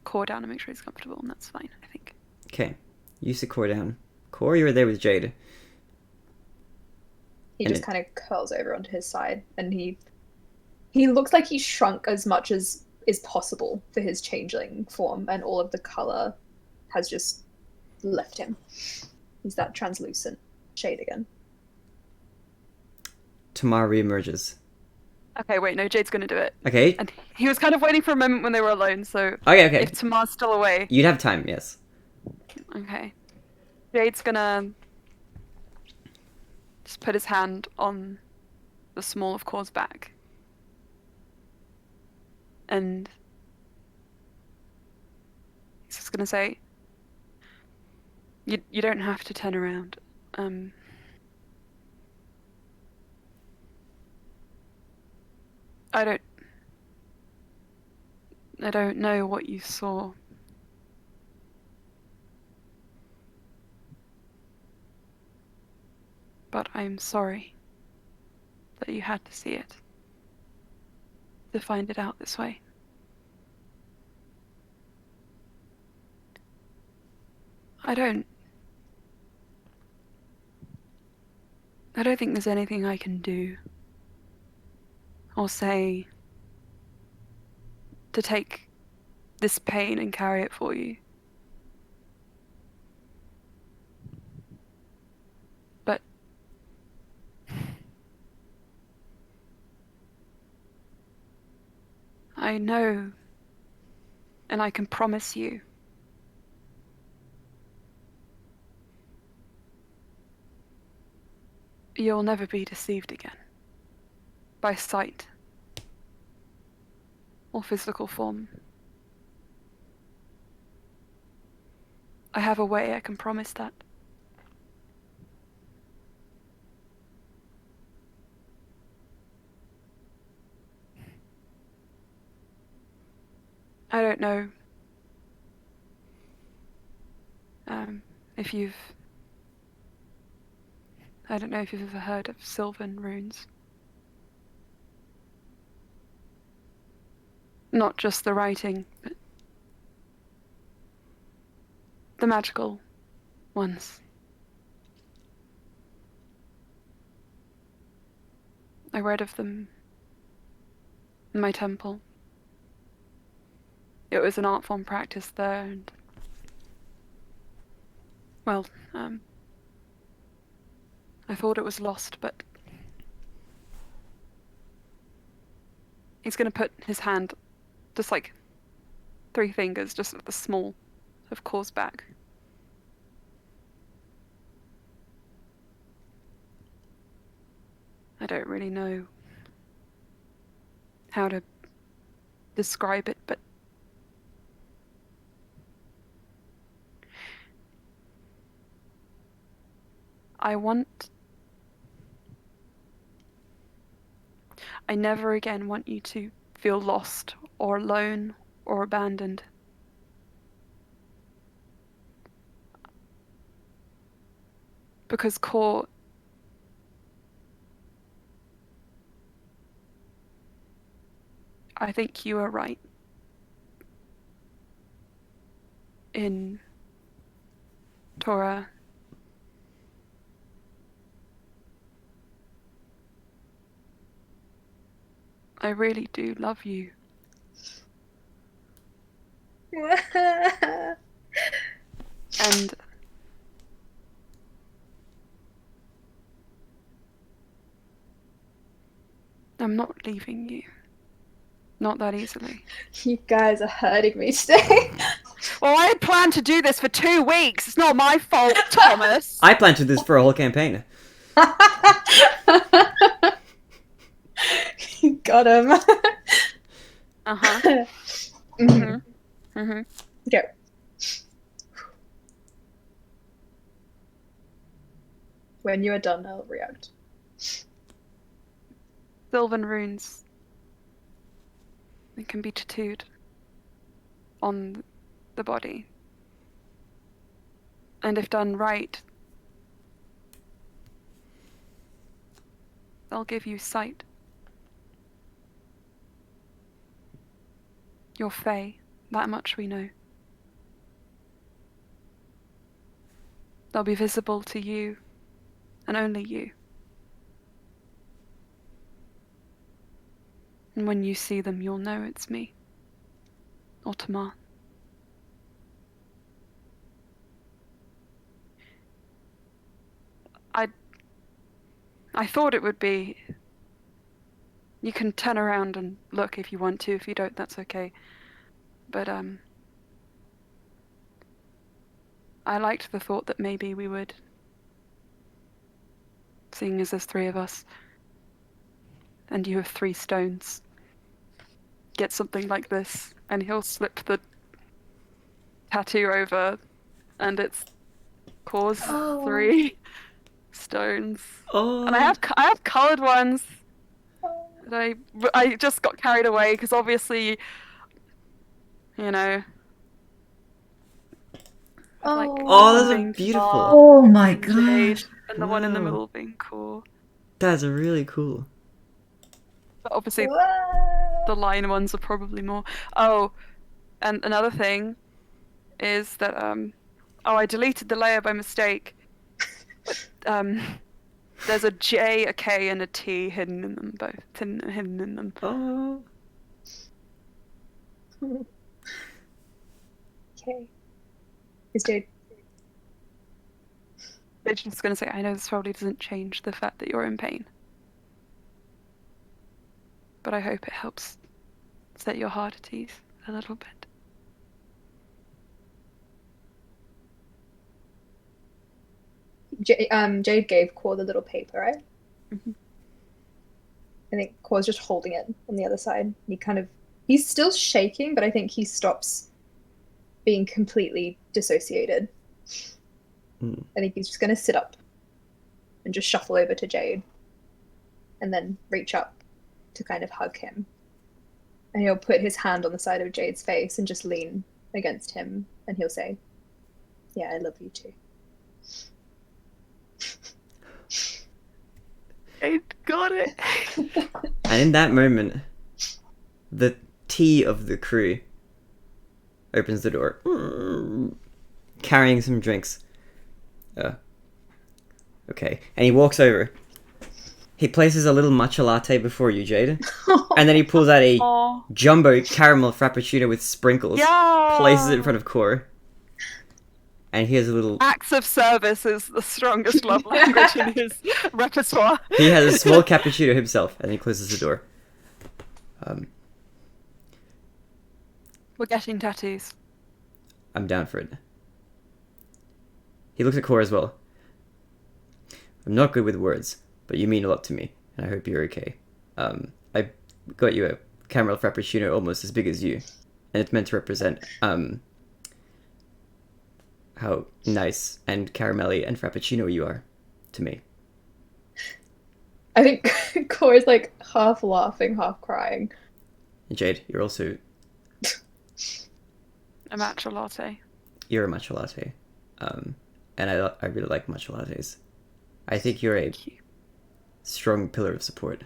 Core down, and make sure he's comfortable, and that's fine, I think. Okay. You sit Core down. Core, you were there with Jade. He And just kind of curls over onto his side, and he looks like he's shrunk as much as is possible for his changeling form, and all of the color has just left him. He's that translucent shade again. Tamar reemerges. Okay, wait, no, Jade's gonna do it. Okay. And he was kind of waiting for a moment when they were alone, so Okay. if Tamar's still away. You'd have time, yes. Okay. Jade's gonna just put his hand on the small of Kor's back. And he's just gonna say, You don't have to turn around. I don't know what you saw. But I'm sorry that you had to see it. To find it out this way. I don't think there's anything I can do or say to take this pain and carry it for you. But I know, and I can promise you, you'll never be deceived again by sight or physical form. I have a way I can promise that. I don't know if you've... I don't know if you've ever heard of Sylvan runes. Not just the writing, but the magical ones. I read of them in my temple. It was an art form practiced there, and well, I thought it was lost, but he's gonna put his hand, just like 3 fingers, just at the small of Kor's back. I don't really know how to describe it, but I never again want you to feel lost or alone or abandoned. Because Kor, I think you are right in Torah. I really do love you. And I'm not leaving you. Not that easily. You guys are hurting me today. Well, I had planned to do this for 2 weeks. It's not my fault, Thomas. I planned to do this for a whole campaign. Got him. Uh-huh. Go. When you are done, I'll react. Sylvan runes. They can be tattooed on the body. And if done right, they'll give you sight. You're Fae, that much we know. They'll be visible to you, and only you. And when you see them, you'll know it's me. Or Tamar. I thought it would be... You can turn around and look if you want to. If you don't, that's okay. But, I liked the thought that maybe we would, seeing as there's 3 of us, and you have 3 stones, get something like this, and he'll slip the tattoo over, and it's cause 3 stones. Oh. And I have coloured ones. That I just got carried away because obviously, you know. Like, Oh, those are being beautiful. smart, Oh my Jade, god. and the one in the Wow. middle being cool. That's really cool. But obviously, What? the line ones are probably more. Oh, and another thing is that I deleted the layer by mistake. But, there's a J, a K, and a T hidden in them both. Hidden in them. Oh. Okay. Is Jade? They're just gonna say, I know this probably doesn't change the fact that you're in pain. But I hope it helps set your heart at ease a little bit. Jade gave Core the little paper, right? Mhm. I think Core's just holding it on the other side. He's still shaking, but I think he stops being completely dissociated. Mm. I think he's just gonna sit up and just shuffle over to Jade and then reach up to kind of hug him. And he'll put his hand on the side of Jade's face and just lean against him, and he'll say, "Yeah, I love you too." I got it. And in that moment, the T of the crew opens the door, carrying some drinks. Okay, and he walks over. He places a little matcha latte before you, Jade, and then he pulls out a Aw. jumbo caramel frappuccino with sprinkles, Yeah. places it in front of Core, and here's a little... Acts of service is the strongest love language in his repertoire. He has a small cappuccino himself, and he closes the door. We're getting tattoos. I'm down for it. He looks at Core as well. I'm not good with words, but you mean a lot to me, and I hope you're okay. I got you a caramel frappuccino almost as big as you, and it's meant to represent how nice and caramelly and frappuccino you are to me. I think Core's like half laughing, half crying. And Jade, you're also... A matcha latte. You're a matcha latte. And I really like matcha lattes. I think you're a Thank you. strong pillar of support.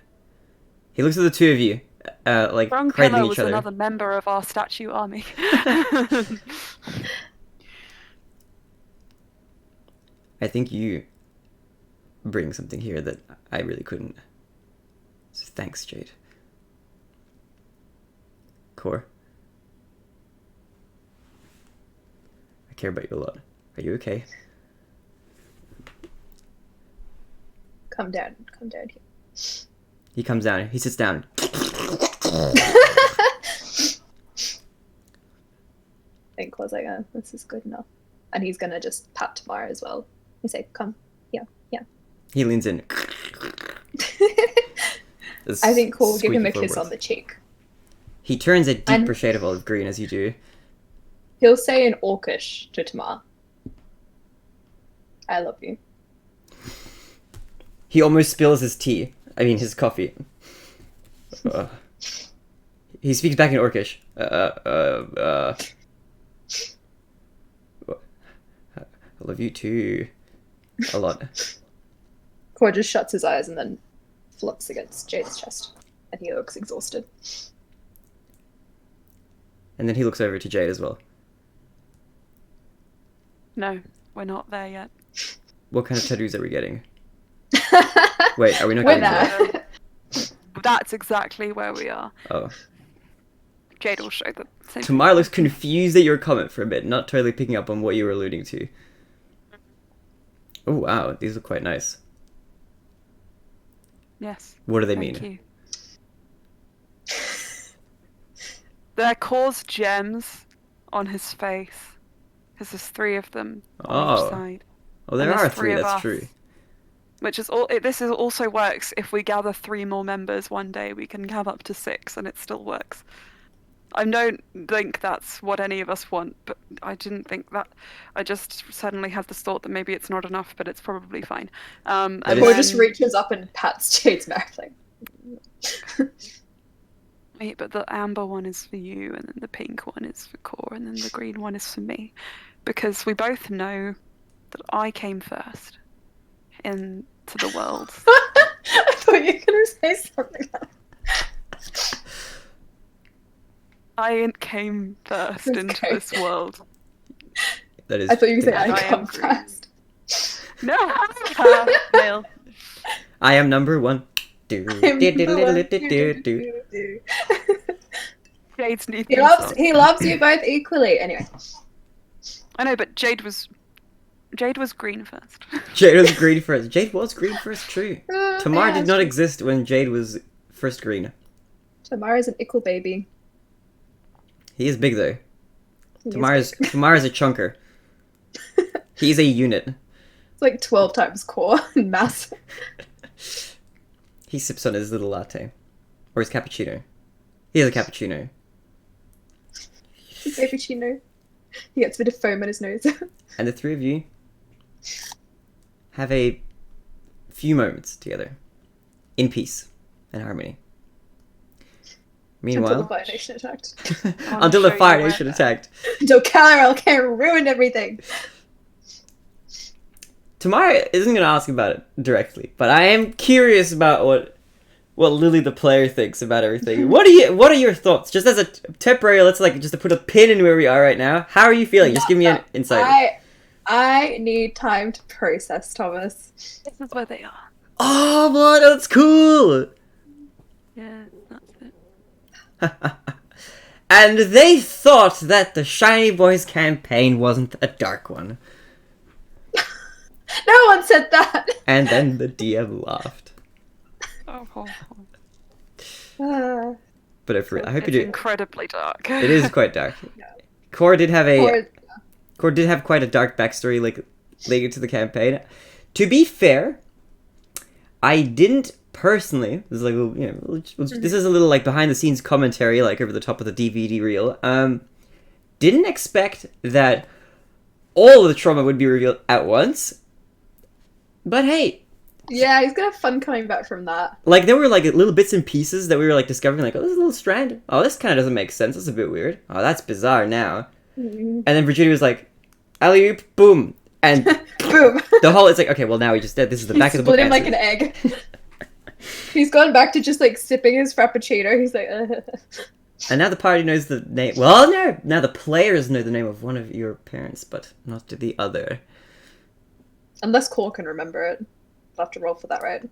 He looks at the two of you, like Strong cradling Pillar each was other. another member of our statue army. I think you bring something here that I really couldn't. So thanks, Jade. Core. I care about you a lot. Are you okay? Come down here. He comes down. He sits down. I think Core's like, oh, this is good enough. And he's gonna just pat Tamara as well. He say, come, yeah. He leans in. I think Core will give him a Squeaky kiss floorboards. on the cheek. He turns a deeper And- shade of olive green as you do. He'll say in Orcish to Tamar, I love you. He almost spills his tea. I mean, his coffee. He speaks back in Orcish. I love you too. A lot. Core just shuts his eyes and then flops against Jade's chest. And he looks exhausted. And then he looks over to Jade as well. No, we're not there yet. What kind of tattoos are we getting? Wait, are we not We're getting to that? there. That's exactly where we are. Oh. Jade will show the same. Tamara looks confused at your comment for a bit, not totally picking up on what you were alluding to. Oh wow, these look quite nice. Yes. What do they Thank mean? you. They're Core's gems on his face. Because there's 3 of them on each Oh. side. Oh, there And are there's 3, of that's us. true. Which is all. This is also works if we gather 3 more members one day. We can have up to 6, and it still works. I don't think that's what any of us want, but I didn't think that. I just suddenly had this thought that maybe it's not enough, but it's probably fine. And That Core is- just reaches up and pats Jade's mouth like, Wait, but the amber one is for you, and then the pink one is for Core, and then the green one is for me, because we both know that I came first into the world. I thought you were gonna say something else. I came first That's into great. this world. I That is. thought you were saying Yeah, I I come am green. first. No, Neil. I am number 1. I'm the one. Jade's new He theme loves song. he loves you both equally. Anyway. I know, but Jade was green first. Jade was green first. Jade was green first, true. Tamar Yeah, did not it's- exist when Jade was first green. Tamara's an ickle baby. He is big though. He is Tamara's big. a chunker. He's a unit. It's like 12 times core and mass. He sips on his little latte. Or his cappuccino. He has a cappuccino. Cappuccino. He gets a bit of foam in his nose. And the 3 of you have a few moments together. In peace and harmony. Until the Meanwhile, Fire Nation attacked. until the show you Fire where Nation that- attacked. Until Kal-El came and ruined everything. Tamara isn't going to ask about it directly, but I am curious about what Lily the player thinks about everything. What are your thoughts? Just as a temporary, let's just to put a pin in where we are right now. How are you feeling? Just give me an insight. I need time to process, Thomas. This is where they are. Oh, man, that's cool. Yeah, that's it. And they thought that the Shiny Boys campaign wasn't a dark one. No one said that. And then the DM laughed. Oh, Ah, But I hope you it's do. incredibly dark. It is quite dark. Core did have or- Core did have quite a dark backstory, leading to the campaign. To be fair, I didn't personally. This is this is a little behind the scenes commentary, over the top of the DVD reel. Didn't expect that all of the trauma would be revealed at once. But hey, yeah, he's gonna have fun coming back from that. there were little bits and pieces that we were discovering. Oh, this is a little strand. Oh, this kind of doesn't make sense. That's a bit weird. Oh, that's bizarre now. Mm. And then Virginia was like, alley oop, boom, and Boom. the whole. It's okay. Well, now we just did. This is the back of the book. Split him like answer. an egg. He's gone back to just sipping his frappuccino. He's like, And now the party knows the name. Well, no. Now the players know the name of one of your parents, but not the other. Unless Cole can remember it. I'll have to roll for that, right?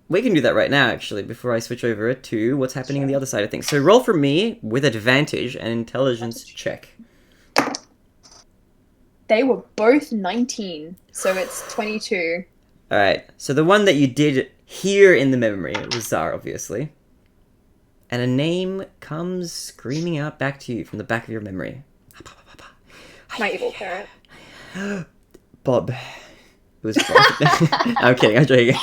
We can do that right now, actually, before I switch over to what's happening on the other side of things. So roll for me with advantage and intelligence check. They were both 19, so it's 22. All right. So the one that you did hear in the memory was Zar, obviously. And a name comes screaming out back to you from the back of your memory. My evil parent. Bob. It was Bob. I'm kidding. I'm joking.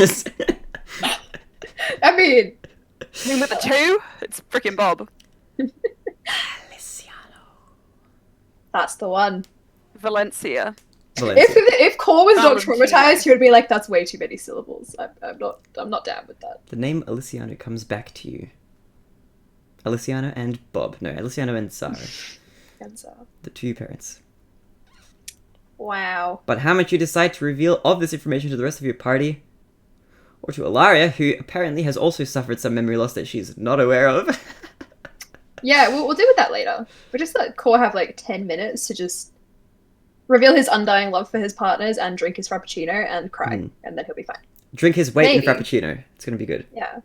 I mean, With a 2, it's freaking Bob. Luciano. that's the one. Valencia. Valencia. If Cole was not Valentina. traumatized, he would be like, "That's way too many syllables." I'm not down with that. The name Aliciano comes back to you. Aliciano and Bob. No, Aliciano and Zar. And so, The 2 parents. wow. But how much you decide to reveal of this information to the rest of your party, or to Ilaria, who apparently has also suffered some memory loss that she's not aware of. Yeah, we'll deal with that later. We'll just let Cole have 10 minutes to just reveal his undying love for his partners and drink his frappuccino and cry, and then he'll be fine. Drink his weight in Maybe. Frappuccino. It's gonna be good. Yeah.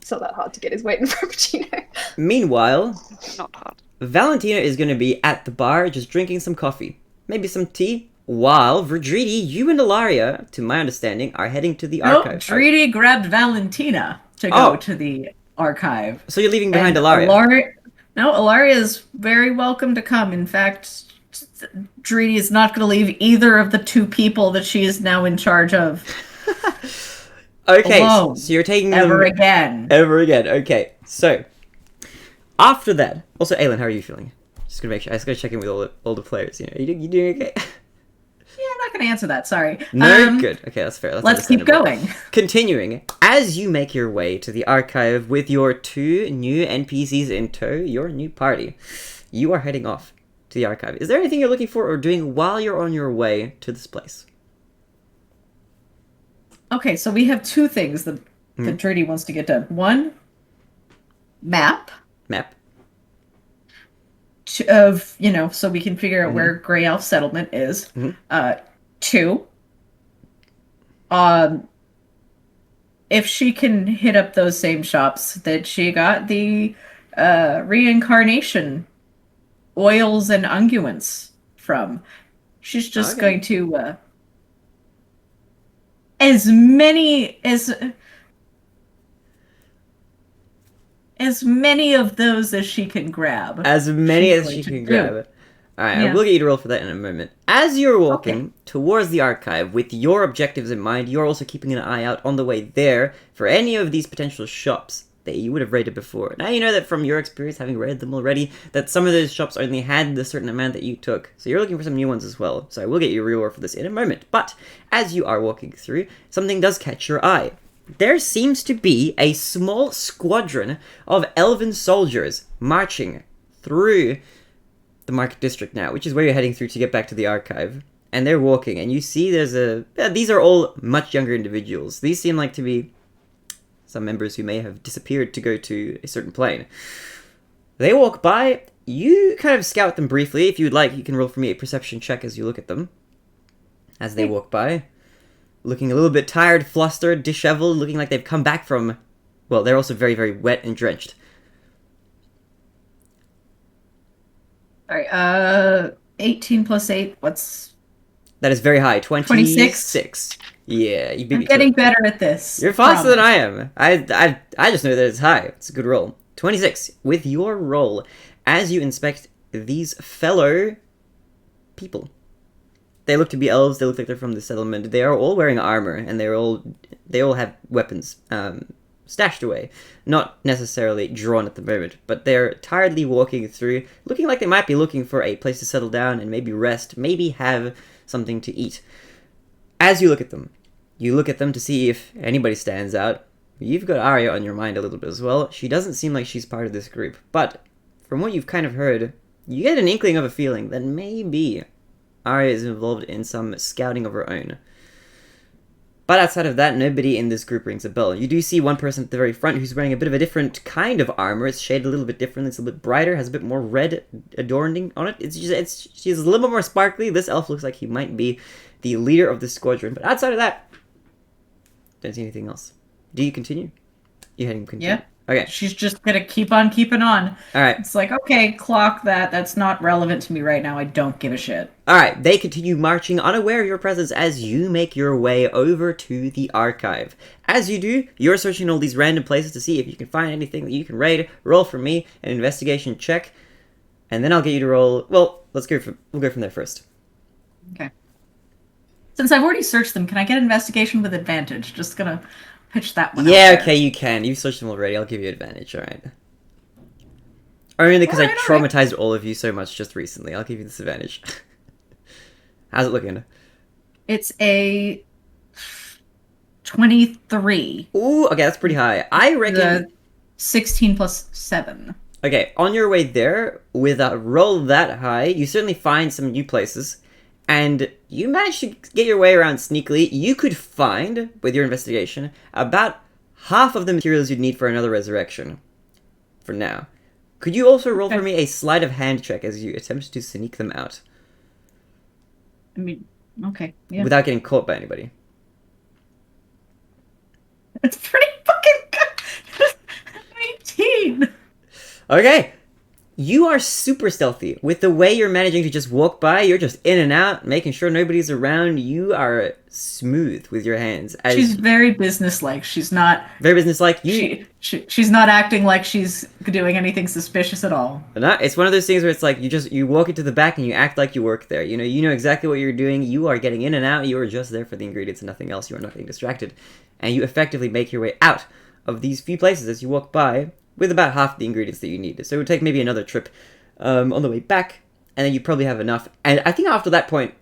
It's not that hard to get his weight in Frappuccino. Meanwhile, Not hard. Valentina is going to be at the bar just drinking some coffee, maybe some tea, while Verdridi, you and Ilaria, to my understanding, are heading to the No, archive. Dridi grabbed Valentina to go to the archive. So you're leaving behind And Ilaria. Ilaria is very welcome to come. In fact, Dridi is not going to leave either of the two people that she is now in charge of. Okay, alone, so you're taking ever them... again. Ever again, okay. So, after that... Also, Aelin, how are you feeling? Just gonna make sure. I just gotta check in with all the players. You know, you doing okay? Yeah, I'm not going to answer that. Sorry. No, good. Okay, that's fair. That's Let's keep understandable. going. Continuing, as you make your way to the archive with your 2 new NPCs in tow, your new party, you are heading off to the archive. Is there anything you're looking for or doing while you're on your way to this place? Okay, so we have 2 things that Dridi wants to get done. 1, map. Map. Of, so we can figure out where Grey Elf settlement is. 2, if she can hit up those same shops that she got the reincarnation oils and unguents from, she's just going to as many of those as she can grab. As many as she can grab. Alright, I will get you to roll for that in a moment. As you're walking towards the archive with your objectives in mind, you're also keeping an eye out on the way there for any of these potential shops that you would have raided before. Now you know that from your experience, having raided them already, that some of those shops only had the certain amount that you took. So you're looking for some new ones as well. So I will get you a reward for this in a moment. But as you are walking through, something does catch your eye. There seems to be a small squadron of elven soldiers marching through the market district now, which is where you're heading through to get back to the archive. And they're walking, and you see these are all much younger individuals. These seem like to be some members who may have disappeared to go to a certain plane. They walk by, you kind of scout them briefly. If you'd like, you can roll for me a perception check as you look at them. As they walk by. Looking a little bit tired, flustered, disheveled, looking like they've come back from... Well, they're also very, very wet and drenched. Alright, 18 plus 8, what's... That is very high. 26. Yeah, you beat I'm me to getting it. better at this. You're faster than I am. I just know that it's high. It's a good roll. 26. With your roll, as you inspect these fellow people. They look to be elves. They look like they're from the settlement. They are all wearing armor, and they all have weapons stashed away. Not necessarily drawn at the moment, but they're tiredly walking through, looking like they might be looking for a place to settle down and maybe rest, maybe have something to eat. As you look at them to see if anybody stands out. You've got Arya on your mind a little bit as well. She doesn't seem like she's part of this group, but from what you've kind of heard, you get an inkling of a feeling that maybe Arya is involved in some scouting of her own. But outside of that, nobody in this group rings a bell. You do see one person at the very front who's wearing a bit of a different kind of armor. It's shaded a little bit different. It's a bit brighter, has a bit more red adorning on it. She's a little bit more sparkly. This elf looks like he might be the leader of the squadron. But outside of that, don't see anything else. Do you continue? You heading continue? Yeah. Okay. She's just gonna keep on keeping on. Alright. It's like, okay, clock that. That's not relevant to me right now. I don't give a shit. Alright, they continue marching, unaware of your presence as you make your way over to the archive. As you do, you're searching all these random places to see if you can find anything that you can raid. Roll for me an investigation check, and then I'll get you to roll... Well, we'll go from there first. Okay. Since I've already searched them, can I get investigation with advantage? Just gonna pitch that one out there. Okay, you can. You've searched them already. I'll give you advantage, alright. Only because I traumatized all of you so much just recently. I'll give you this advantage. How's it looking? It's a 23. Ooh, okay, that's pretty high. I reckon... The 16 plus 7. Okay, on your way there, with a roll that high, you certainly find some new places, and you manage to get your way around sneakily. You could find, with your investigation, about half of the materials you'd need for another resurrection. For now. Could you also roll for me a sleight of hand check as you attempt to sneak them out? I mean, okay, yeah. Without getting caught by anybody. It's pretty fucking good. mean? Okay. You are super stealthy. With the way you're managing to just walk by, you're just in and out, making sure nobody's around. You are smooth with your hands. She's very businesslike. She's not very businesslike. She's not acting like she's doing anything suspicious at all. No, it's one of those things where it's like you walk into the back and you act like you work there. You know exactly what you're doing. You are getting in and out. You are just there for the ingredients and nothing else. You are not getting distracted. And you effectively make your way out of these few places as you walk by with about half the ingredients that you need. So it would take maybe another trip on the way back, and then you probably have enough. And I think after that point,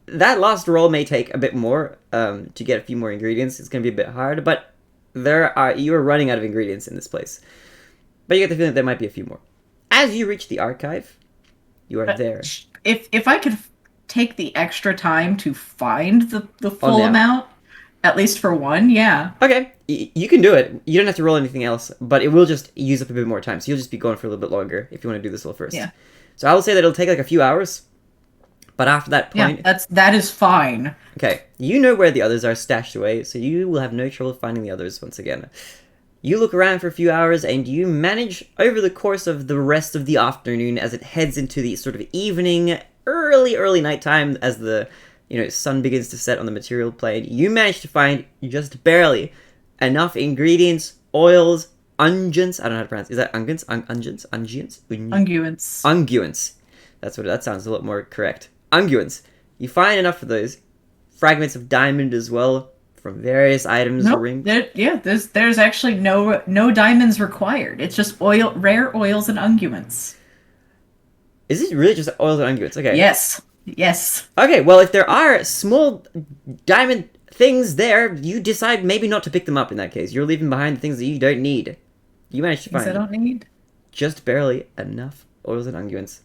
that last roll may take a bit more to get a few more ingredients. It's going to be a bit hard, but you are running out of ingredients in this place. But you get the feeling that there might be a few more. As you reach the archive, you are there. If I could take the extra time to find the full amount, at least for one, yeah. Okay, you can do it. You don't have to roll anything else, but it will just use up a bit more time. So you'll just be going for a little bit longer if you want to do this all first. Yeah. So I will say that it'll take like a few hours, but after that point... Yeah, that is fine. Okay, you know where the others are stashed away, so you will have no trouble finding the others once again. You look around for a few hours, and you manage, over the course of the rest of the afternoon, as it heads into the sort of evening, early nighttime, as the sun begins to set on the material plane, you manage to find just barely enough ingredients, oils, unguents. I don't know how to pronounce. Is that unguents? Unguents? Unguents. Unguents. That sounds a lot more correct. Unguents. You find enough of those. Fragments of diamond as well from various items. Nope, Ring. There's actually no diamonds required. It's just rare oils and unguents. Is it really just oils and unguents? Okay. Yes. Okay, well, if there are small diamond things there, you decide maybe not to pick them up in that case. You're leaving behind the things that you don't need. You managed to find I don't need just barely enough oils and unguents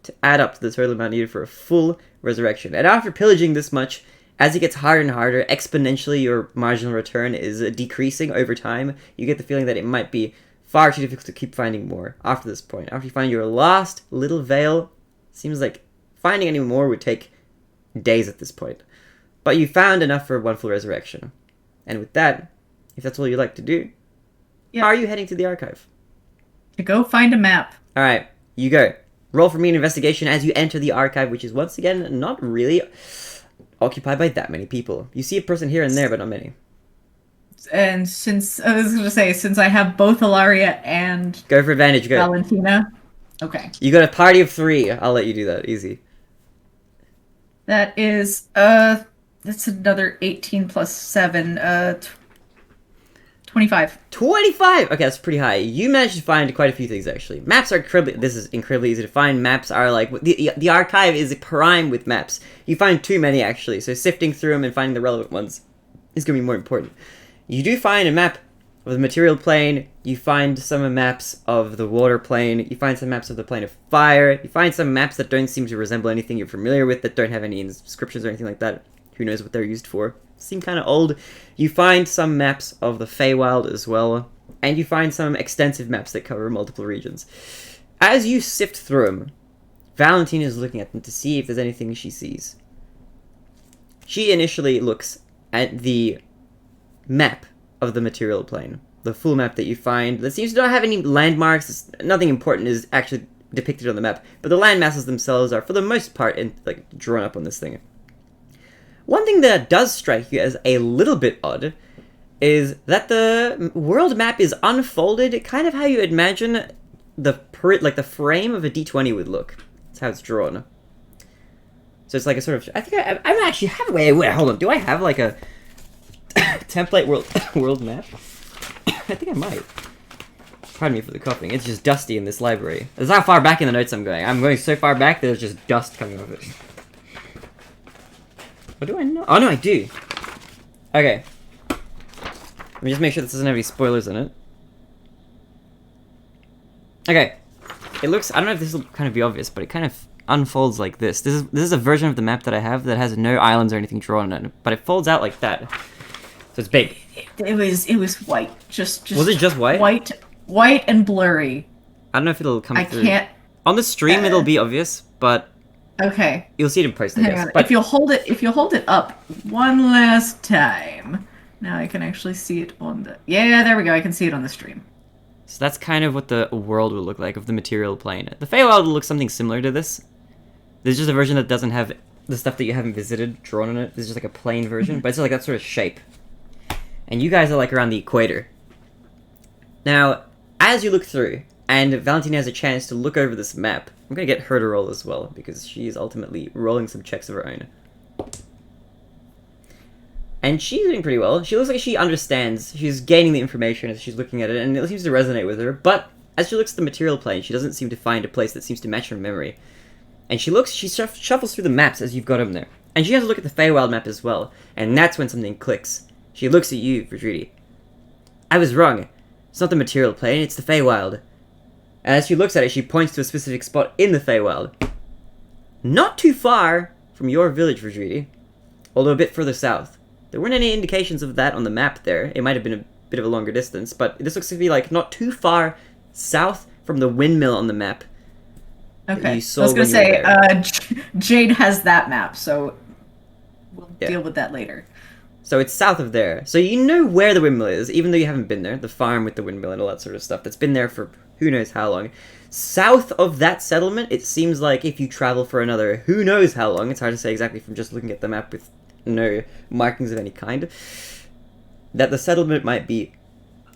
to add up to the total amount needed for a full resurrection. And after pillaging this much, as it gets harder and harder, exponentially your marginal return is decreasing over time. You get the feeling that it might be far too difficult to keep finding more after this point. After you find your last little veil, seems like finding any more would take days at this point. But you found enough for one full resurrection. And with that, if that's all you like to do, are you heading to the archive? To go find a map. Alright, you go. Roll for me an investigation as you enter the archive, which is once again not really occupied by that many people. You see a person here and there, but not many. And since I have both Ilaria and go for advantage, go. Valentina. Okay. You got a party of 3. I'll let you do that. Easy. That is that's another 18 plus 7, 25. 25! Okay, that's pretty high. You managed to find quite a few things, actually. Maps are incredibly easy to find. Maps are like... The archive is prime with maps. You find too many, actually, so sifting through them and finding the relevant ones is going to be more important. You do find a map of the material plane. You find some maps of the water plane. You find some maps of the plane of fire. You find some maps that don't seem to resemble anything you're familiar with, that don't have any inscriptions or anything like that. Who knows what they're used for. Seem kind of old. You find some maps of the Feywild as well, and you find some extensive maps that cover multiple regions. As you sift through them, Valentina is looking at them to see if there's anything she sees. She initially looks at the map of the material plane, the full map that you find that seems to not have any landmarks. Nothing important is actually depicted on the map, but the land masses themselves are for the most part drawn up on this thing. One thing that does strike you as a little bit odd is that the world map is unfolded, kind of how you imagine the frame of a D20 would look. That's how it's drawn. So it's like a sort of... I think I actually have... Wait, hold on. Do I have like a template world map? I think I might. Pardon me for the coughing. It's just dusty in this library. That's how far back in the notes I'm going. I'm going so far back that there's just dust coming off it. What do I know? Oh, no, I do. Okay. Let me just make sure this doesn't have any spoilers in it. Okay. It looks... I don't know if this will kind of be obvious, but it kind of unfolds like this. This is a version of the map that I have that has no islands or anything drawn on it, but it folds out like that. So it's big. It was white. Just Was it just white? White and blurry. I don't know if it'll come through. I can't... On the stream, it'll be obvious, but... Okay. You'll see it in post, I Hang guess. on. But If you'll hold it up one last time. Now I can actually see it on the... Yeah, there we go. I can see it on the stream. So that's kind of what the world will look like of the material plane. The Feywild will look something similar to this. There's just a version that doesn't have the stuff that you haven't visited drawn on it. There's just like a plain version, but it's like that sort of shape. And you guys are like around the equator. Now, as you look through, and Valentina has a chance to look over this map, I'm going to get her to roll as well, because she is ultimately rolling some checks of her own. And she's doing pretty well. She looks like she understands. She's gaining the information as she's looking at it, and it seems to resonate with her. But as she looks at the material plane, she doesn't seem to find a place that seems to match her memory. And she shuffles through the maps as you've got them there. And she has a look at the Feywild map as well. And that's when something clicks. She looks at you, Verdridi. I was wrong. It's not the material plane, it's the Feywild. And as she looks at it, she points to a specific spot in the Feywild. Not too far from your village, Verdridi. Although a bit further south. There weren't any indications of that on the map there. It might have been a bit of a longer distance, but this looks to be like not too far south from the windmill on the map. Okay. I You was saw gonna when you were say, there. Jade has that map, so we'll Yeah. deal with that later. So it's south of there. So you know where the windmill is, even though you haven't been there. The farm with the windmill and all that sort of stuff that's been there for who knows how long. South of that settlement, it seems like if you travel for another who knows how long, it's hard to say exactly from just looking at the map with no markings of any kind, that the settlement might be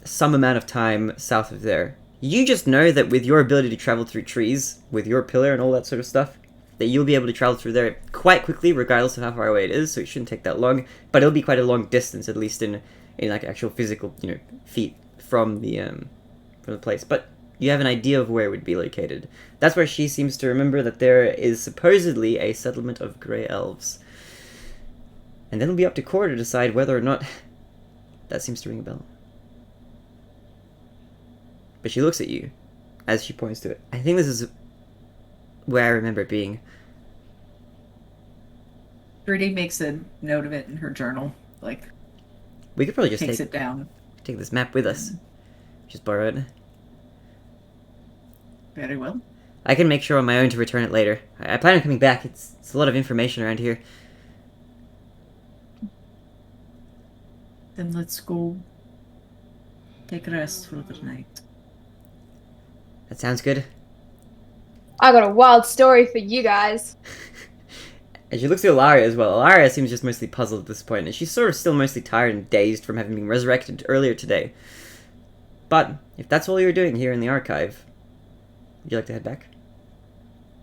some amount of time south of there. You just know that with your ability to travel through trees, with your pillar and all that sort of stuff, that you'll be able to travel through there quite quickly, regardless of how far away it is, so it shouldn't take that long, but it'll be quite a long distance, at least in like actual physical, feet from the place. But you have an idea of where it would be located. That's where she seems to remember that there is supposedly a settlement of grey elves. And then it'll be up to Cor to decide whether or not that seems to ring a bell. But she looks at you as she points to it. I think this is where I remember it being. Rudy makes a note of it in her journal. Like, We could probably just takes it down. take this map with us. Just borrow it. Very well. I can make sure on my own to return it later. I plan on coming back. It's a lot of information around here. Then let's go take a rest for the night. That sounds good. I got a wild story for you guys. And she looks at Ilaria as well. Ilaria seems just mostly puzzled at this point, and she's sort of still mostly tired and dazed from having been resurrected earlier today. But if that's all you're doing here in the archive, would you like to head back?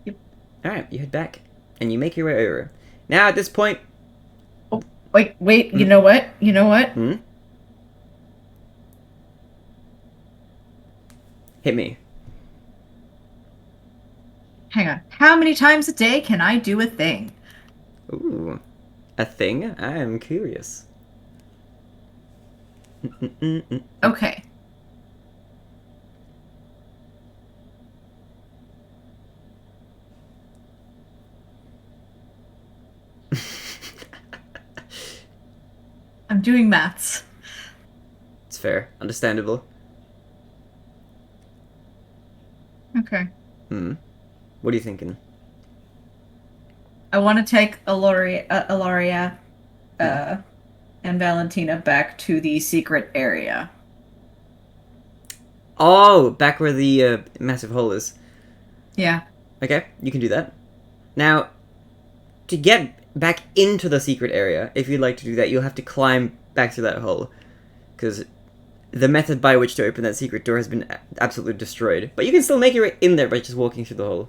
Yep. Alright, you head back, and you make your way over. Now, at this point... Wait, you know what? Hmm? Hit me. Hang on. How many times a day can I do a thing? Ooh. A thing? I am curious. Okay. I'm doing maths. It's fair. Understandable. Okay. What are you thinking? I want to take Ilaria and Valentina back to the secret area. Oh, back where the massive hole is. Yeah. Okay, you can do that. Now, to get back into the secret area, if you'd like to do that, you'll have to climb back through that hole. Because the method by which to open that secret door has been absolutely destroyed. But you can still make your way in there by just walking through the hole.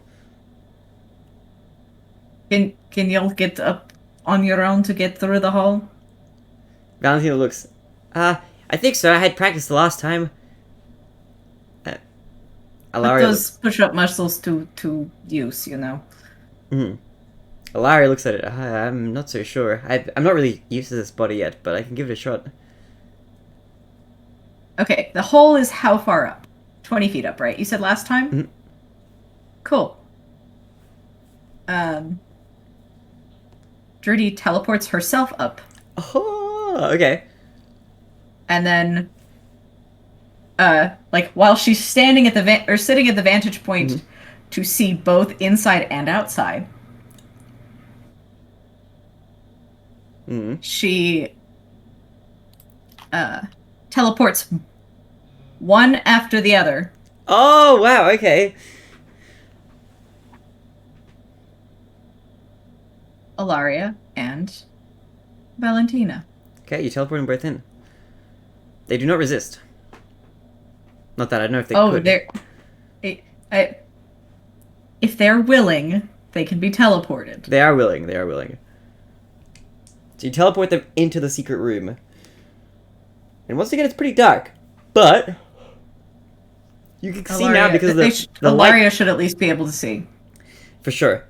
Can y'all get up on your own to get through the hole? Valentina looks, I think so. I had practice the last time. Put Ilaria those push-up muscles to use, you know. Ilaria looks at it. I'm not so sure. I'm not really used to this body yet, but I can give it a shot. Okay, the hole is how far up? 20 feet up, right? You said last time? Mhm. Cool. Drudy teleports herself up, Oh, okay. and then, while she's standing at the sitting at the vantage point to see both inside and outside, she teleports one after the other. Oh, wow, okay. Ilaria and Valentina. Okay, you teleport them both in. They do not resist. Not that I don't know if they Oh, could. they're... if they're willing, they can be teleported. They are willing, they are willing. So you teleport them into the secret room. And once again, it's pretty dark. But you can see now because of the light. Ilaria should at least be able to see. For sure.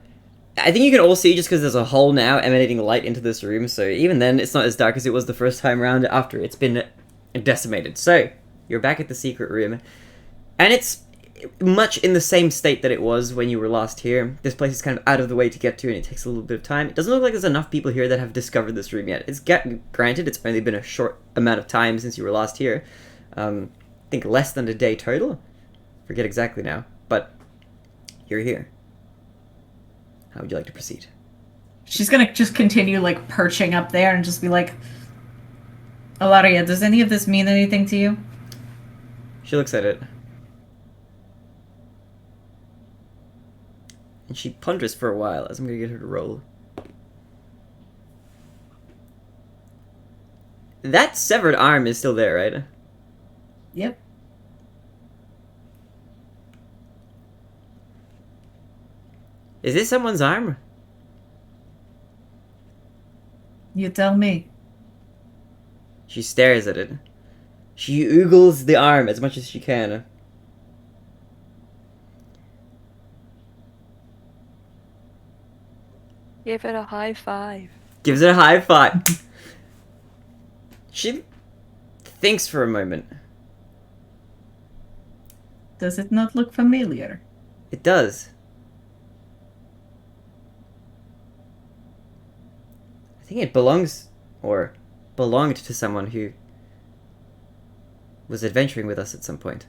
I think you can all see just because there's a hole now emanating light into this room, so even then it's not as dark as it was the first time round after it's been decimated. So, you're back at the secret room, and it's much in the same state that it was when you were last here. This place is kind of out of the way to get to, and it takes a little bit of time. It doesn't look like there's enough people here that have discovered this room yet. It's granted, it's only been a short amount of time since you were last here. I think less than a day total. Forget exactly now, but you're here. How would you like to proceed? She's gonna just continue, like, perching up there and just be like, Ilaria, does any of this mean anything to you? She looks at it. And she ponders for a while as I'm gonna get her to roll. That severed arm is still there, right? Yep. Is this someone's arm? You tell me. She stares at it. She oogles the arm as much as she can. Give it a high five. Gives it a high five. She thinks for a moment. Does it not look familiar? It does. I think it belongs, or belonged to someone who was adventuring with us at some point.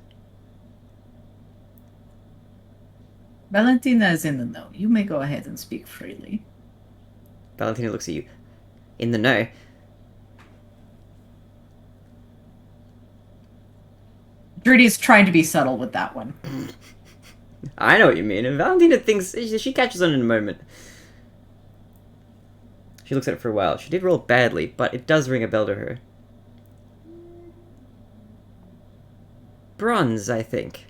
Valentina is in the know. You may go ahead and speak freely. Valentina looks at you. In the know. Drudy's trying to be subtle with that one. I know what you mean. And Valentina thinks she catches on in a moment. She looks at it for a while. She did roll badly, but it does ring a bell to her. Bronze, I think,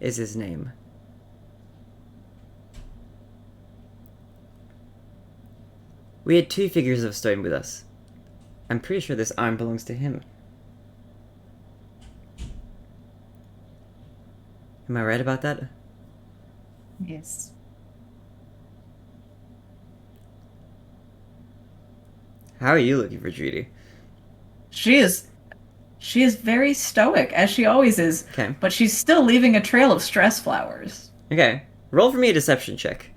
is his name. We had 2 figures of stone with us. I'm pretty sure this arm belongs to him. Am I right about that? Yes. How are you looking for Judy? She is very stoic, as she always is. Okay. But she's still leaving a trail of stress flowers. Okay. Roll for me a deception check.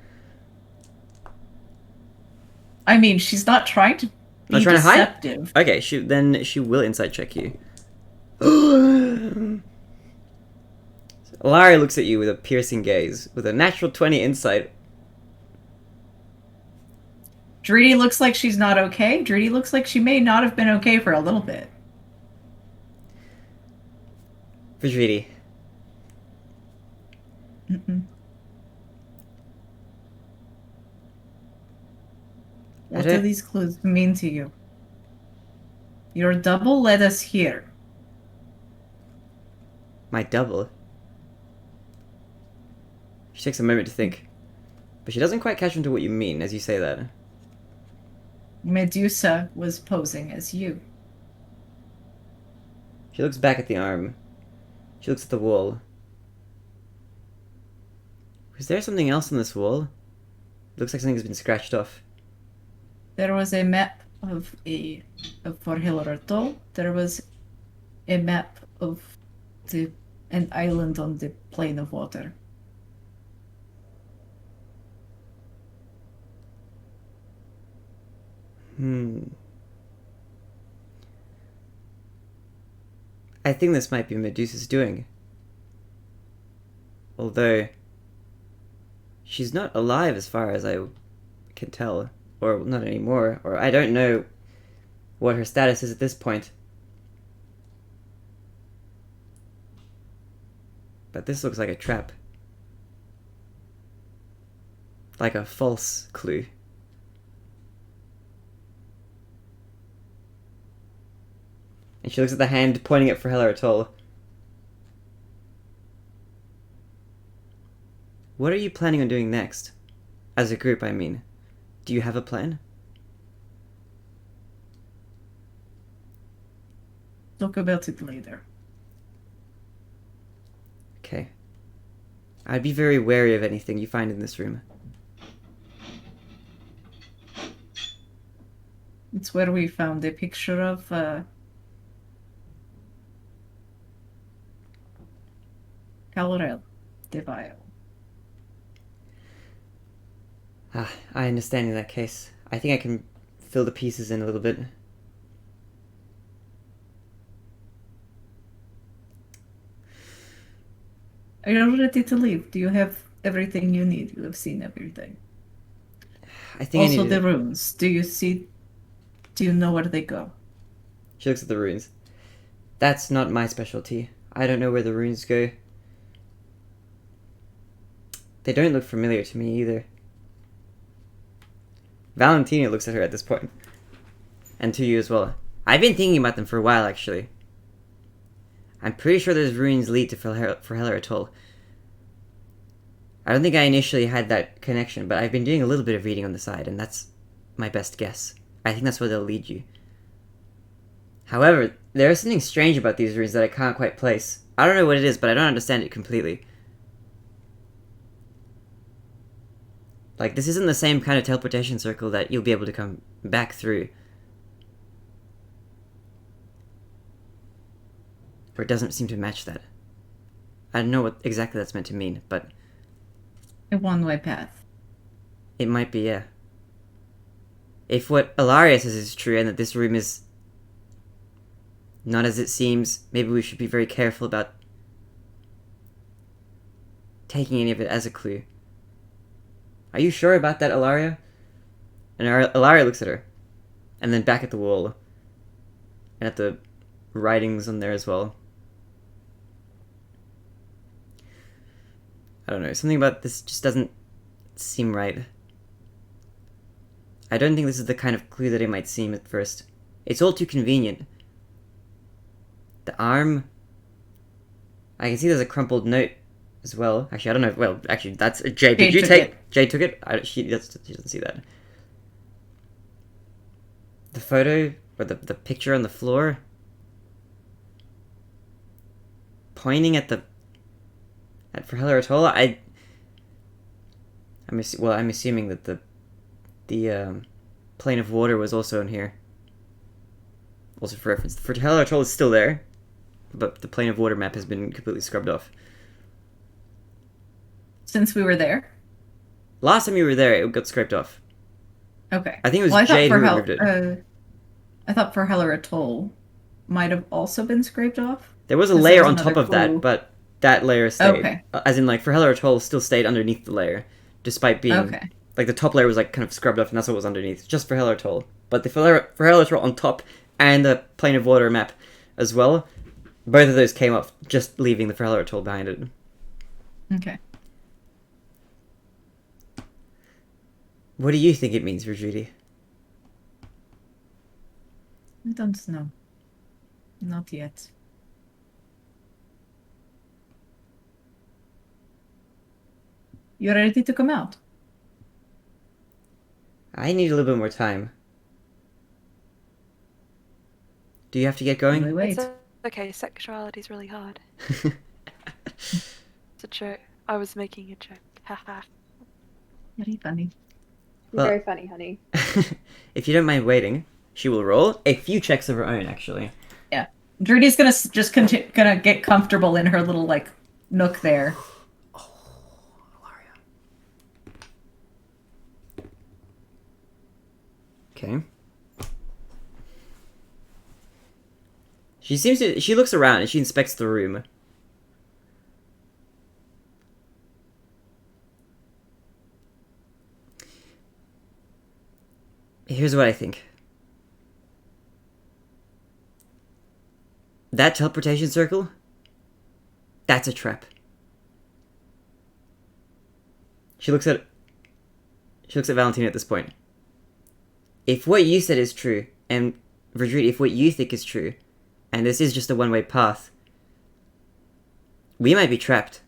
I mean, she's not trying to be Not trying to hide? deceptive. Okay, then she will insight check you. Larry looks at you with a piercing gaze. With a natural 20 insight. Drudy looks like she's not okay. Drudy looks like she may not have been okay for a little bit. For Judy. What do these clues mean to you? Your double led us here. My double? She takes a moment to think. But she doesn't quite catch on to what you mean as you say that. Medusa was posing as you. She looks back at the arm. She looks at the wall. Was there something else on this wall? It looks like something's been scratched off. There was a map of for Hillerto. There was a map of an island on the plane of water. I think this might be Medusa's doing. Although, she's not alive as far as I can tell. Or not anymore. Or I don't know what her status is at this point. But this looks like a trap. Like a false clue. And she looks at the hand pointing it for Hella Atoll. What are you planning on doing next? As a group, I mean. Do you have a plan? Talk about it later. Okay. I'd be very wary of anything you find in this room. It's where we found a picture of Calorel de Vile. I understand in that case. I think I can fill the pieces in a little bit. Are you ready to leave? Do you have everything you need? You have seen everything. I think Also I need the runes. Do you know where they go? She looks at the runes. That's not my specialty. I don't know where the runes go. They don't look familiar to me either. Valentina looks at her at this point. And to you as well. I've been thinking about them for a while, actually. I'm pretty sure those runes lead to Hella Atoll. I don't think I initially had that connection, but I've been doing a little bit of reading on the side, and that's my best guess. I think that's where they'll lead you. However, there is something strange about these runes that I can't quite place. I don't know what it is, but I don't understand it completely. Like, this isn't the same kind of teleportation circle that you'll be able to come back through. Or it doesn't seem to match that. I don't know what exactly that's meant to mean, but... A one-way path. It might be, yeah. If what Ilaria says is true, and that this room is not as it seems, maybe we should be very careful about taking any of it as a clue. Are you sure about that, Ilaria? And Ilaria looks at her. And then back at the wall. And at the writings on there as well. I don't know, something about this just doesn't seem right. I don't think this is the kind of clue that it might seem at first. It's all too convenient. The arm... I can see there's a crumpled note as well. Actually, I don't know. Well, actually, that's... Jade, did you take... Jade took it? She doesn't see that. The photo, or the picture on the floor... Pointing at the... For Hella Atoll, I'm assuming that the plane of water was also in here. Also for reference, for Hella Atoll is still there, but the plane of water map has been completely scrubbed off. Since we were there? Last time you were there, it got scraped off. Okay. I think it was Jade who removed it. I thought for Hella Atoll might have also been scraped off. There was a layer on top of that, but that layer stayed. Okay. As in, like, for Hella Atoll still stayed underneath the layer, despite being... Okay. Like, the top layer was, like, kind of scrubbed off, and that's what was underneath, just for Hella Atoll. But for Hella Atoll on top, and the plane of water map as well, both of those came off, just leaving the Hella Atoll behind it. Okay. What do you think it means for Judy? I don't know. Not yet. You ready to come out? I need a little bit more time. Do you have to get going? Really wait. It's okay, sexuality's really hard. It's a joke. I was making a joke. Haha. Very funny. Well- Very funny, honey. If you don't mind waiting, she will roll a few checks of her own, actually. Yeah. Drudy's gonna get comfortable in her little, like, nook there. Okay. She looks around and she inspects the room. Here's what I think. That teleportation circle, that's a trap. She looks at Valentina at this point. If what you said is true, and Verdridi, if what you think is true, and this is just a one-way path, we might be trapped.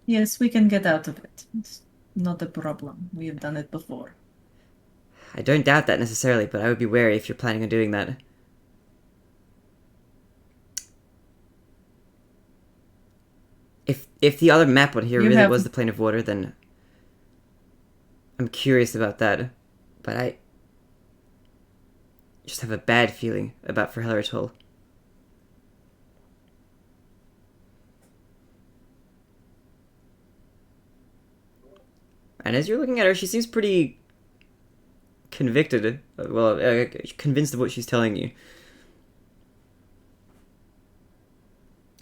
Yes, we can get out of it. It's not a problem. We have done it before. I don't doubt that necessarily, but I would be wary if you're planning on doing that. If the other map on here really was the plane of water, then I'm curious about that. But I just have a bad feeling about Verheller Atoll. And as you're looking at her, she seems pretty convicted. Well, convinced of what she's telling you.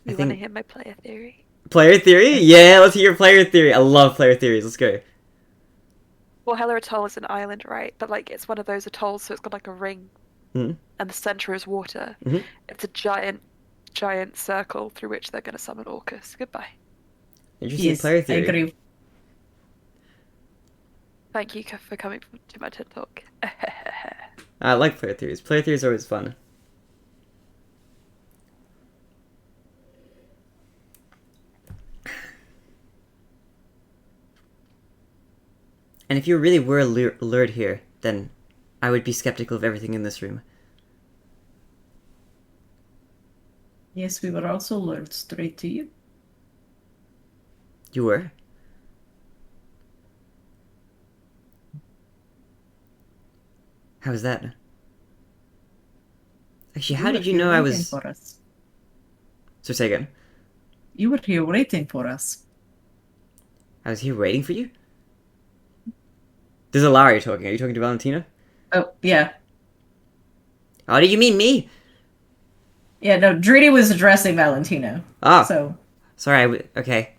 You want to hear my player theory? Player theory? Yeah, let's hear your player theory. I love player theories. Let's go. Well, Heller Atoll is an island, right? But like, it's one of those atolls, so it's got like a ring, and the center is water. It's a giant circle through which they're going to summon Orcus. Goodbye. Interesting player theory. I agree. Thank you for coming to my TED Talk. I like player theories. Player theories are always fun. And if you really were lured here, then I would be skeptical of everything in this room. Yes, we were also lured straight to you. You were? How was that? Actually, how did you know I was... For us. So say again. You were here waiting for us. I was here waiting for you? This is Ilaria talking. Are you talking to Valentina? Oh, yeah. Oh, did you mean me? Yeah, no, Dridi was addressing Valentina. Ah. So. Sorry, okay.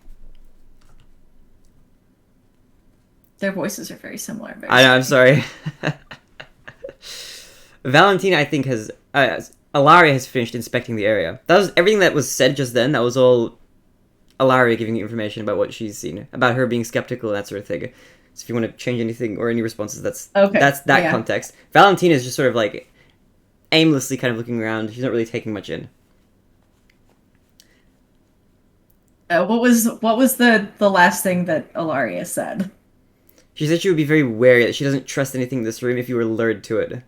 Their voices are very similar. I know, I'm sorry. Valentina, I think, has... Ilaria has finished inspecting the area. That was everything that was said just then. That was all Ilaria giving you information about what she's seen. About her being skeptical and that sort of thing. So if you want to change anything or any responses, that's that context. Valentina is just sort of like aimlessly kind of looking around. She's not really taking much in. What was the last thing that Ilaria said? She said she would be very wary, that she doesn't trust anything in this room if you were lured to it.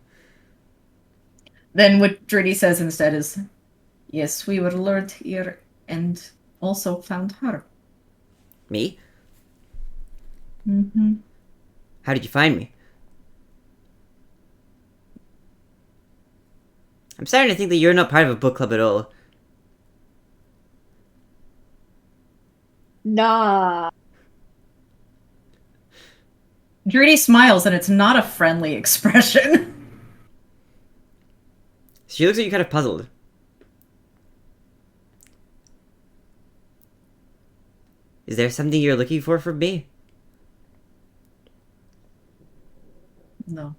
Then what Dridi says instead is, yes, we were lured here and also found her. Me? Mm-hmm. How did you find me? I'm starting to think that you're not part of a book club at all. Nah. Dridi smiles and it's not a friendly expression. She looks at you kind of puzzled. Is there something you're looking for from me? No.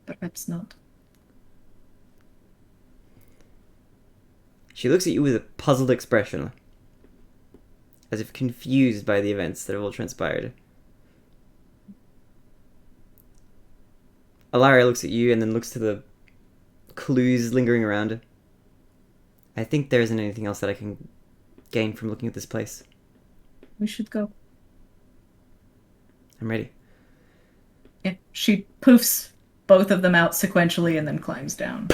Perhaps not. She looks at you with a puzzled expression, as if confused by the events that have all transpired. Ilaria looks at you and then looks to the clues lingering around. I think there isn't anything else that I can gain from looking at this place. We should go. I'm ready. Yeah, she poofs both of them out sequentially and then climbs down.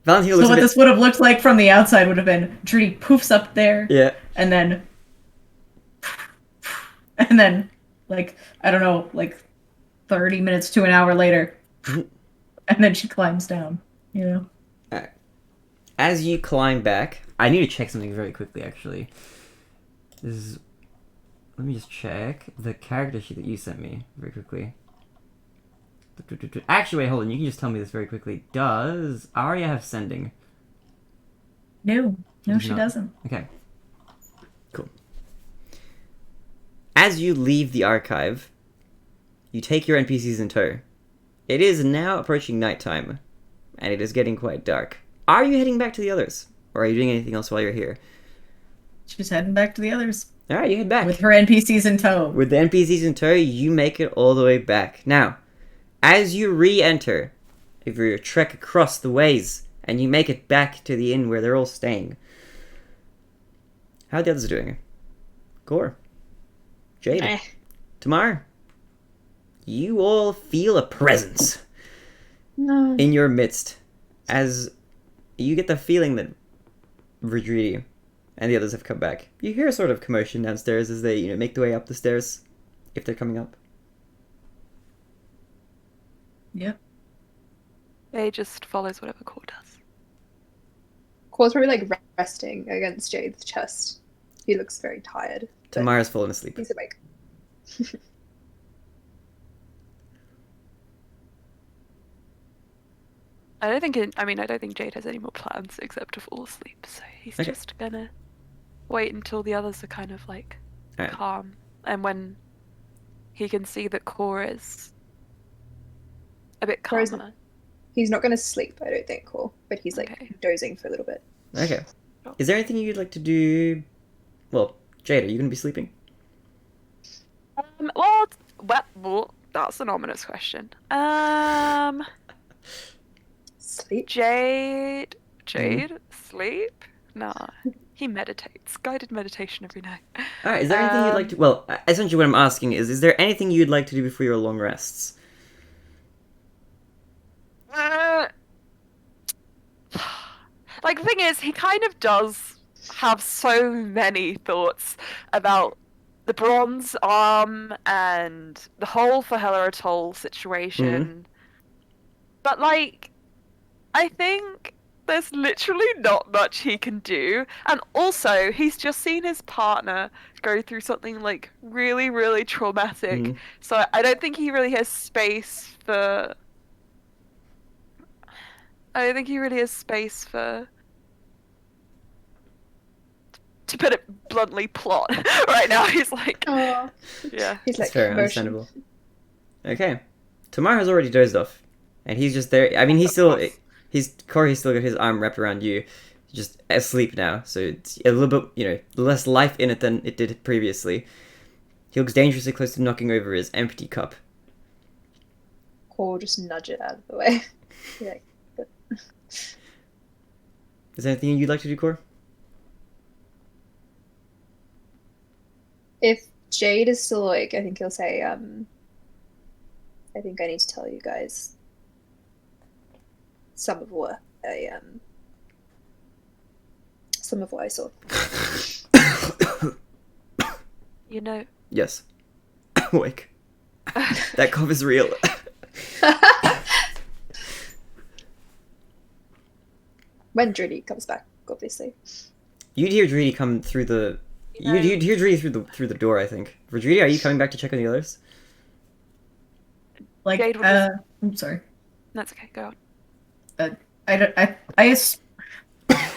Valentina So looks what this would have looked like from the outside would have been Dridi poofs up there. Yeah. And then like, I don't know, like 30 minutes to an hour later. And then she climbs down, you know? Alright. As you climb back, I need to check something very quickly, actually. Let me just check the character sheet that you sent me very quickly. Actually, wait, hold on. You can just tell me this very quickly. Does Arya have sending? No, she not. doesn't. Okay. Cool. As you leave the archive, you take your NPCs in tow. It is now approaching nighttime, and it is getting quite dark. Are you heading back to the others? Or are you doing anything else while you're here? She's heading back to the others. All right, you head back. With her NPCs in tow. With the NPCs in tow, you make it all the way back. Now, as you re-enter, if you trek across the ways, and you make it back to the inn where they're all staying, how are the others doing? Gore, Jade, Eh. Tamar, you all feel a presence No. in your midst, as you get the feeling that Vidridi and the others have come back. You hear a sort of commotion downstairs as they, make their way up the stairs, if they're coming up. Yep. They just follows whatever Core does. Core's probably like resting against Jade's chest. He looks very tired. but Tamar's fallen asleep. He's awake. I don't think Jade has any more plans except to fall asleep. So he's Okay. just gonna wait until the others are kind of like Alright. calm, and when he can see that Core is a bit Core is- calmer. He's not going to sleep, I don't think, Core, but he's like Okay. dozing for a little bit. Okay. Is there anything you'd like to do? Well, Jade, are you going to be sleeping? Well, that's an ominous question. Sleep? Jade, sleep? Nah, he meditates. Guided meditation every night. Alright, is there anything you'd like to... Well, essentially what I'm asking is there anything you'd like to do before your long rests? Like, the thing is, he kind of does have so many thoughts about the bronze arm and the whole Fahela Atoll situation. But, like, I think there's literally not much he can do. And also, he's just seen his partner go through something, like, really, really traumatic. Mhm. So I don't think he really has space for... I don't think he really has space for... To put it bluntly, plot. Right now, he's like... Oh, Yeah. he's like That's fair, motion. understandable. Okay. Tamar has already dozed off. And he's just there. I mean, he's still... Corey's still got his arm wrapped around you. Just asleep now. So it's a little bit, less life in it than it did previously. He looks dangerously close to knocking over his empty cup. Core will just nudge it out of the way. Be like, Is there anything you'd like to do, Core? if Jade is still awake, I think he'll say, I think I need to tell you guys some of what I saw. You know... Yes. Awake. That cough is real. When Drudy comes back, obviously. You'd hear Drudy come through the... You'd hear Drudy through the door, I think. Drudy, are you coming back to check on the others? Like, Jade will just- I'm sorry. That's okay, go on.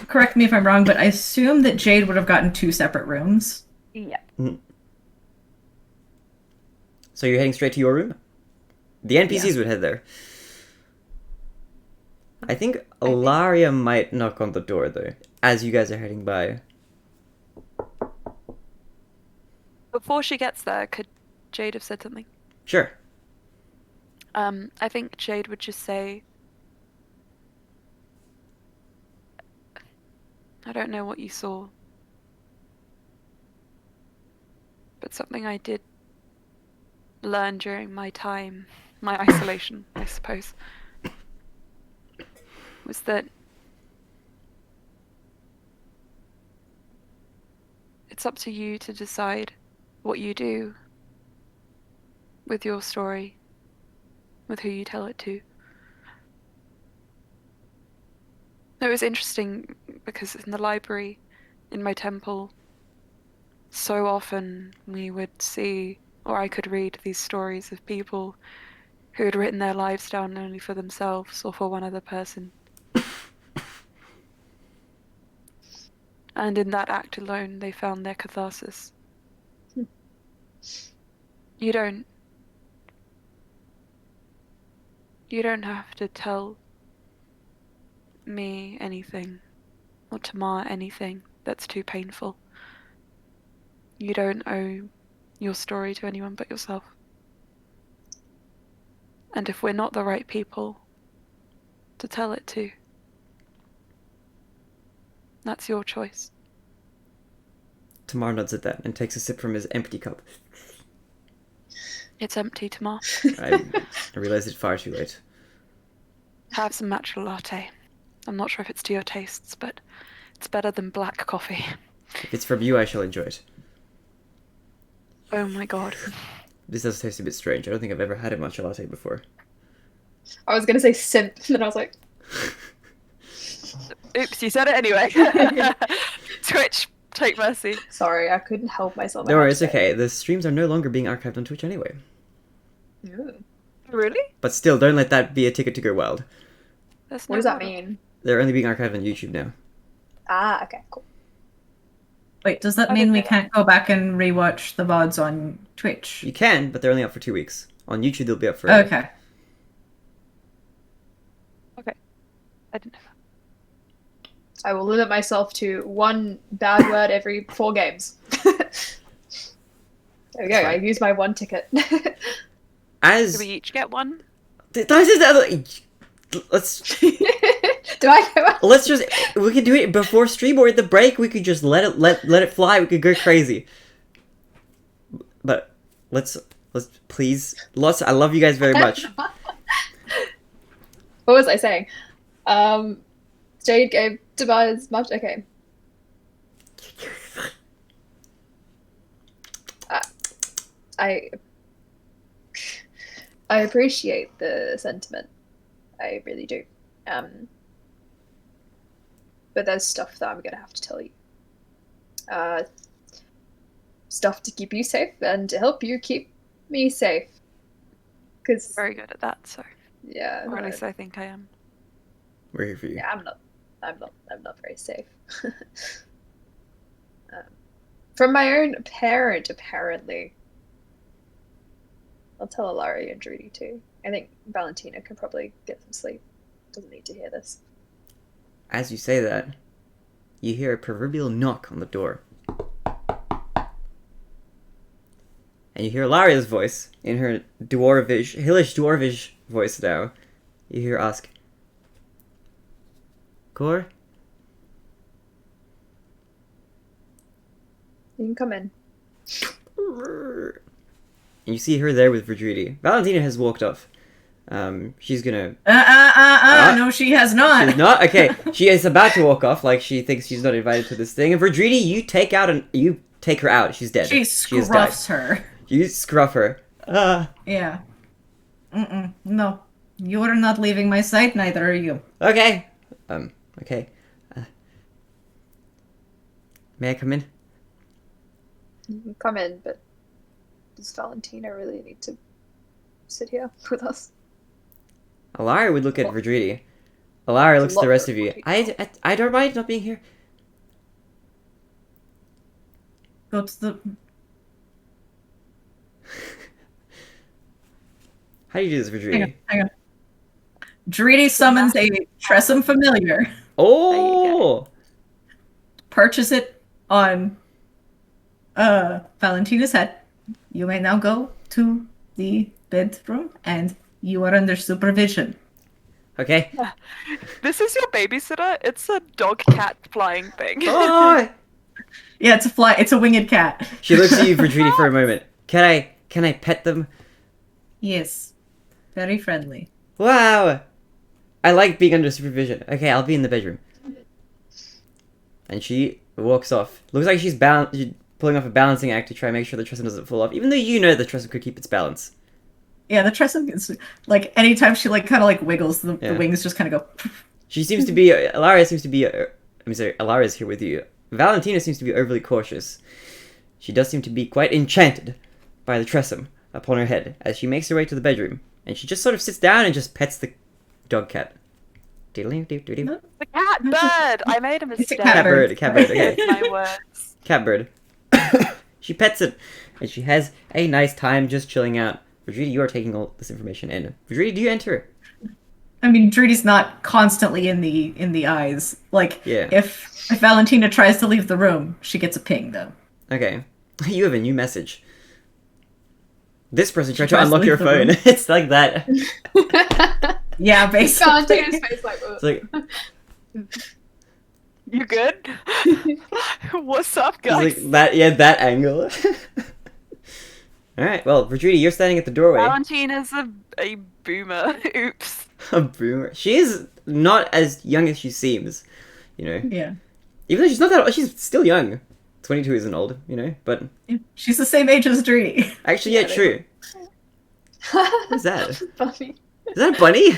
Correct me if I'm wrong, but I assume that Jade would have gotten 2 separate rooms. Yeah. So you're heading straight to your room? The NPCs would head there. I think Ilaria might knock on the door, though, as you guys are heading by. Before she gets there, could Jade have said something? Sure. I think Jade would just say... I don't know what you saw. But something I did learn during my time, my isolation, I suppose, was that it's up to you to decide what you do with your story, with who you tell it to. It was interesting because in the library, in my temple, so often we would see, or I could read these stories of people who had written their lives down only for themselves or for one other person. And in that act alone, they found their catharsis. You don't have to tell me anything, or Tamar anything that's too painful. You don't owe your story to anyone but yourself. And if we're not the right people to tell it to, that's your choice. Tamar nods at that and takes a sip from his empty cup. It's empty, Tamar. I realize it's far too late. Have some matcha latte. I'm not sure if it's to your tastes, but it's better than black coffee. If it's from you, I shall enjoy it. Oh my god. This does taste a bit strange. I don't think I've ever had a matcha latte before. I was gonna say simp, and I was like, Oops, you said it anyway. Twitch, take mercy. sorry, I couldn't help myself. No worries, it's okay. The streams are no longer being archived on Twitch anyway. Ooh. Really? But still, don't let that be a ticket to go wild. That's What no does that bother. mean? They're only being archived on YouTube now. Ah, okay, cool. Wait, does that I mean didn't we know that. can't go back and rewatch the VODs on Twitch? You can, but they're only up for 2 weeks. On YouTube, they'll be up forever. Okay. I didn't know. I will limit myself to one bad word every 4 games. There we go. Fine. I used my 1 ticket. As... Do we each get one? Let's... Do I go? Let's just... We could do it before stream or at the break. We could just let it fly. We could go crazy. But let's please... I love you guys very much. What was I saying? Jade gave Tobias much. Okay. I appreciate the sentiment. I really do. But there's stuff that I'm gonna have to tell you. Stuff to keep you safe and to help you keep me safe. Because Very good at that, so. yeah, Or at least I think I am. We're here for you. yeah, I'm not very safe. From my own parent, apparently. I'll tell Alari and Drudy too. I think Valentina can probably get some sleep. Doesn't need to hear this. As you say that, you hear a proverbial knock on the door. And you hear Laria's voice in her Hillish dwarvish voice now. You hear her ask, Cor? You can come in. And you see her there with Verdridi. Valentina has walked off. She's gonna... No, she has not. She's not? Okay. She is about to walk off, like she thinks she's not invited to this thing. And Verdridi, you take her out. She's dead. She She has scruffs died. her. You scruff her. Yeah. No. You're not leaving my sight, neither are you. Okay. Okay. May I come in? You can come in, but does Valentina really need to sit here with us? Alara would look at Verdridi. Alara looks at the rest of you. Lot of I don't mind not being here. Go to the... How do you do this, Verdridi? Hang on. Dreedy summons a Tressum familiar. Oh! Purchase it on Valentina's head. You may now go to the bedroom and you are under supervision. Okay. This is your babysitter? It's a dog-cat flying thing. Oh! Yeah, it's a winged cat. She looks at you, Verdridi, for a moment. Can I pet them? Yes. Very friendly. Wow! I like being under supervision. Okay, I'll be in the bedroom. And she walks off. Looks like she's pulling off a balancing act to try and make sure the Tressum doesn't fall off, even though you know the Tressum could keep its balance. Yeah, the Tressum is like anytime she like kind of like wiggles, the Yeah. wings just kind of go. She seems to be... Alaria seems to be... I'm sorry, Alaria's here with you. Valentina seems to be overly cautious. She does seem to be quite enchanted by the Tressum upon her head as she makes her way to the bedroom. And she just sort of sits down and just pets the dog cat. Diddly-doo-doo-doo. The cat bird! I made a mistake. cat bird. Cat bird, okay. My words. Cat bird. She pets it, and she has a nice time just chilling out. Verdridi, you are taking all this information in. Verdridi, do you enter? I mean, Dreedy's not constantly in the eyes. Like, Yeah. if Valentina tries to leave the room, she gets a ping though. Okay. You have a new message. This person tried to pressed unlock leave your the phone. room. It's like that. Yeah, basically. Valentina's face like, It's like, You good? What's up, it's guys? like that. Yeah, that angle. All right. Well, Virginia, you're standing at the doorway. Valentine is a boomer. Oops. A boomer. She is not as young as she seems. You know, Yeah. even though she's not that old, she's still young. 22 isn't old, you know. But She's the same age as Dree. actually, Yeah, yeah, they true. What's that? Funny. Is that a bunny?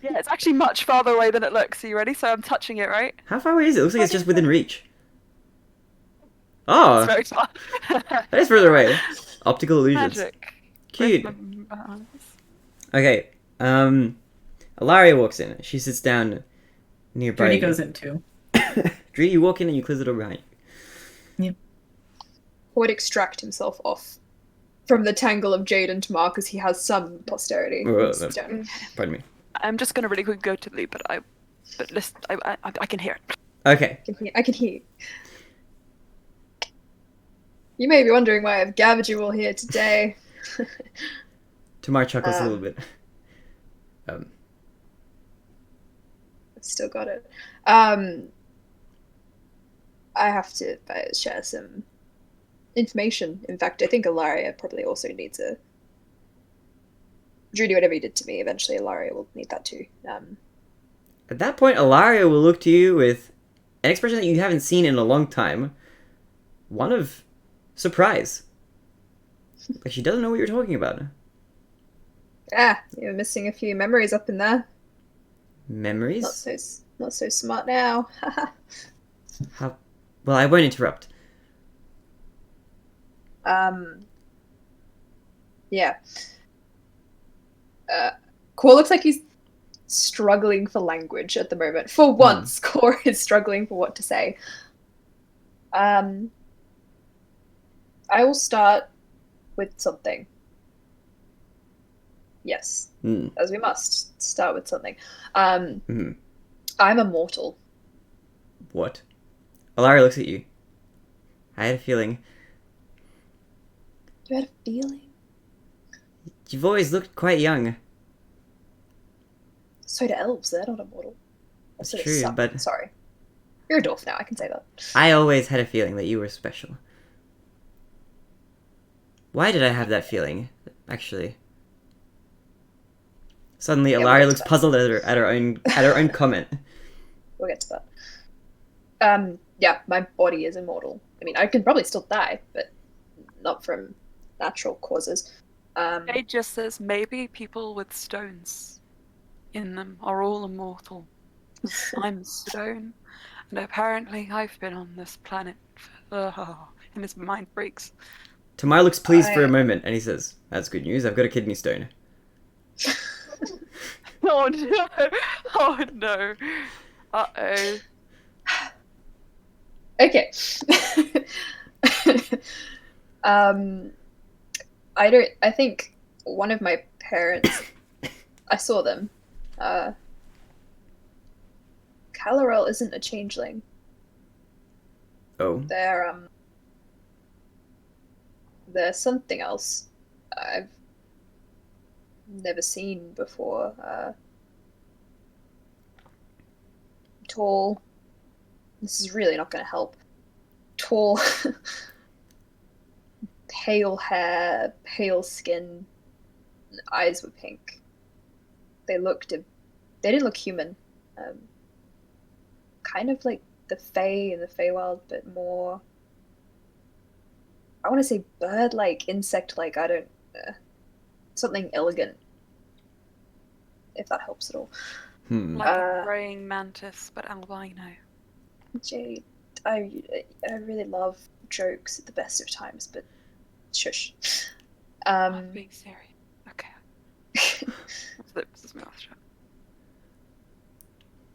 Yeah, it's actually much farther away than it looks. Are you ready? So I'm touching it, right? How far away is it? It looks like it's just within reach. It's Oh, very far. that is further away. Optical illusions. Magic. Cute. With my eyes. Okay. Ilaria walks in. She sits down nearby. Dree goes in too. Dree, you walk in and you close the door behind you. Would extract himself off from the tangle of Jade and Tamar because he has some posterity. Whoa, He's down. Pardon me. I'm just gonna really quick go to the loop, but listen, I can hear it. Okay. I can hear you. You may be wondering why I've gathered you all here today. Tamar chuckles a little bit. I've still got it. I have to share some information. In fact, I think Ilaria probably also needs a... Judy, whatever you did to me, eventually Ilaria will need that too. At that point, Ilaria will look to you with an expression that you haven't seen in a long time. One of surprise. Like she doesn't know what you're talking about. You're missing a few memories up in there. Memories? Not so smart now. How? Well, I won't interrupt. Yeah. Core looks like he's struggling for language at the moment. For once, Core is struggling for what to say. I will start with something. Yes, as we must start with something. I'm immortal. What? Ilaria looks at you. I had a feeling. You had a feeling? You've always looked quite young. So do elves, they're not immortal. That's So do true, some. but Sorry. You're a dwarf now, I can say that. I always had a feeling that you were special. Why did I have that feeling, actually? Suddenly, Yeah, Ilaria we'll looks get to puzzled at her own comment. We'll get to that. Yeah, my body is immortal. I mean, I can probably still die, but not from natural causes. It just says maybe people with stones in them are all immortal. I'm stone, and apparently I've been on this planet for, and his mind breaks. Tamar looks pleased for a moment, and he says, "That's good news. I've got a kidney stone." Oh no! Oh no! Uh-oh. Okay. I think one of my parents, I saw them. Calorel isn't a changeling. Oh. They're something else I've never seen before. Tall. This is really not going to help. Tall. Pale hair, pale skin. Eyes were pink. They didn't look human. Kind of like the Fae in the Feywild, but more... I want to say bird-like, insect-like, I don't... something elegant. If that helps at all. Like a praying mantis, but albino. Jade, I really love jokes at the best of times, but shush. I'm being serious. Okay. Flips his mouth shut.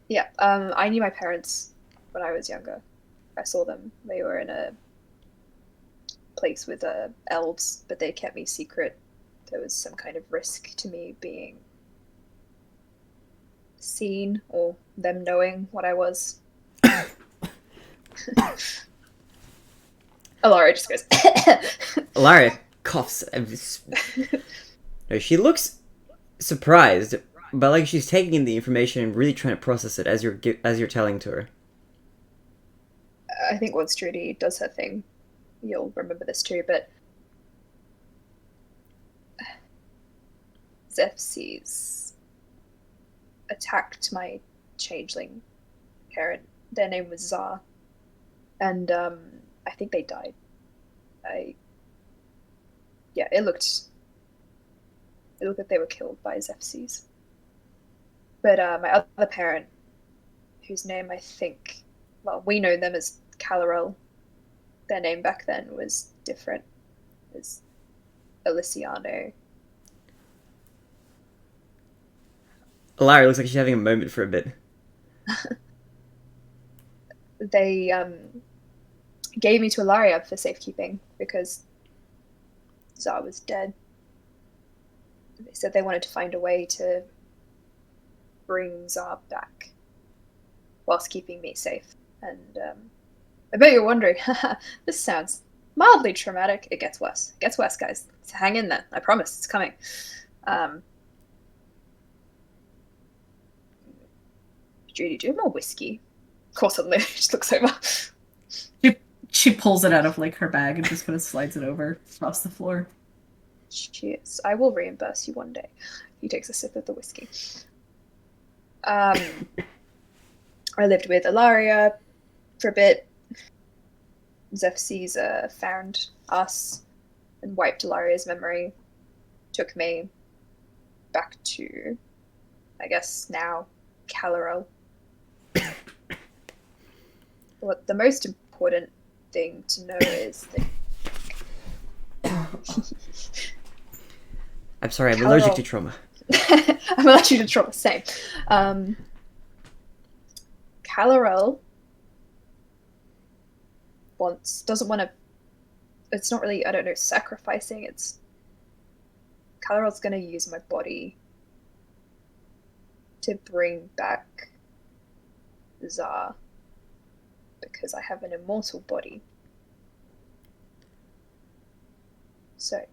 Yeah, I knew my parents when I was younger. I saw them. They were in a place with elves, but they kept me secret. There was some kind of risk to me being seen or them knowing what I was. Alara just goes. Ilaria coughs. No, she looks surprised, but like she's taking in the information and really trying to process it as you're telling to her. I think once Judy does her thing, you'll remember this too, but Zephyrs attacked my changeling parent. Their name was Zar. And I think they died. It looked like they were killed by Zephyrs. But my other parent, whose name I think, well, we know them as Calarel. Their name back then was different. It was Aliciano. Ilaria looks like she's having a moment for a bit. They gave me to Ilaria for safekeeping because Zar was dead. They said they wanted to find a way to bring Zar back whilst keeping me safe. And I bet you're wondering, this sounds mildly traumatic. It gets worse. It gets worse, guys. So hang in there. I promise it's coming. Judy, do you have more whiskey? Of course, suddenly she just looks over. She pulls it out of like her bag and just kind of slides it over across the floor. Cheers. I will reimburse you one day. He takes a sip of the whiskey. I lived with Ilaria for a bit. Zephyrs found us and wiped Ilaria's memory. Took me back to, I guess now, Calarel. What the most important thing to know is that I'm sorry, I'm allergic to trauma. I'm allergic to trauma, same. Calarel doesn't want to, it's not really, I don't know, sacrificing, it's, Calarel's going to use my body to bring back Zar, because I have an immortal body. So,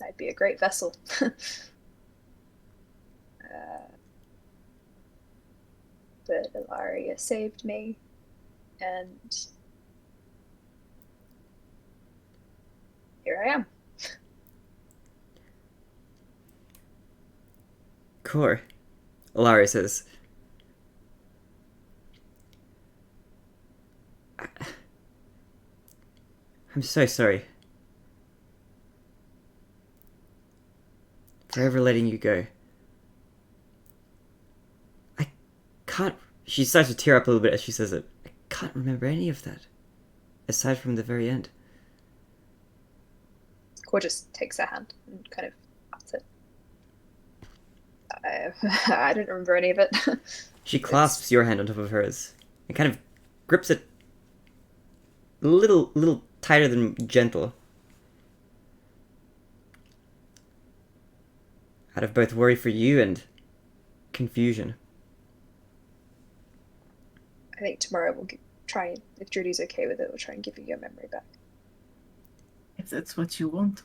I'd be a great vessel. But Ilaria saved me, and here I am. Core. Ilaria says, I'm so sorry for ever letting you go. I can't... She starts to tear up a little bit as she says it. I can't remember any of that, aside from the very end. Core just takes her hand and kind of pats it. I don't remember any of it. She clasps your hand on top of hers and kind of grips it a little tighter than gentle. Out of both worry for you and confusion. I think tomorrow we'll try, if Judy's okay with it, we'll try and give you your memory back. If that's what you want.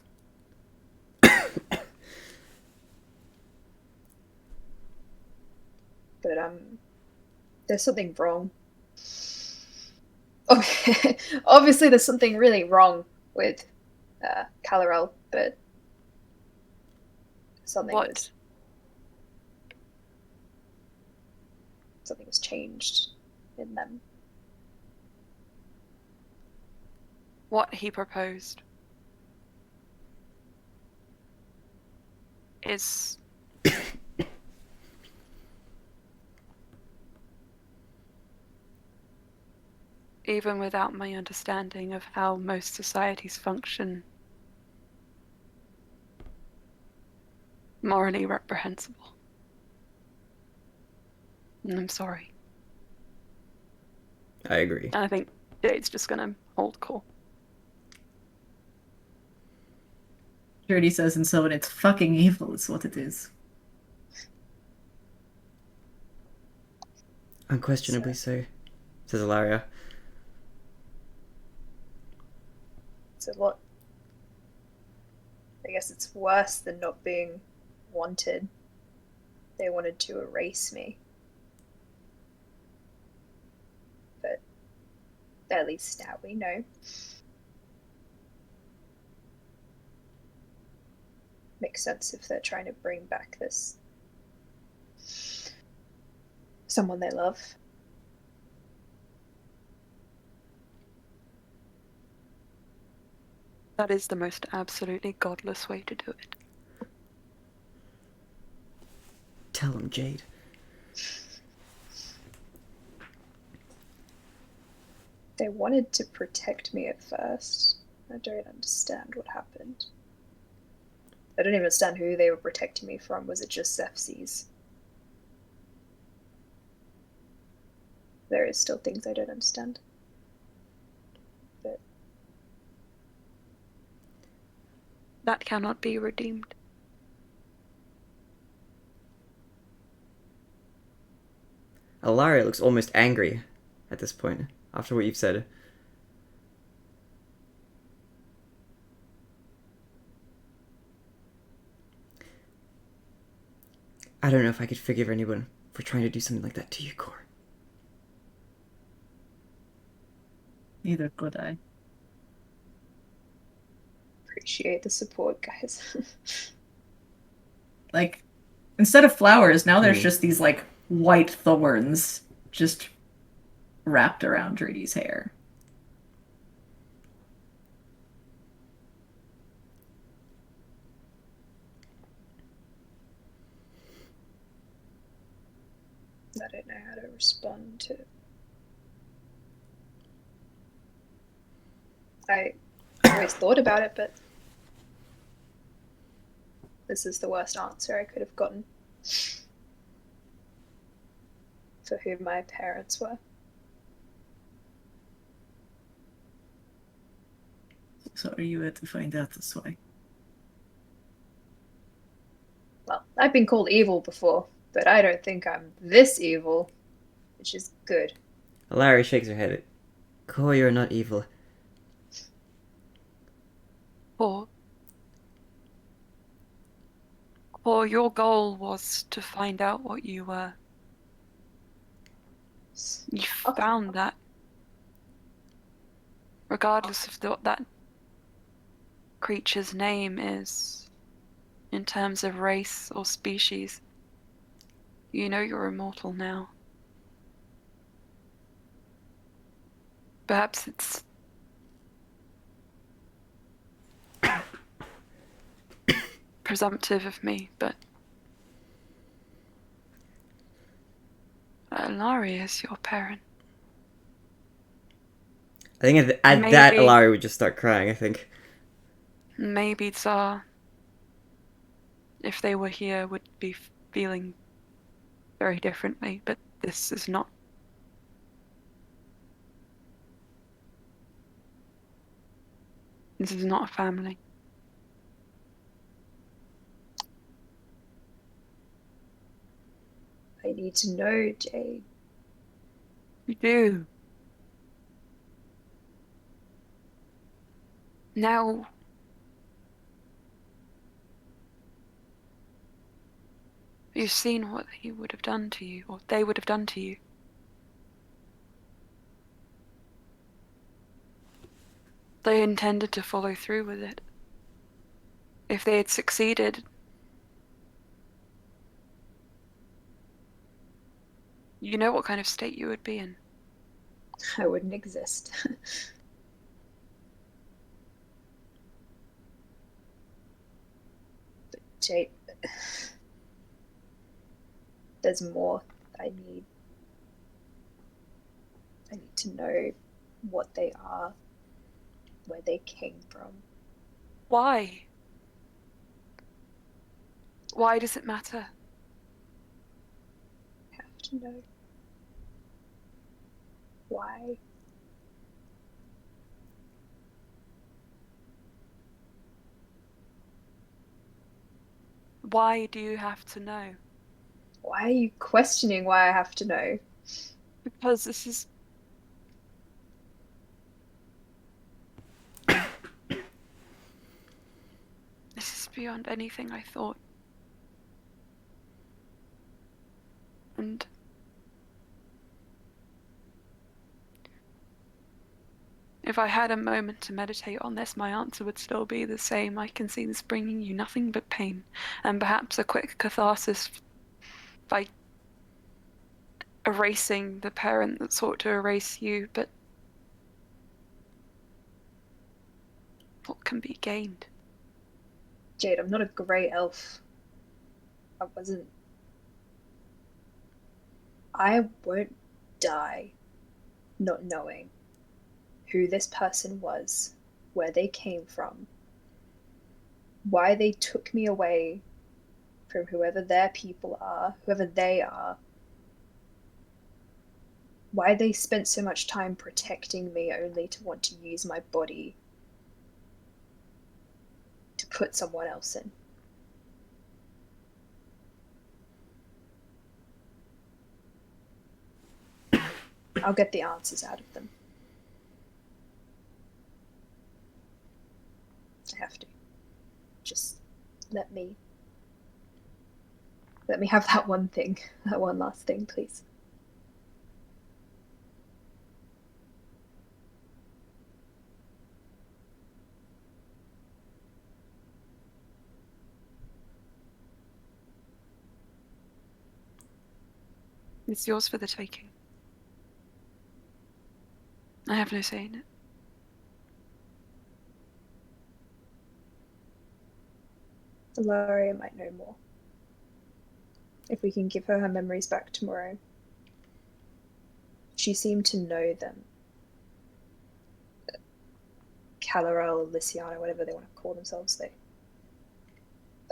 But there's something wrong. Okay, obviously there's something really wrong with Calarel, but something was changed in them. What he proposed is even without my understanding of how most societies function, morally reprehensible. And I'm sorry. I agree. And I think Jade's just gonna hold cool. Judy says, and so it's fucking evil is what it is. Unquestionably so, says Ilaria. It's a lot. I guess it's worse than not being wanted. They wanted to erase me. But at least now we know. Makes sense if they're trying to bring back this someone they love. That is the most absolutely godless way to do it. Tell him, Jade. They wanted to protect me at first. I don't understand what happened. I don't even understand who they were protecting me from. Was it just Zephses? There is still things I don't understand. But that cannot be redeemed. Alaria looks almost angry at this point, after what you've said. I don't know if I could forgive anyone for trying to do something like that to you, Cor. Neither could I. appreciate the support, guys. Like, instead of flowers, now there's just these, like, white thorns just wrapped around Trudy's hair. I don't know how to respond to. I always thought about it, but this is the worst answer I could have gotten for who my parents were. So are you to find out this way? Well, I've been called evil before, but I don't think I'm this evil, which is good. Alaria shakes her head. Cor, you're not evil. Or your goal was to find out what you were. You found that. Regardless of what that creature's name is, in terms of race or species, you know you're immortal now. Perhaps it's presumptive of me, but Alaria is your parent. I think at that, Alaria would just start crying, I think. Maybe Tsar, if they were here, would be feeling very differently, but this is not. This is not a family. I need to know, Jade. You do. Now, you've seen what he would have done to you, or they would have done to you. They intended to follow through with it. If they had succeeded, you know what kind of state you would be in. I wouldn't exist. But Jade, there's more I need. I need to know what they are, where they came from. Why? Why does it matter? I have to know. Why? Why do you have to know? Why are you questioning why I have to know? Because this is... beyond anything I thought. And if I had a moment to meditate on this, my answer would still be the same. I can see this bringing you nothing but pain, and perhaps a quick catharsis by erasing the parent that sought to erase you, but what can be gained? Jade, I'm not a grey elf. I wasn't. I won't die not knowing who this person was, where they came from, why they took me away from whoever their people are, whoever they are, why they spent so much time protecting me only to want to use my body to put someone else in. I'll get the answers out of them. I have to. Just let me have that one thing, that one last thing, please. It's yours for the taking. I have no say in it. Ilaria might know more. If we can give her her memories back tomorrow. She seemed to know them. Calarel, Lysiana, whatever they want to call themselves,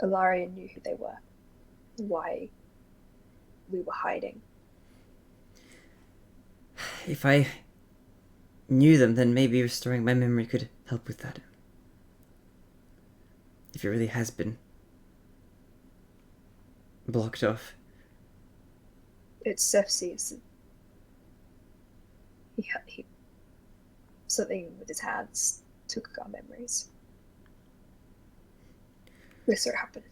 Ilaria knew who they were. Why we were hiding. If I knew them, then maybe restoring my memory could help with that. If it really has been blocked off. It's Cephses. He something with his hands took our memories. This what happened.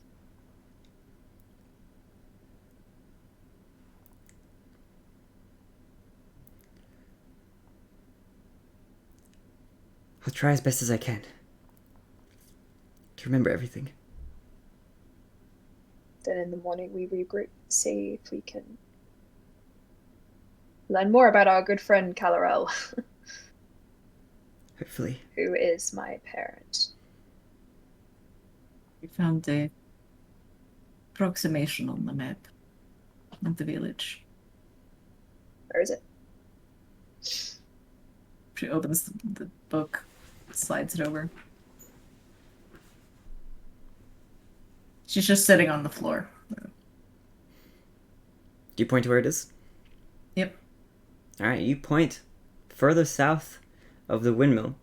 I'll try as best as I can to remember everything. Then in the morning we regroup, see if we can learn more about our good friend Calarel, Hopefully. who is my parent. We found a approximation on the map of the village. Where is it? She opens the book, slides it over. She's just sitting on the floor. Do you point to where it is? Yep. Alright, you point further south of the windmill,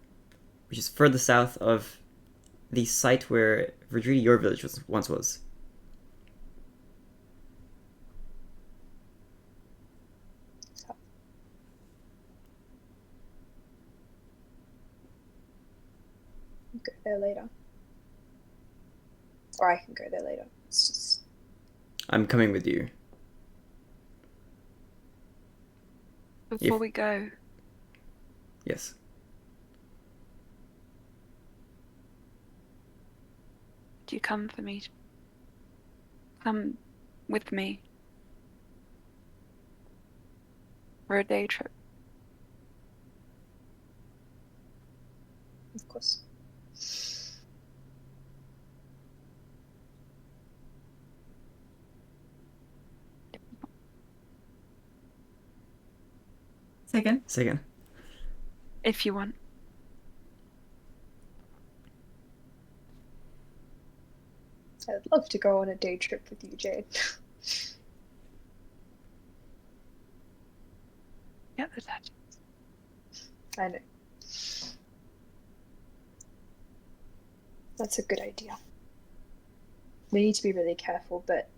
which is further south of the site where Verdridi, your village, once was. Go there later. Or I can go there later. It's just... I'm coming with you. Before we go, Yes. do you come for me? Come with me for a day trip. Of course. Say again? Say again. If you want. I'd love to go on a day trip with you, Jade. Yeah, the touch. I know. That's a good idea. We need to be really careful, but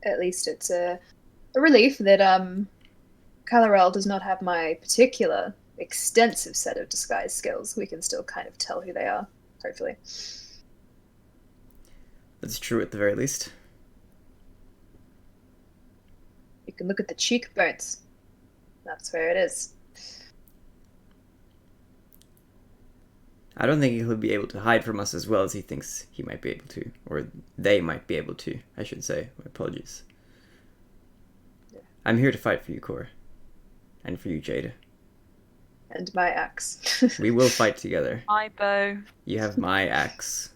at least it's a relief that Calarel does not have my particular extensive set of disguise skills. We can still kind of tell who they are, hopefully. That's true at the very least. You can look at the cheekbones. That's where it is. I don't think he'll be able to hide from us as well as he thinks he might be able to. Or they might be able to, I should say. My apologies. Yeah. I'm here to fight for you, Cor. And for you, Jade. And my axe. We will fight together. My bow. You have my axe.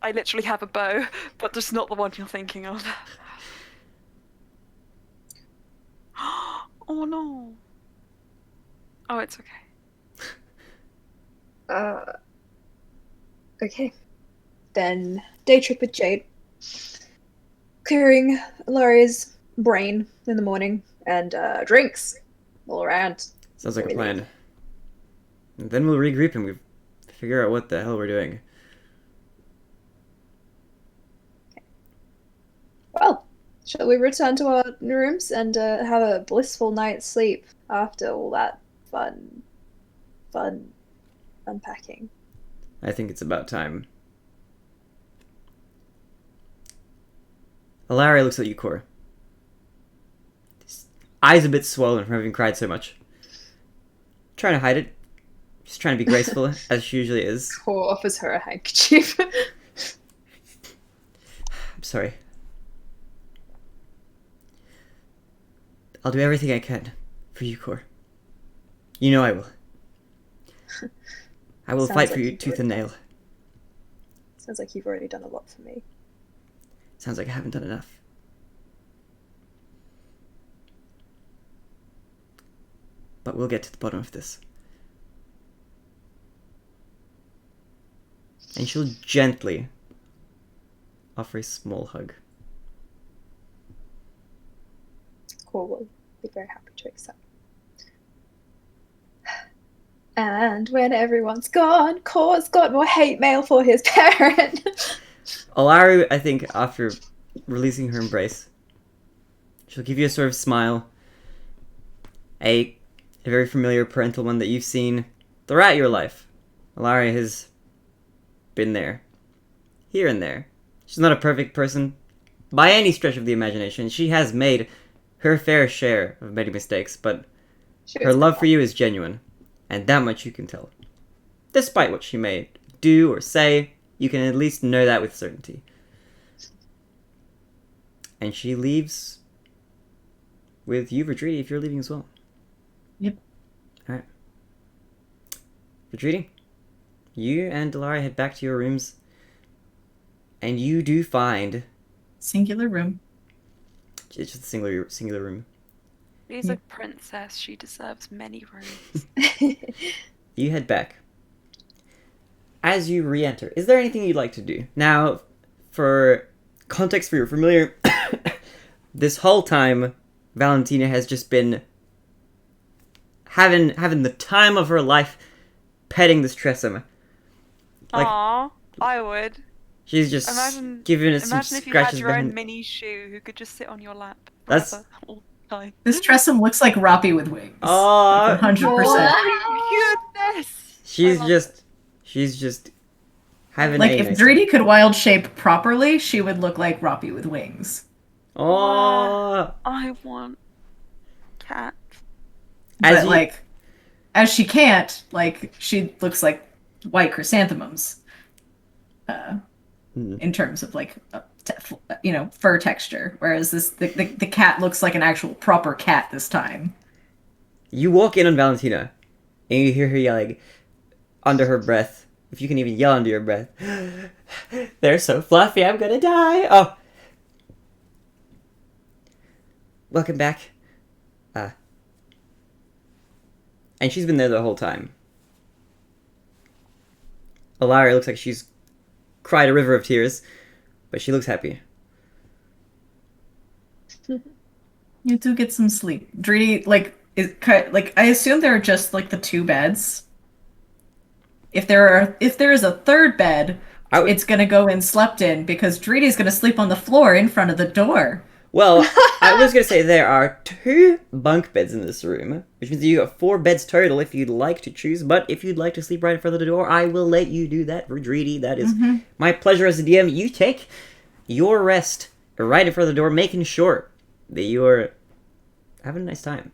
I literally have a bow, but just not the one you're thinking of. Oh no. Oh, it's okay. Okay. Then day trip with Jade. Clearing Laurie's brain in the morning and drinks all around. Sounds like a plan. And then we'll regroup and we figure out what the hell we're doing. Well, shall we return to our rooms and have a blissful night's sleep after all that fun unpacking? I think it's about time. Alaria looks at you, Cor. His eyes a bit swollen from having cried so much. Trying to hide it. Just trying to be graceful, as she usually is. Cor offers her a handkerchief. I'm sorry. I'll do everything I can for you, Cor. You know I will. I will Sounds fight for like you you've tooth and already- nail. Sounds like you've already done a lot for me. Sounds like I haven't done enough. But we'll get to the bottom of this. And she'll gently offer a small hug. Cor will be very happy to accept. And when everyone's gone, Cor's got more hate mail for his parent. Alaru, I think, after releasing her embrace, she'll give you a sort of smile. A very familiar parental one that you've seen throughout your life. Alaria has been there. Here and there. She's not a perfect person by any stretch of the imagination. She has made her fair share of many mistakes, but her love for you is genuine. And that much you can tell. Despite what she may do or say, you can at least know that with certainty. And she leaves with you, Retreaty, if you're leaving as well. Yep. Alright. Retreaty, you and Delara head back to your rooms. And you do find... Singular room. It's just a singular room. She's a princess. She deserves many rooms. You head back. As you re-enter, is there anything you'd like to do? Now, for context for your familiar, this whole time, Valentina has just been having the time of her life petting this Tressum. Like, Aww, I would. she's just Imagine, giving it some imagine if you had scratches your own behind. mini shoe who could just sit on your lap That's- forever, all the time. This Tressum looks like Roppy with wings. Oh, 100%. Oh my goodness! she's I love just having Like, a if nice Dreedy could wild shape properly, she would look like Roppy with wings. Oh, I want cat. As But, you- like, as she can't, like, she looks like white chrysanthemums. In terms of, like, fur texture. Whereas the cat looks like an actual proper cat this time. you walk in on Valentina, and you hear her yelling under her breath. If you can even yell under your breath, they're so fluffy, I'm gonna die. Oh, welcome back. And she's been there the whole time. Alara looks like she's cried a river of tears, but she looks happy. You do get some sleep. Dreedy, like, I assume there are just, like, the two beds. If there is a third bed, it's gonna go in slept in because Dreedy's gonna sleep on the floor in front of the door. Well, I was going to say there are 2 bunk beds in this room, which means you got 4 beds total if you'd like to choose. But if you'd like to sleep right in front of the door, I will let you do that, Rodridi. That is my pleasure as a DM. You take your rest right in front of the door, making sure that you're having a nice time.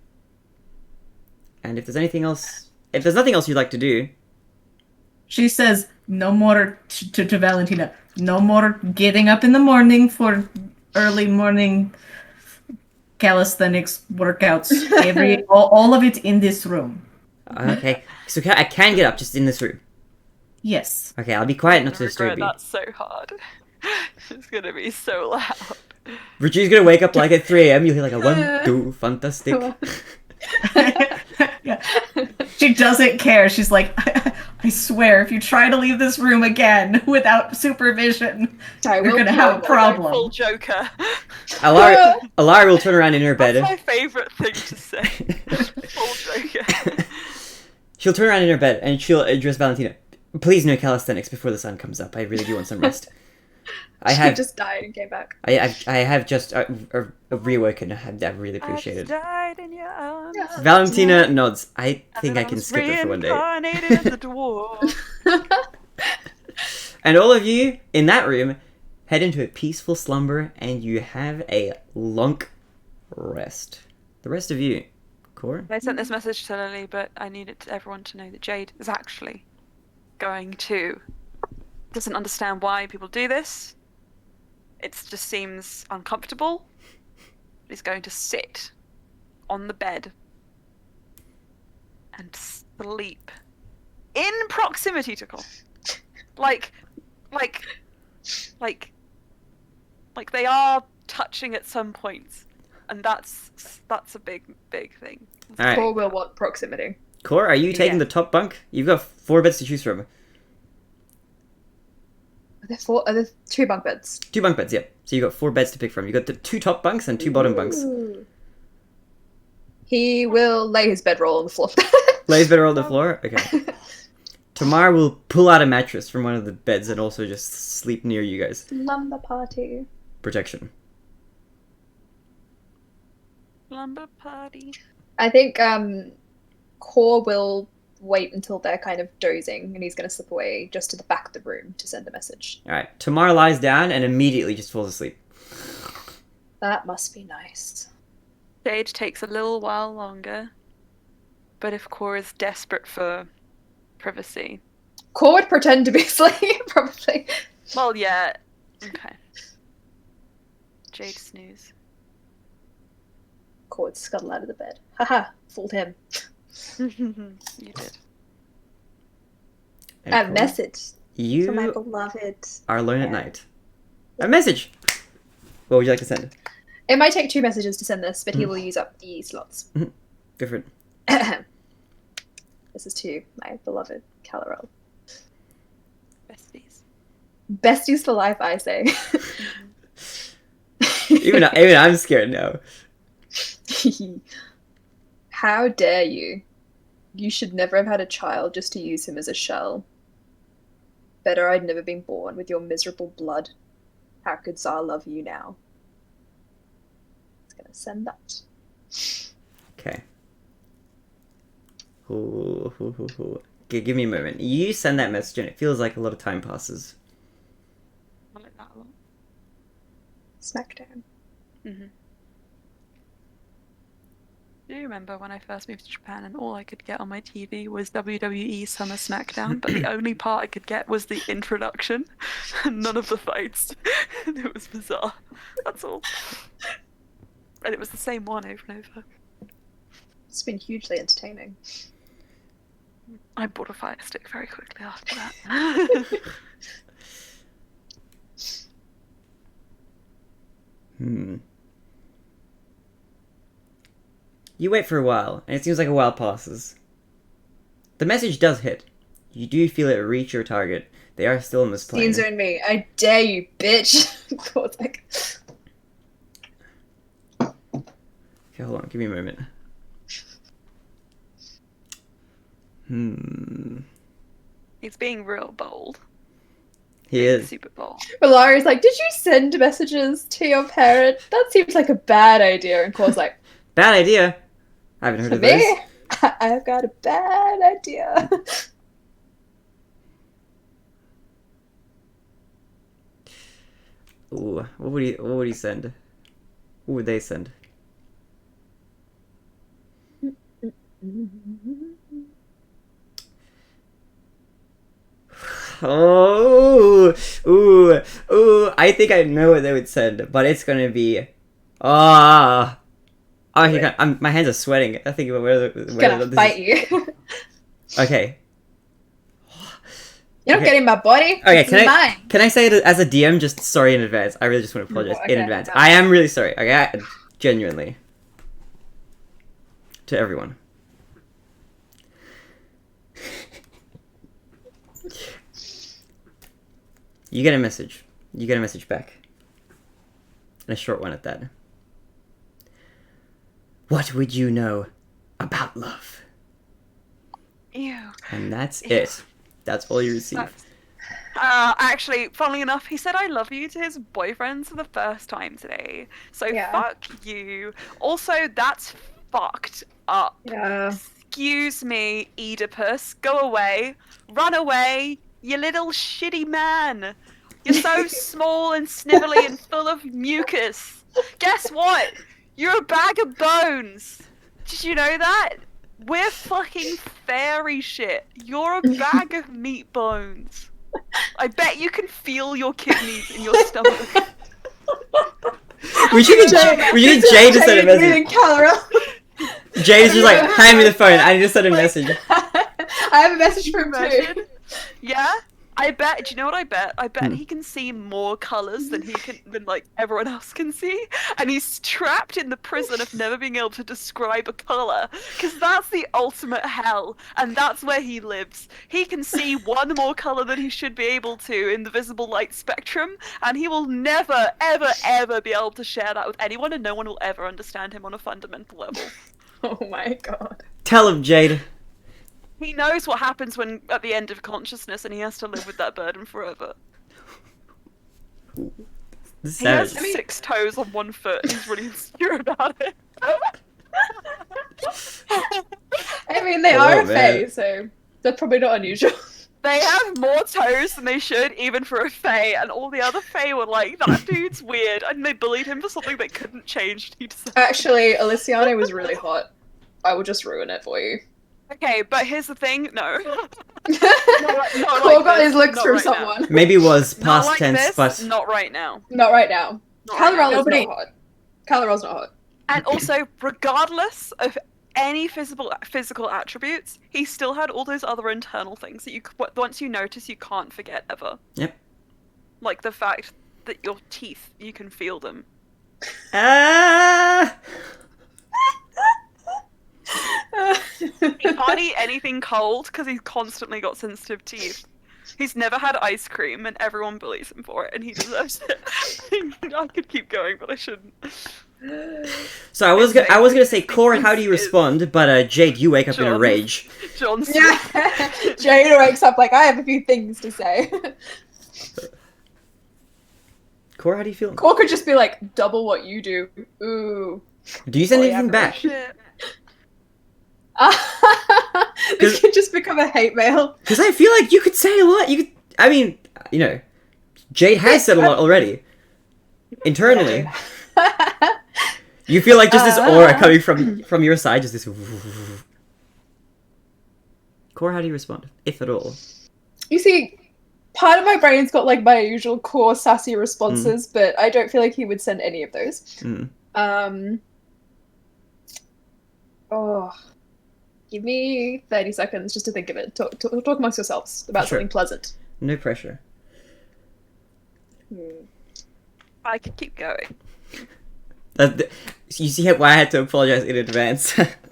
And if there's nothing else you'd like to do, She says, no more to Valentina. No more getting up in the morning for early morning calisthenics workouts. All of it in this room. okay. So I can get up just in this room. Yes. Okay, I'll be quiet I'm enough to gonna regret disturb you. that so hard. It's gonna be so loud. Richie's gonna wake up like at 3 a.m. You'll hear like a 1, 2, fantastic. Yeah. She doesn't care. She's like, I swear, if you try to leave this room again without supervision, you're gonna have a Full problem. Joker. Alara will turn around in her That's bed. my favourite thing to say. Full Joker. She'll turn around in her bed and she'll address Valentina. Please no calisthenics before the sun comes up. I really do want some rest. She just died and came back. I have just reawoken. I really appreciate it. Died in your arms. Valentina nods. I think I can skip it for one day. Reincarnated as a dwarf. And all of you in that room head into a peaceful slumber and you have a long rest. The rest of you, Cora? I sent this message to Lily, but I needed everyone to know that Jade is actually going to... doesn't understand why people do this. It just seems uncomfortable. He's going to sit on the bed and sleep in proximity to Cole. Like they are touching at some points, and that's a big thing. All right. Cor will want proximity. Cora, are you taking the top bunk? You've got 4 beds to choose from. Are there 2 bunk beds? 2 bunk beds, yeah. So you got 4 beds to pick from. You got the 2 top bunks and 2 bottom bunks. Ooh. He will lay his bedroll on the floor. Lays better on the floor? Okay. Tamar will pull out a mattress from one of the beds and also just sleep near you guys. Lumber party. Protection. Lumber party. I think Cor will wait until they're kind of dozing and he's going to slip away just to the back of the room to send a message. Alright, Tamar lies down and immediately just falls asleep. That must be nice. Jade takes a little while longer, but if Cor is desperate for privacy... Cor would pretend to be asleep, probably. Well, yeah. Okay. Jade snooze. Cor would scuttle out of the bed. Haha, fooled him. You did. And A Cora, message for my You beloved. are alone at night. A message! What would you like to send? It might take 2 messages to send this, but he will use up the slots. Different. This is to my beloved Calarel. Besties. Besties for life, I say. even I'm scared now. How dare you? You should never have had a child just to use him as a shell. Better I'd never been born with your miserable blood. How could Tsar love you now? It's gonna send that. Okay. Give me a moment. You send that message and it feels like a lot of time passes. Not like that a lot. Smackdown. Mm-hmm. Do you remember when I first moved to Japan and all I could get on my TV was WWE Summer SmackDown, but the only part I could get was the introduction and none of the fights. It was bizarre. That's all. And it was the same one over and over. It's been hugely entertaining. I bought a fire stick very quickly after that. You wait for a while, and it seems like a while passes. The message does hit. You do feel it reach your target. They are still in this plane. Scenes are in me. I dare you, bitch. God's like... Okay, hold on. Give me a moment. He's being real bold. He is. Super Bowl. Valari's like, did you send messages to your parent? That seems like a bad idea. And Core's like, Bad idea. I haven't heard for of those. me, I've got a bad idea. Ooh, what would he send? What would they send? Oh, ooh! I think I know what they would send, but it's gonna be, ah, my hands are sweating. I think about where Gonna this fight is. you. Okay. You're not Okay. getting my body. Okay, It's mine. can I say it as a DM? Just sorry in advance. I really just want to apologize in Okay, advance. okay. I am really sorry. Okay, genuinely. To everyone. You get a message. You get a message back. And a short one at that. What would you know about love? Ew. And that's it. That's all you receive. That's- actually, funnily enough, he said "I love you" to his boyfriend for the first time today. So Yeah. fuck you. Also, that's fucked up. Yeah. Excuse me, Oedipus. Go away. Run away, you little shitty man. You're so small and snivelly and full of mucus. Guess what? You're a bag of bones. Did you know that? We're fucking fairy shit. You're a bag of meat bones. I bet you can feel your kidneys in your stomach. We should get Jade to send a message. Reading Calera. Jade's just like, hand me the phone. I need to send a message. I have a message for him too. Imagine. Yeah? I bet. Do you know what I bet? I bet he can see more colors than like everyone else can see, and he's trapped in the prison of never being able to describe a color, because that's the ultimate hell, and that's where he lives. He can see one more color than he should be able to in the visible light spectrum, and he will never, ever, ever be able to share that with anyone, and no one will ever understand him on a fundamental level. Oh my god. Tell him, Jade. He knows what happens when at the end of consciousness, and he has to live with that burden forever. This is He has savage. 6 toes on 1 foot, and he's really insecure about it. I mean, they Oh, are a man. fae, so that's probably not unusual. They have more toes than they should, even for a fae, and all the other fae were like, that dude's weird, and they bullied him for something they couldn't change. He deserved. Actually, Aliciano was really hot. I will just ruin it for you. Okay, but here's the thing, no. Cole got his looks Not from right now. someone. Maybe it was Not past like tense, this, but not right now. Not right now. Not right now. Calarel is Nobody- not hot. Calarel's not hot. And also, regardless of any physical attributes, he still had all those other internal things that once you notice, you can't forget ever. Yep. Like the fact that your teeth, you can feel them. ah, He can't eat anything cold because he's constantly got sensitive teeth. He's never had ice cream, and everyone bullies him for it, and he deserves it. I could keep going, but I shouldn't. so I was gonna say, Cora, how do you respond? But Jade, you wake up in a John. rage. John. Yeah. Jade wakes up like, I have a few things to say. Cora, how do you feel? Cole could just be like, double what you do. Ooh. Do you send Oh, yeah, anything no back? Shit. This could just become a hate mail. Because I feel like you could say a lot. You could. I mean, you know, Jade has said a lot already. Internally, you feel like just this aura coming from your side, just this. Cora, how do you respond, if at all? You see, part of my brain's got like my usual core sassy responses, but I don't feel like he would send any of those. Mm. Oh, give me 30 seconds just to think of it. Talk amongst yourselves about Sure. something pleasant. No pressure. I could keep going. You see why I had to apologize in advance. Did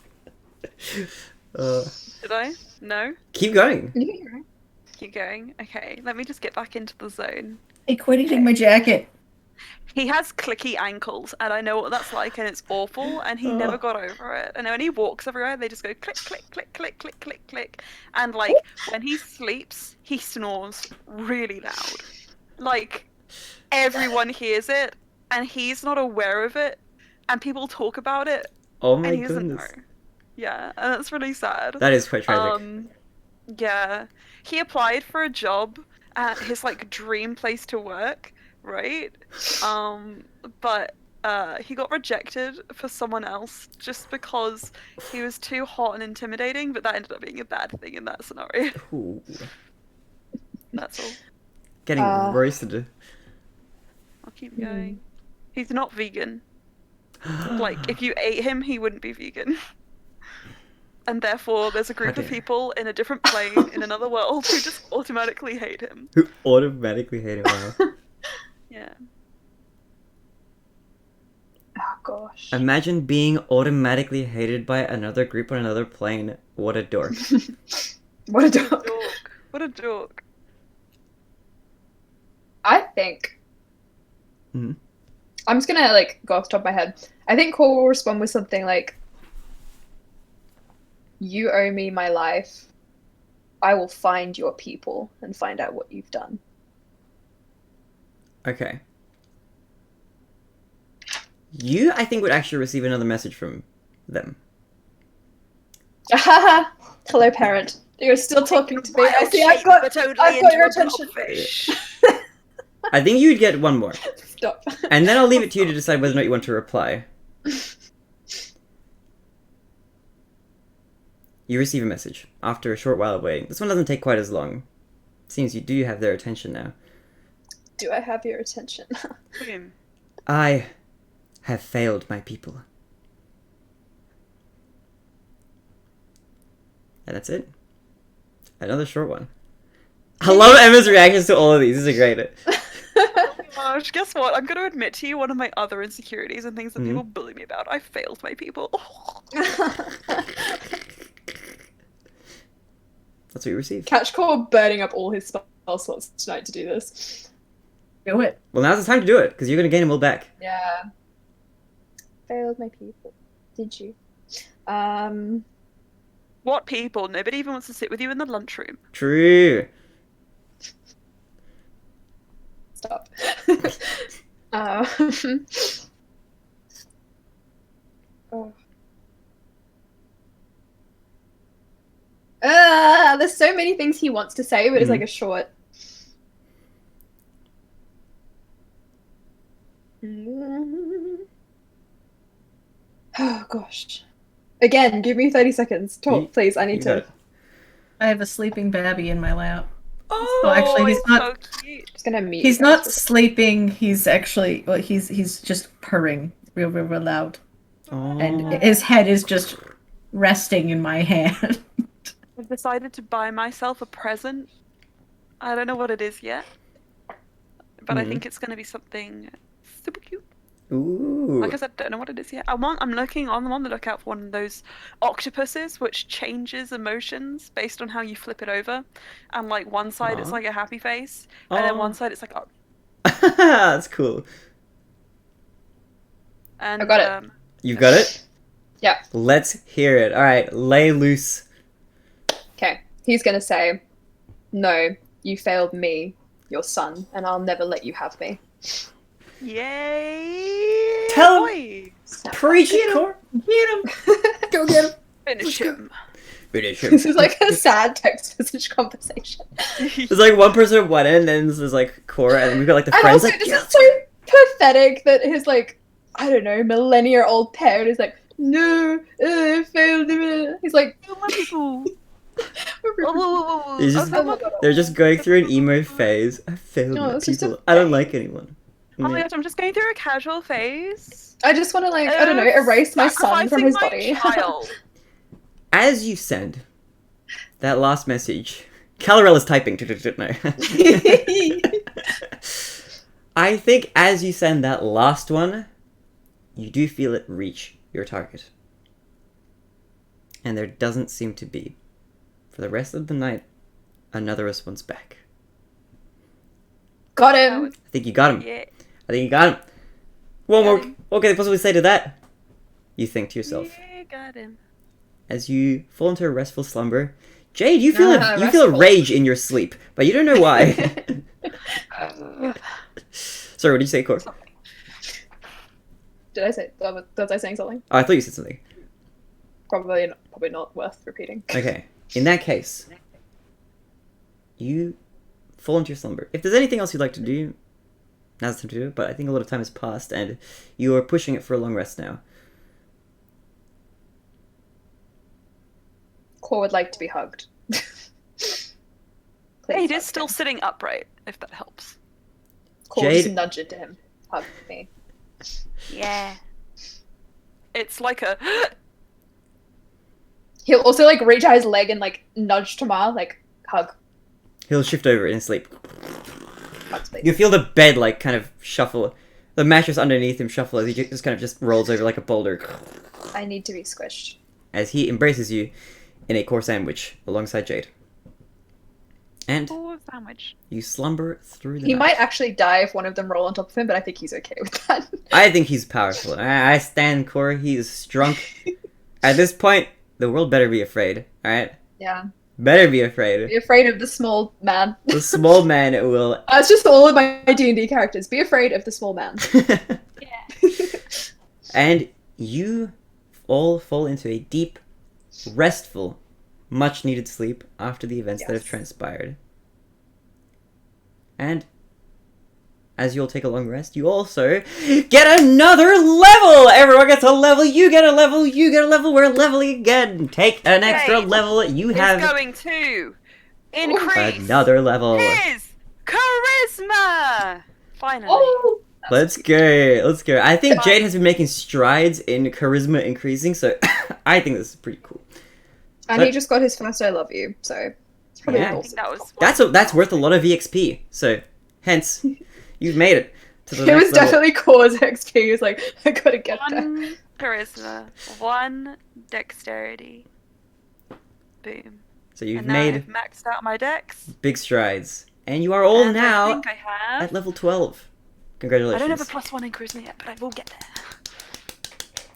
I? No? Keep going. Keep going? Okay, let me just get back into the zone. Hey, quit eating my jacket. He has clicky ankles, and I know what that's like, and it's awful, and he never got over it. And when he walks everywhere, they just go click, click, click, click, click, click, click. And, like, when he sleeps, he snores really loud. like everyone hears it, and he's not aware of it, and people talk about it, Oh my and he doesn't goodness. know. Yeah, and that's really sad. That is quite tragic. Yeah, he applied for a job at his like dream place to work, right? But he got rejected for someone else just because he was too hot and intimidating, but that ended up being a bad thing in that scenario. Ooh. That's all. Getting roasted. I'll keep going. He's not vegan. Like, if you ate him, he wouldn't be vegan. And therefore, there's a group of Okay. people in a different plane in another world who just automatically hate him. Who automatically hate it. Wow. Yeah. Oh gosh. Imagine being automatically hated by another group on another plane. What a dork. What a dog. Dork. What a dork. I think. Mhm. I'm just gonna like go off the top of my head. I think Cole will respond with something like, "You owe me my life. I will find your people and find out what you've done." Okay. You, I think, would actually receive another message from them. Hello, parent. You're still talking to me. I see. I've got your attention. I think you'd get one more. Stop. And then I'll leave it to you to decide whether or not you want to reply. You receive a message after a short while of waiting. This one doesn't take quite as long. Seems you do have their attention now. Do I have your attention? Boom. I have failed my people. And that's it. Another short one. I love Emma's reactions to all of these. These are great. Gosh, guess what? I'm going to admit to you one of my other insecurities and things that Mhm. people bully me about. I failed my people. That's what you receive. Catch Core burning up all his spell slots tonight to do this. Do it. Well, now's the time to do it, because you're going to gain them all back. Yeah. Failed my people. Did you? What people? Nobody even wants to sit with you in the lunchroom. True. Stop. Oh. There's so many things he wants to say, but it's like a short. Oh gosh. Again, give me 30 seconds. Talk, please. I need You got to. it. I have a sleeping babby in my lap. Oh, So actually, he's it's not. so cute. Just gonna mute. He's you guys not for- sleeping. He's actually. Well, he's just purring real loud, and Aw. his head is just resting in my hand. I've decided to buy myself a present. I don't know what it is yet, but I think it's going to be something super cute. Ooh. Like I said, don't know what it is yet. I'm on the lookout for one of those octopuses which changes emotions based on how you flip it over, and like one side it's Aw. like a happy face, and then Aw. one side it's like, oh, That's cool. and I got it. You've got it? Yeah. Let's hear it. Alright, lay loose. Okay. He's gonna say, "No, you failed me, your son, and I'll never let you have me." Yay! Tell boy. Preach it, Core. Get him! Go get him. Finish him. Finish him. This is like a sad text message conversation. There's like one person at one end, and there's like Cora, and we've got like the And friends also, like, this yeah. is so pathetic that his like, I don't know, millennia-old parent is like, "No, I failed him." He's like, He's just- Oh my God. They're just going through an emo phase. I failed No, my it's just a people. I don't like anyone. Oh my gosh, I'm just going through a casual phase. I just want to like, I don't know, erase my son from his Sacrificing body. my child. As you send that last message, Calorella's typing. No. I think as you send that last one, you do feel it reach your target. And there doesn't seem to be, for the rest of the night, another response back. Got him. I think you got him. Yeah. I think you got him. What more? Got him. What can I possibly say to that? You think to yourself. Yeah, got him. As you fall into a restful slumber, Jade, you feel Ah, you feel restful. rage in your sleep, but you don't know why. Sorry, what did you say, Cor? Did I say? Was I saying something? Oh, I thought you said something. Probably not worth repeating. Okay. In that case, you fall into your slumber. If there's anything else you'd like to do, now's the time to do it, but I think a lot of time has passed, and you are pushing it for a long rest now. Core would like to be hugged. Hey, it hug is still him. sitting upright, if that helps. Core will just Jade- nudge into him. Hug me. Yeah. It's like a. He'll also like reach out his leg and like nudge Tamar, like hug. He'll shift over in his sleep. Hug space. You feel the bed, like, kind of shuffle. The mattress underneath him shuffle as he just kind of just rolls over like a boulder. I need to be squished. As he embraces you in a core sandwich alongside Jade. And Oh, sandwich. you slumber through the He night. might actually die if one of them roll on top of him, but I think he's okay with that. I think he's powerful. I stand Core. He is drunk. At this point, the world better be afraid. Alright? Yeah. Better be afraid. Be afraid of the small man. The small man will... That's just all of my D&D characters. Be afraid of the small man. And you all fall into a deep, restful, much-needed sleep after the events that have Yes. transpired. And as you'll take a long rest, you also get another level! Everyone gets a level, you get a level, you get a level, we're leveling again! Take an extra Great. level, you It's have going to increase another level. his charisma! Finally. Oh! Let's go, let's go. I think Jade has been making strides in charisma increasing, so I think this is pretty cool. And But- he just got his first I love you, so it's probably Yeah. I awesome. think that was. That's worth a lot of EXP, so hence, you've made it to the It next was level. definitely Core's XP. He was like, I gotta get there. One charisma, one dexterity. Boom. So you've And now made I've maxed out my dex. big strides. And you are all And I now think I have. at level 12. I Congratulations. don't have a +1 in charisma yet, but I will get there.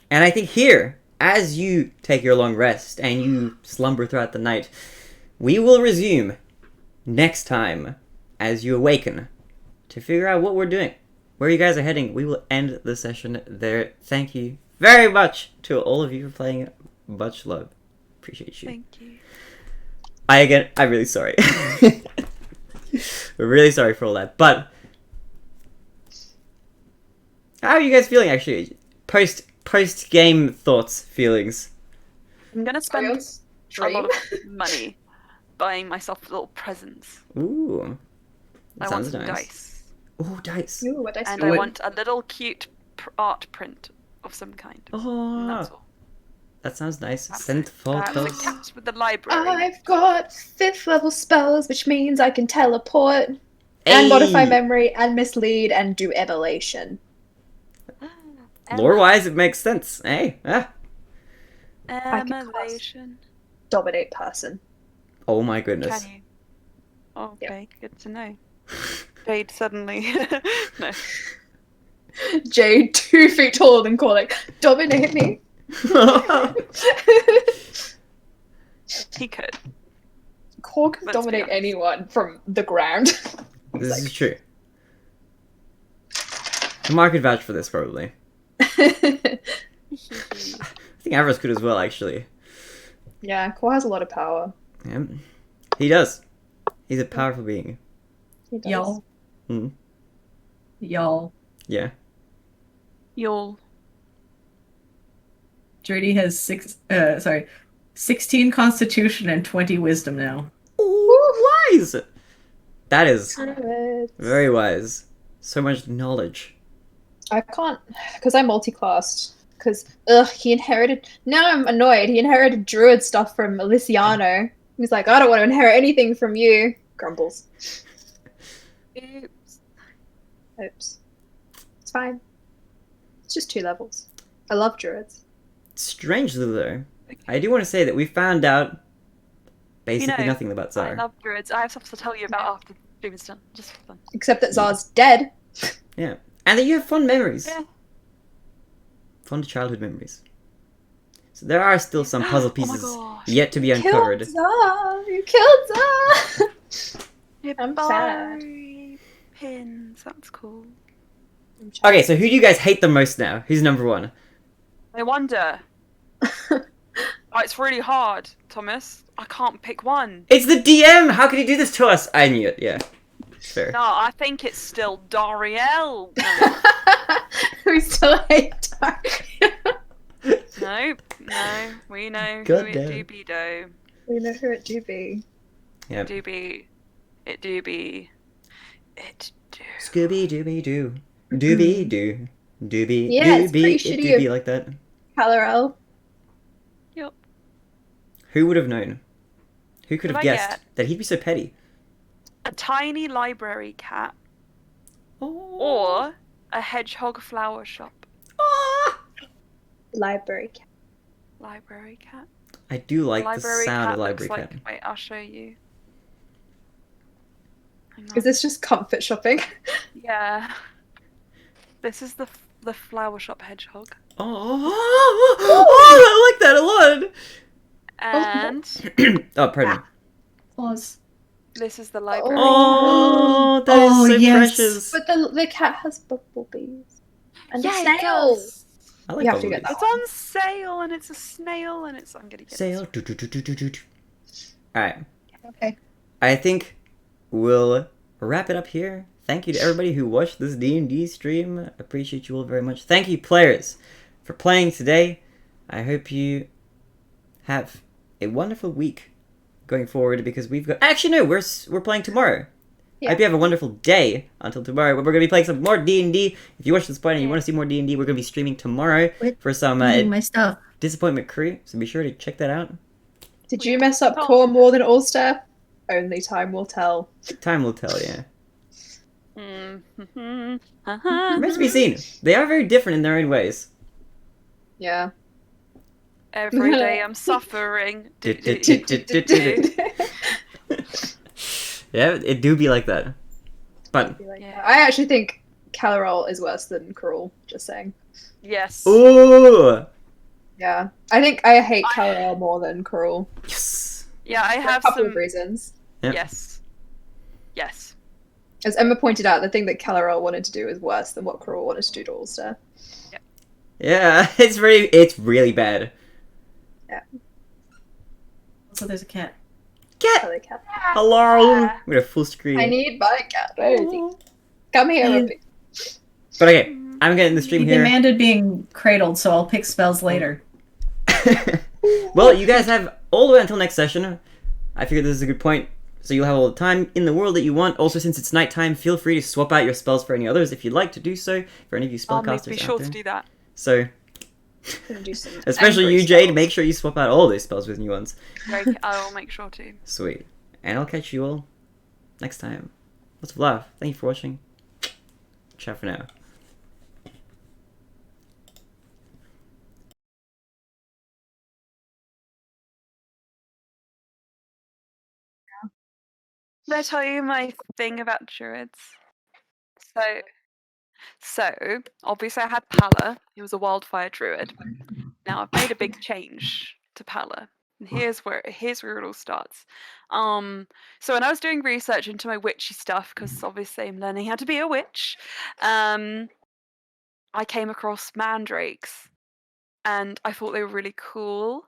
And I think here, as you take your long rest and you slumber throughout the night, we will resume next time as you awaken to figure out what we're doing. Where you guys are heading, we will end the session there. Thank you very much to all of you for playing. Much love. Appreciate you. Thank you. I'm really sorry. We're really sorry for all that. But how are you guys feeling actually? Post game thoughts, feelings. I'm gonna spend Ariel's a lot dream. of money buying myself little presents. Ooh. That I want sounds some nice. dice. Ooh, dice. Ooh, what dice And do I you want a little cute art print of some kind. And Oh, that's all. that sounds nice. That's Send it. photos. Attached with the library. I've got 5th level spells, which means I can teleport and modify Hey! memory and mislead and do ebolation. Lore wise, it makes sense. Hey, can cast- Emulation. Dominate person. Oh my goodness. Can you? Okay, good to know. Jade suddenly. No. Jade, 2 feet taller than Core, like, dominate me. He could. Core can Let's be dominate honest. anyone from the ground. This is true. Tamar could vouch for this, probably. I think Avros could as well, actually. Yeah, Core has a lot of power. Yeah. He does. He's a powerful being. He does. Y'all. Mm. Y'all. Yeah. You'll. Dirty has 16 constitution and 20 wisdom now. Ooh, wise! That is Druids. very wise. So much knowledge. I can't, because I'm multi-classed. Because, he inherited. Now I'm annoyed. He inherited druid stuff from Aliciano. He's like, I don't want to inherit anything from you. Grumbles. Oops. Oops. It's fine. It's just 2 levels. I love druids. Strangely, though, I do want to say that we found out basically know, nothing about I Zara. love druids. I have stuff to tell you about after the stream is done. Just for fun. Except that Zar's dead. Yeah. And that you have fond memories. Yeah. Fond childhood memories. So there are still some puzzle Oh my pieces gosh. yet to be uncovered. Killed Zar! You killed Zar! I'm sad. Bye. pins. That's cool. Okay, so who do you guys hate the most now? Who's number one? I wonder. Oh, it's really hard, Thomas. I can't pick one. It's the DM! How could he do this to us? I knew it, yeah. Fair. No, I think it's still Dariel. We still hate Dark. No, we know God who it damn. do be though. We know who it do be. Yep. It do be. It do be. It do. Scooby Dooby Doo. Dooby Doo. Dooby Yeah, it's pretty Dooby. It shitty do of- be like that. Calorel. Yep. Who would have known? Who could Did have I guessed get- that he'd be so petty? A tiny library cat Oh. or a hedgehog flower shop. Library cat. Library cat. I do like the Library sound cat of library looks cat. like. Wait, I'll show you. Hang on. Is this just comfort shopping? Yeah. This is the flower shop hedgehog. Oh, I like that a lot. And Oh, pardon me. Pause. this is the library. Oh, that is Oh, so yes. precious. But the cat has bumblebees. And Yeah, a it snail. does. I like You have to get bumblebees. that. It's on sale and it's a snail and it's. I'm gonna get Sail. This. Alright. Okay. I think we'll wrap it up here. Thank you to everybody who watched this D&D stream. Appreciate you all very much. Thank you, players, for playing today. I hope you have a wonderful week going forward because we've got... Actually, no, we're playing tomorrow. I hope you have a wonderful day until tomorrow. We're going to be playing some more D&D. If you watch this point and you want to see more D&D, we're going to be streaming tomorrow for some my stuff. Disappointment Crew. So be sure to check that out. Did you mess up core more than Ulster? Only time will tell. Time will tell, yeah. Mm-hmm. Remains to be seen. They are very different in their own ways. Yeah. Every day I'm suffering. Yeah, it do be like that. But Yeah. I actually think Calorel is worse than Cruel, just saying. Yes. ooh, Yeah. I think I hate Calorel more than Cruel. yes. Yeah, I For a have couple some. of reasons. Yep. Yes. Yes. As Emma pointed out, the thing that Calorel wanted to do is worse than what Cruel wanted to do to Ulster. Yeah, it's really bad. Also, there's a cat. Cat, Hello, cat. hello. We got a full screen. I need my cat. Where is he? Come here, Yeah. Ruby. But okay, I'm getting the He stream here. demanded being cradled, so I'll pick spells later. Well, you guys have all the way until next session. I figured this is a good point. So you'll have all the time in the world that you want. Also, since it's nighttime, feel free to swap out your spells for any others if you'd like to do so. For any of you I'll spellcasters be out sure there. to do that. So, Gonna do some especially angry you, Jade, spells. make sure you swap out all those spells with new ones. I will make sure to. Sweet. And I'll catch you all next time. Lots of love. Thank you for watching. Ciao for now. Did I tell you my thing about druids? So obviously I had Pala. He was a wildfire druid. Now I've made a big change to Pala. And here's where it all starts. So when I was doing research into my witchy stuff, because obviously I'm learning how to be a witch, I came across mandrakes, and I thought they were really cool.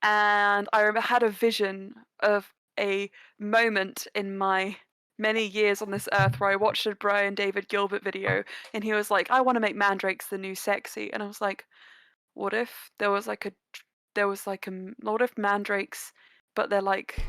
And I had a vision of a moment in my many years on this earth where I watched a Brian David Gilbert video, and he was like, "I want to make mandrakes the new sexy," and I was like, "What if there was like a lot of mandrakes, but they're like